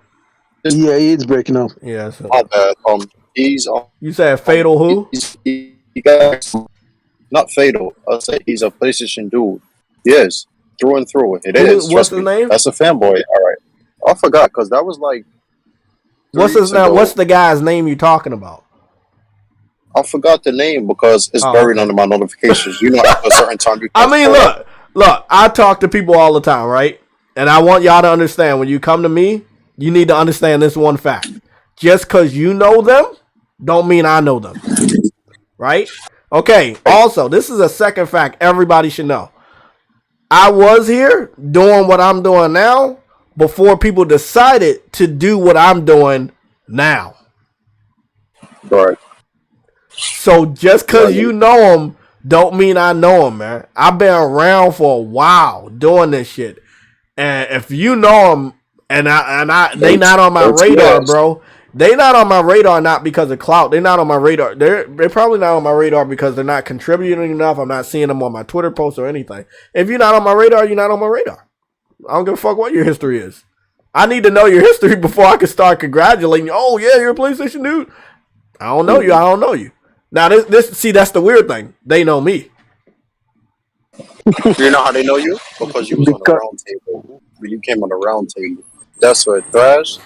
yeah, it's breaking up. Yeah. So My bad. He's you said Fatal who? he got not fatal. I'll say he's a PlayStation dude. Yes, through and through. It is. What's Trust his me. name? That's a fanboy. All right. I forgot because that was like What's 3 his weeks name? What's ago. the guy's name you talking about? I forgot the name because it's Oh, buried okay. under my notifications. You know, after a certain time, you I can't mean, scroll up. look, I talk to people all the time, right? And I want y'all to understand when you come to me, you need to understand this one fact. Just because you know them, don't mean I know them, right? Okay, also, this is a second fact everybody should know. I was here doing what I'm doing now before people decided to do what I'm doing now. Right. So just because you know them, don't mean I know them, man. I've been around for a while doing this shit. And if you know them, they not on my radar, bro. They not on my radar not because of clout. They're not on my radar. They're probably not on my radar because they're not contributing enough. I'm not seeing them on my Twitter posts or anything. If you're not on my radar, you're not on my radar. I don't give a fuck what your history is. I need to know your history before I can start congratulating you. Oh yeah, you're a PlayStation dude. I don't know you. I don't know you. Now this see that's the weird thing. They know me. You know how they know you? Because you was on the Because round table. When you came on the round table. That's what Thrash.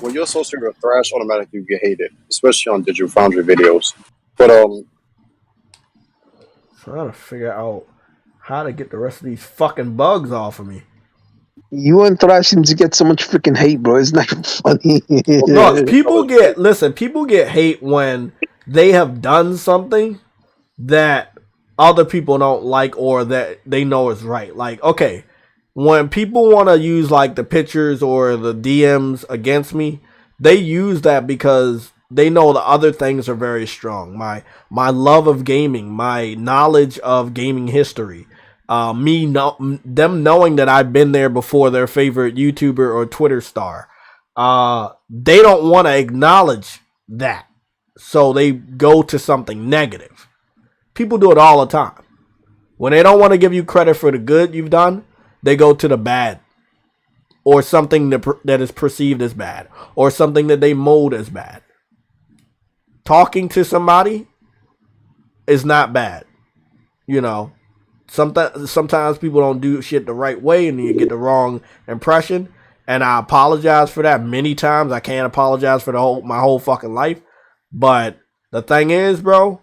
When you're associated with Thrash, automatically you get hated, especially on Digital Foundry videos. But Trying to figure out how to get the rest of these fucking bugs off of me. you and Thrash seem to get so much freaking hate, bro. It's not even funny. Look, people get hate when they have done something that other people don't like or that they know is right. Like, okay, when people want to use like the pictures or the DMs against me, they use that because they know the other things are very strong. My love of gaming, my knowledge of gaming history, them knowing that I've been there before their favorite YouTuber or Twitter star. They don't want to acknowledge that, so they go to something negative. People do it all the time. When they don't want to give you credit for the good you've done, they go to the bad. Or something that is perceived as bad. Or something that they mold as bad. Talking to somebody is not bad. You know, sometimes people don't do shit the right way and you get the wrong impression. And I apologize for that many times. I can't apologize for my whole fucking life. But the thing is, bro,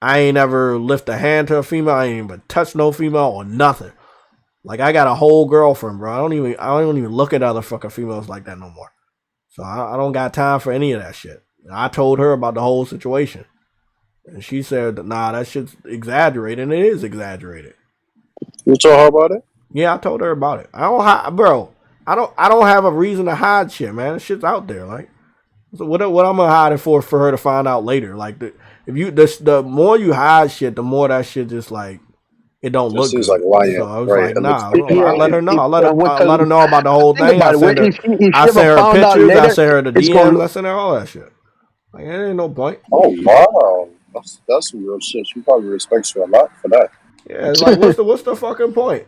I ain't ever lift a hand to a female. I ain't even touch no female or nothing. Like, I got a whole girlfriend, bro. I don't even look at other fucking females like that no more. So I don't got time for any of that shit. I told her about the whole situation, and she said, "Nah, that shit's exaggerated, and it is exaggerated." you told her about it? Yeah, I told her about it. I don't have a reason to hide shit, man. This shit's out there. Like, so what I'm gonna hide it for her to find out later? Like, the more you hide shit, the more that shit just like it don't look seems good. like lying, So I was right? like, nah. Yeah, I let her know. I what let her know about the whole think thing. about it. If I you sent ever her found out pictures. I later, sent her the it's going. DMs. I sent her all that shit. Like, there ain't no point. Oh wow, that's some real shit. She probably respects you a lot for that. Yeah, it's like what's the fucking point?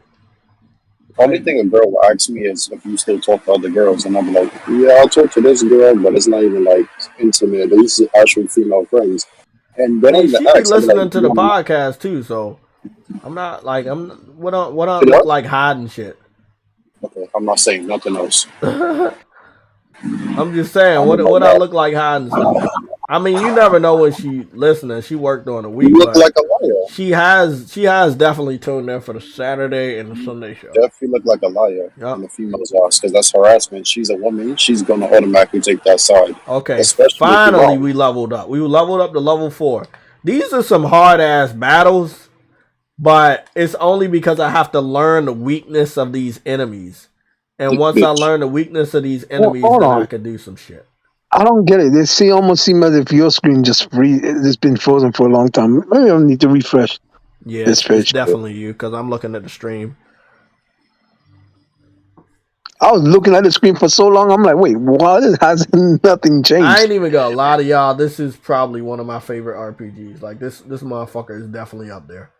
Only thing a girl will ask me is if you still talk to other girls, and I'm like, yeah, I'll talk to this girl, but it's not even like intimate. These are actual female friends, and I they don't mean, even she be ask. I'm listening like, to the podcast too, so I'm not like what I you look know? like hiding shit. Okay, I'm not saying nothing else. I'm just saying, I'm about what I that. look like hiding stuff. I mean, you never know when she listening. She worked during the You week, look but like a liar. she has definitely tuned in for the Saturday and the Sunday show. Definitely look like a liar Yep. in the female's eyes because that's harassment. She's a woman. She's gonna automatically take that side. Okay, Especially if you're finally wrong. we leveled up. We leveled up to level 4. These are some hard ass battles, but it's only because I have to learn the weakness of these enemies. And once I learn the weakness of these enemies, Hold then on. I can do some shit. I don't get it. They almost seem as if your screen it's been frozen for a long time. Maybe I need to refresh Yeah, this it's page. definitely you because I'm looking at the stream. I was looking at the screen for so long. I'm like, wait, what? Has nothing I changed? ain't even gonna lie to y'all. This is probably one of my favorite RPGs. Like this motherfucker is definitely up there.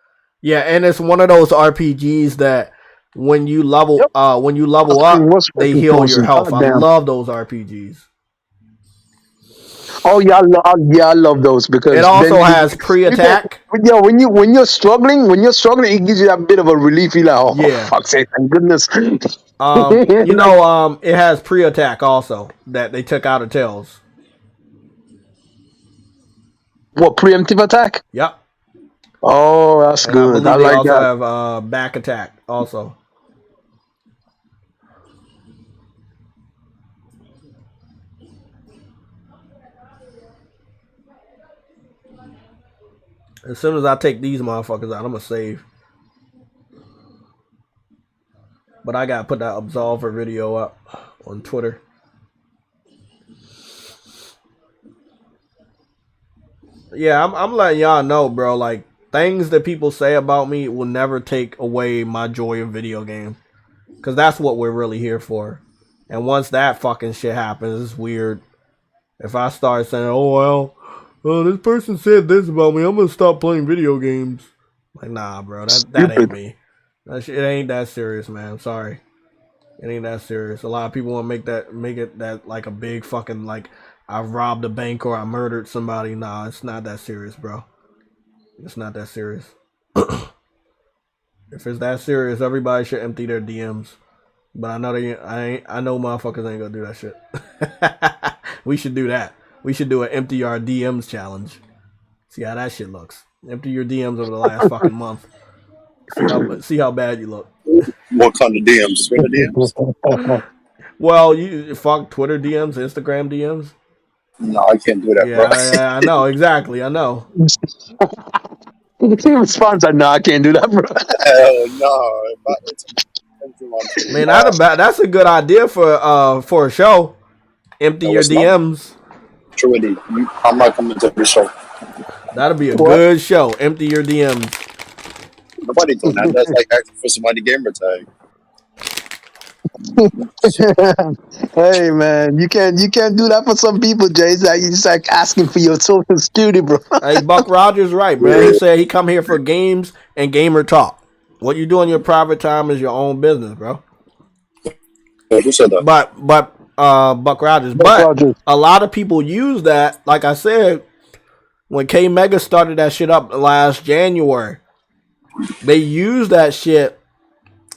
Yeah, and it's one of those RPGs that when you level Yep. up, What's they fucking heal your frozen? health. I Goddamn. love those RPGs. Oh yeah, I love those because It also then has pre-attack. yeah, when you're struggling, it gives you that bit of a relief. You're like, oh, Yeah. fuck's sake, thank goodness. It has pre-attack also that they took out of Tales. What, preemptive attack? Yep. Oh, that's And I good. I believe they like also that. have back attack also. As soon as I take these motherfuckers out, I'm gonna save. But I gotta put that Absolver video up on Twitter. Yeah, I'm letting y'all know, bro. Like, things that people say about me will never take away my joy of video games. Because that's what we're really here for. And once that fucking shit happens, it's weird. If I start saying, oh, well, this person said this about me, I'm gonna stop playing video games. Like, nah, bro, that ain't me. It ain't that serious, man. I'm sorry. It ain't that serious. A lot of people want to make it that like a big fucking like I robbed a bank or I murdered somebody. Nah, it's not that serious, bro. It's not that serious. If it's that serious, everybody should empty their DMs. But I know I know motherfuckers ain't gonna do that shit. We should do that. We should do an empty our DMs challenge. See how that shit looks. Empty your DMs over the last fucking month. See how bad you look. What kind of DMs? Twitter DMs? Well, you fuck Twitter DMs, Instagram DMs. No, I can't do that, Yeah, bro. I know exactly. I know. He responds like, "No, I can't do that, bro." Hell no. Man, that's a good idea for a show. Empty your DMs. Truly, I'm not coming to the show. That'll be a good show. Empty your DMs. Nobody doing that. That's like asking for somebody gamer tag. Hey man, you can't do that for some people, Jay. It's like asking for your social security, bro. Hey, Buck Rogers, right, man. He said he come here for games and gamer talk. What you do in your private time is your own business, bro. Who said that? But Buck Rogers. A lot of people use that. Like I said, when K Mega started that shit up last January, they used that shit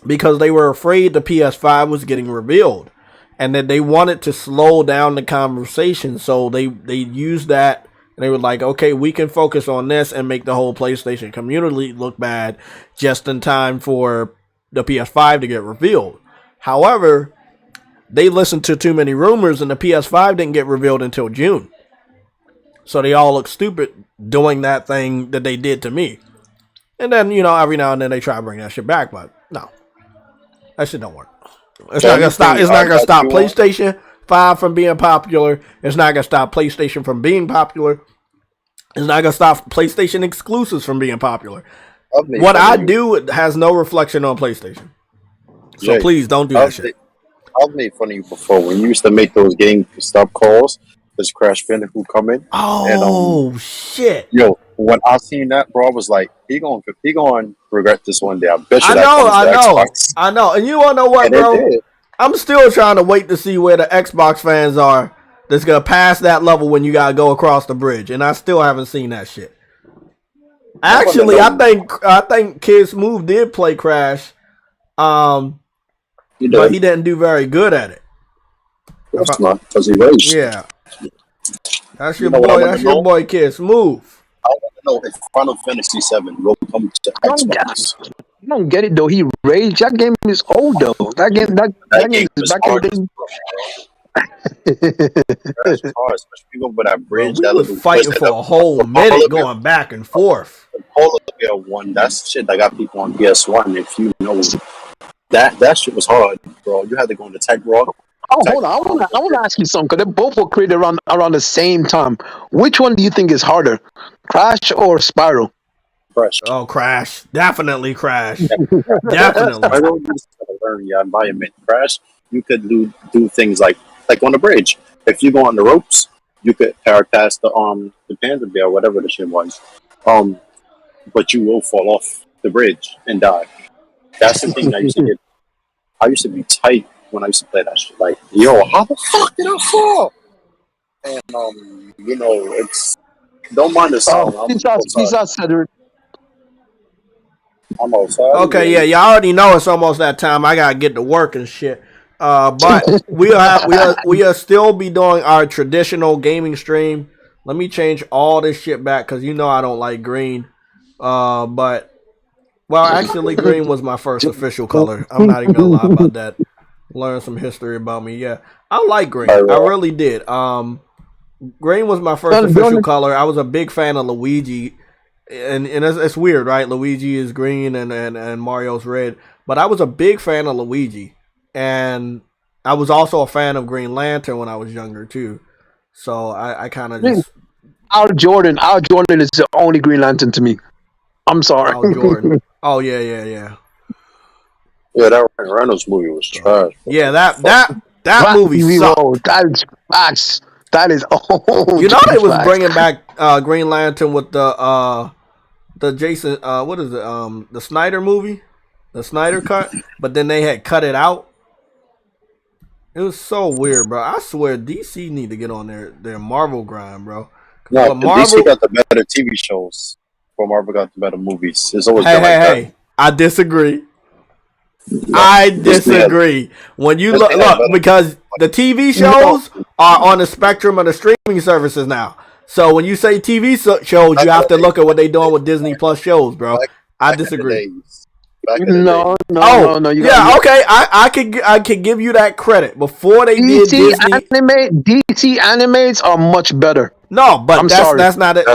because they were afraid the PS5 was getting revealed, and that they wanted to slow down the conversation. So they used that, and they were like, okay, we can focus on this and make the whole PlayStation community look bad just in time for the PS5 to get revealed. However, they listened to too many rumors, and the PS5 didn't get revealed until June. So they all look stupid doing that thing that they did to me. And then, every now and then they try to bring that shit back, but no. That shit don't work. It's not gonna stop. It's not gonna stop PlayStation 5 from being popular. It's not gonna stop PlayStation from being popular. It's not gonna stop PlayStation exclusives from being popular. What I do has no reflection on PlayStation. So please don't do that shit. I've made fun of you before when you used to make those game stop calls. This Crash Bandicoot come in. Oh shit! Yo, when I seen that, bro, I was like, he gonna regret this one day. I bet you I know. And you wanna know what, bro? I'm still trying to wait to see where the Xbox fans are that's gonna pass that level when you gotta go across the bridge, and I still haven't seen that shit. Actually, I think Kid Smooth did play Crash, but he didn't do very good at it. That's not because he raged. Yeah. That's your boy. That's your boy, Kid Smooth. I want to know if Final Fantasy VII will come to Xbox. I don't get it though. He raged. That game is old though. That game is back in the day. That's hard, especially over that bridge. Bro, we was fighting for a whole minute, going back and forth. The Polar one. That's shit that got people on PS1. If you know that shit was hard, bro. You had to go into Tech Rock. Oh, hold on. I want to ask you something, because they both were created around the same time. Which one do you think is harder, Crash or Spyro? Crash. Oh, Crash. Definitely Crash. Definitely. Spyro, you just gotta learn your environment. Crash, you could do things like on the bridge. If you go on the ropes, you could pass the panda bear, whatever the shit was. But you will fall off the bridge and die. That's the thing I used to get. I used to be tight when I used to play that shit. Like, yo, how the fuck did I fall? And it's don't mind the sound. Peace out, Cedric. I'm outside. Okay, yeah, y'all already know it's almost that time. I gotta get to work and shit. But we'll still be doing our traditional gaming stream. Let me change all this shit back because I don't like green. But actually, green was my first official color. I'm not even gonna lie about that. Learn some history about me. Yeah, I like green. I really did. Green was my first official color. I was a big fan of Luigi, and it's weird, right? Luigi is green and Mario's red, but I was a big fan of Luigi, and I was also a fan of Green Lantern when I was younger too. So I kind of just Al Jordan is the only Green Lantern to me. I'm sorry. Al Jordan. Oh yeah. Yeah, that Ryan Reynolds movie was trash. Yeah, that movie sucked. That is they was bringing back Green Lantern with the Jason what is it the Snyder movie, the Snyder cut, but then they had cut it out. It was so weird, bro. I swear DC need to get on their Marvel grind, bro. No, DC got the better TV shows, but Marvel got the better movies. It's always been like that. I disagree. I disagree. When you look, because the TV shows are on the spectrum of the streaming services now. So when you say TV shows, you have to look at what they're doing with Disney Plus shows, bro. I disagree. No. You yeah, okay. I could give you that credit. Before they did Disney DC animes are much better. No, but that's not it.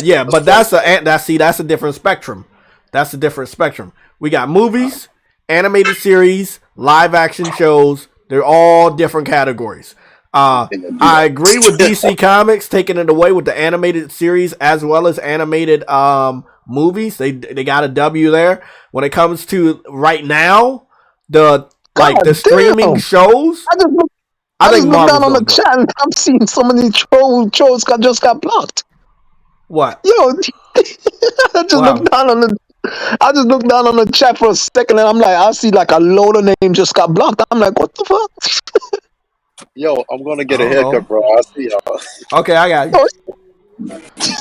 Yeah, but that's a different spectrum. That's a different spectrum. We got movies, animated series, live action shows. They're all different categories. I agree with DC Comics taking it away with the animated series as well as animated movies. They got a W there. When it comes to right now, the streaming shows. I just looked down on the chat and I'm seeing so many trolls just got blocked. What? Yo, I just looked down on the chat for a second and I'm like, I see like a load of names just got blocked. I'm like, what the fuck? Yo, I'm gonna get a haircut, bro. I'll see y'all. Okay, I got you.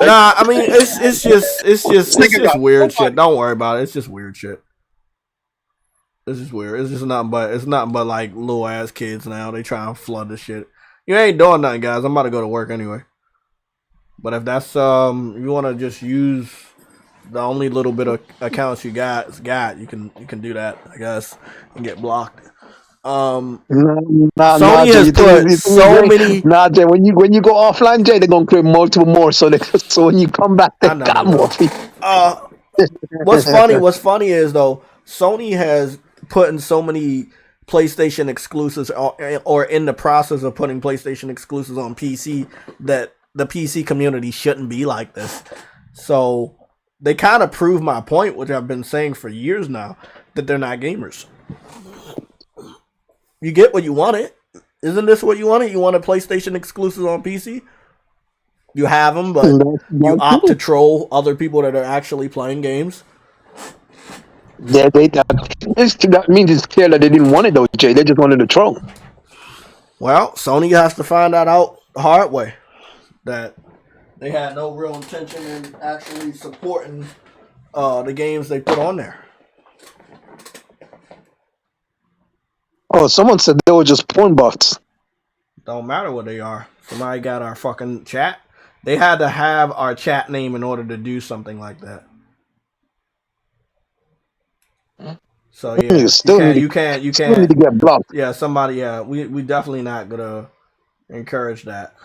Nah, I mean it's just weird shit. Don't worry about it. It's just weird shit. It's just weird. It's nothing but like little ass kids now. They try and flood the shit. You ain't doing nothing, guys. I'm about to go to work anyway. But if that's you want to just use the only little bit of accounts you got, you can do that. I guess and get blocked. Sony has put so many. Nah, Jay. When you go offline, Jay, they're gonna create multiple more. So when you come back, they got more people. What's funny is though, Sony has put in so many PlayStation exclusives or in the process of putting PlayStation exclusives on PC that the PC community shouldn't be like this. So they kind of prove my point, which I've been saying for years now, that they're not gamers. You get what you wanted. Isn't this what you wanted? You wanted PlayStation exclusives on PC? You have them, but you opt to troll other people that are actually playing games. Yeah, that means it's clear that they didn't want it though, Jay. They just wanted to troll. Well, Sony has to find that out the hard way. That they had no real intention in actually supporting the games they put on there. Oh, someone said they were just porn bots. Don't matter what they are. Somebody got our fucking chat. They had to have our chat name in order to do something like that. So yeah, you can't need to get blocked. Yeah, somebody. Yeah, we definitely not gonna encourage that.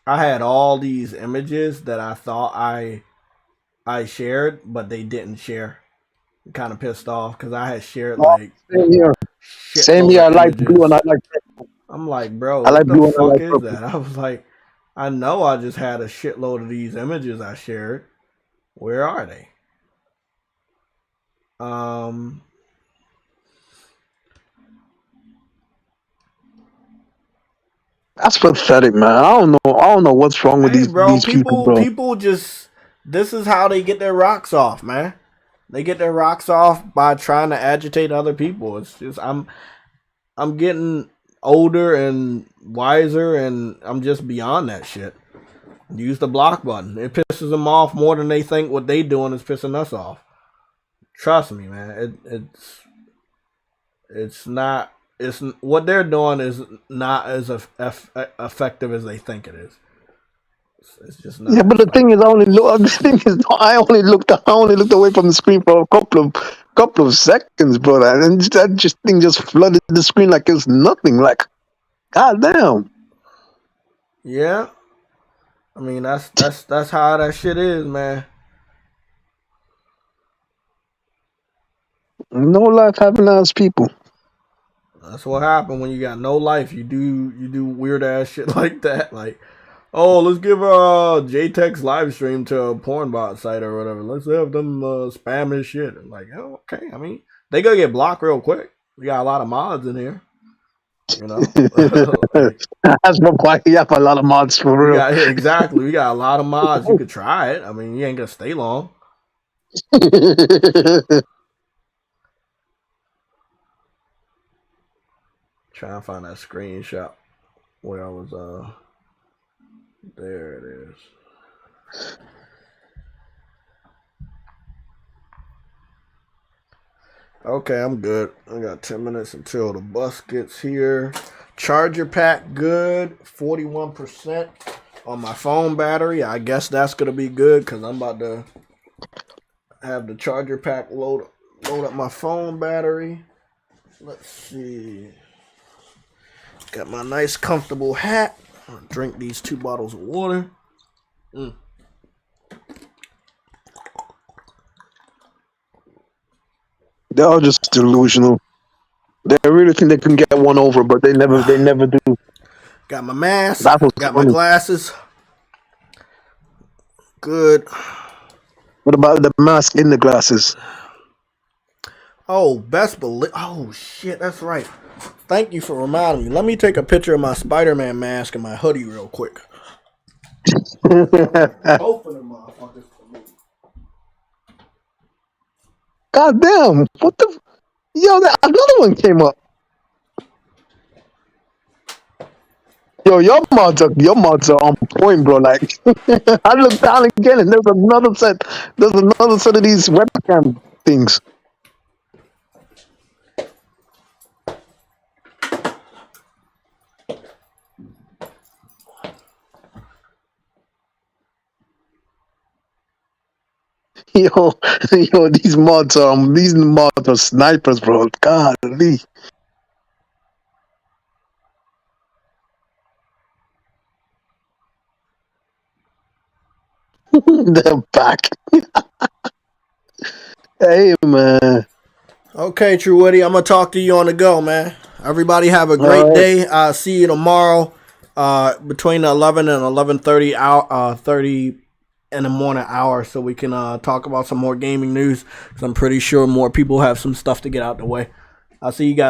I had all these images that I thought I shared, but they didn't share. I'm kind of pissed off because I had shared like same here. I like blue and I like red. I'm like, bro, what the fuck is that? I was like, I know I just had a shitload of these images I shared. Where are they? That's pathetic, man. I don't know what's wrong with these people, bro. People just, this is how they get their rocks off, man. They get their rocks off by trying to agitate other people. It's just I'm getting older and wiser, and I'm just beyond that shit. Use the block button. It pisses them off more than they think what they doing is pissing us off. Trust me, man. It's not. It's what they're doing is not as effective as they think it is. It's just not. Yeah, but the thing is, I only looked away from the screen for a couple of seconds, bro, and that thing just flooded the screen like it's nothing. Like, goddamn. Yeah, I mean that's how that shit is, man. No life having ass people. That's what happened when you got no life. You do weird ass shit like that. Like, oh, let's give JayTech's live stream to a porn bot site or whatever. Let's have them spam his shit. I'm like, oh, okay. I mean, they gonna get blocked real quick. We got a lot of mods in here. You know, that's why you have a lot of mods for real. Exactly. We got a lot of mods. You could try it. I mean, you ain't gonna stay long. Trying to find that screenshot where I was. There it is. Okay, I'm good. I got 10 minutes until the bus gets here. Charger pack good, 41% on my phone battery. I guess that's gonna be good because I'm about to have the charger pack load up my phone battery. Let's see. Got my nice comfortable hat. I'll drink these 2 bottles of water. They're all just delusional. They really think they can get one over, but they never do. Got my mask. That was Got funny. my glasses. Good. What about the mask in the glasses? Oh, best believe. Oh shit, that's right. Thank you for reminding me. Let me take a picture of my Spider-Man mask and my hoodie real quick. Both of them motherfuckers. God damn! What the? Yo, another one came up. Yo, your mods are on point, bro. Like, I looked down again, and there's another set. There's another set of these webcam things. Yo, these mods are snipers, bro. Golly. They're back. Hey, man. Okay, True Woody, I'm gonna talk to you on the go, man. Everybody have a great All right. day. I'll see you tomorrow, between 11 and 11:30 hour, 30 in the morning hour, so we can talk about some more gaming news. 'Cause I'm pretty sure more people have some stuff to get out the way. I'll see you guys.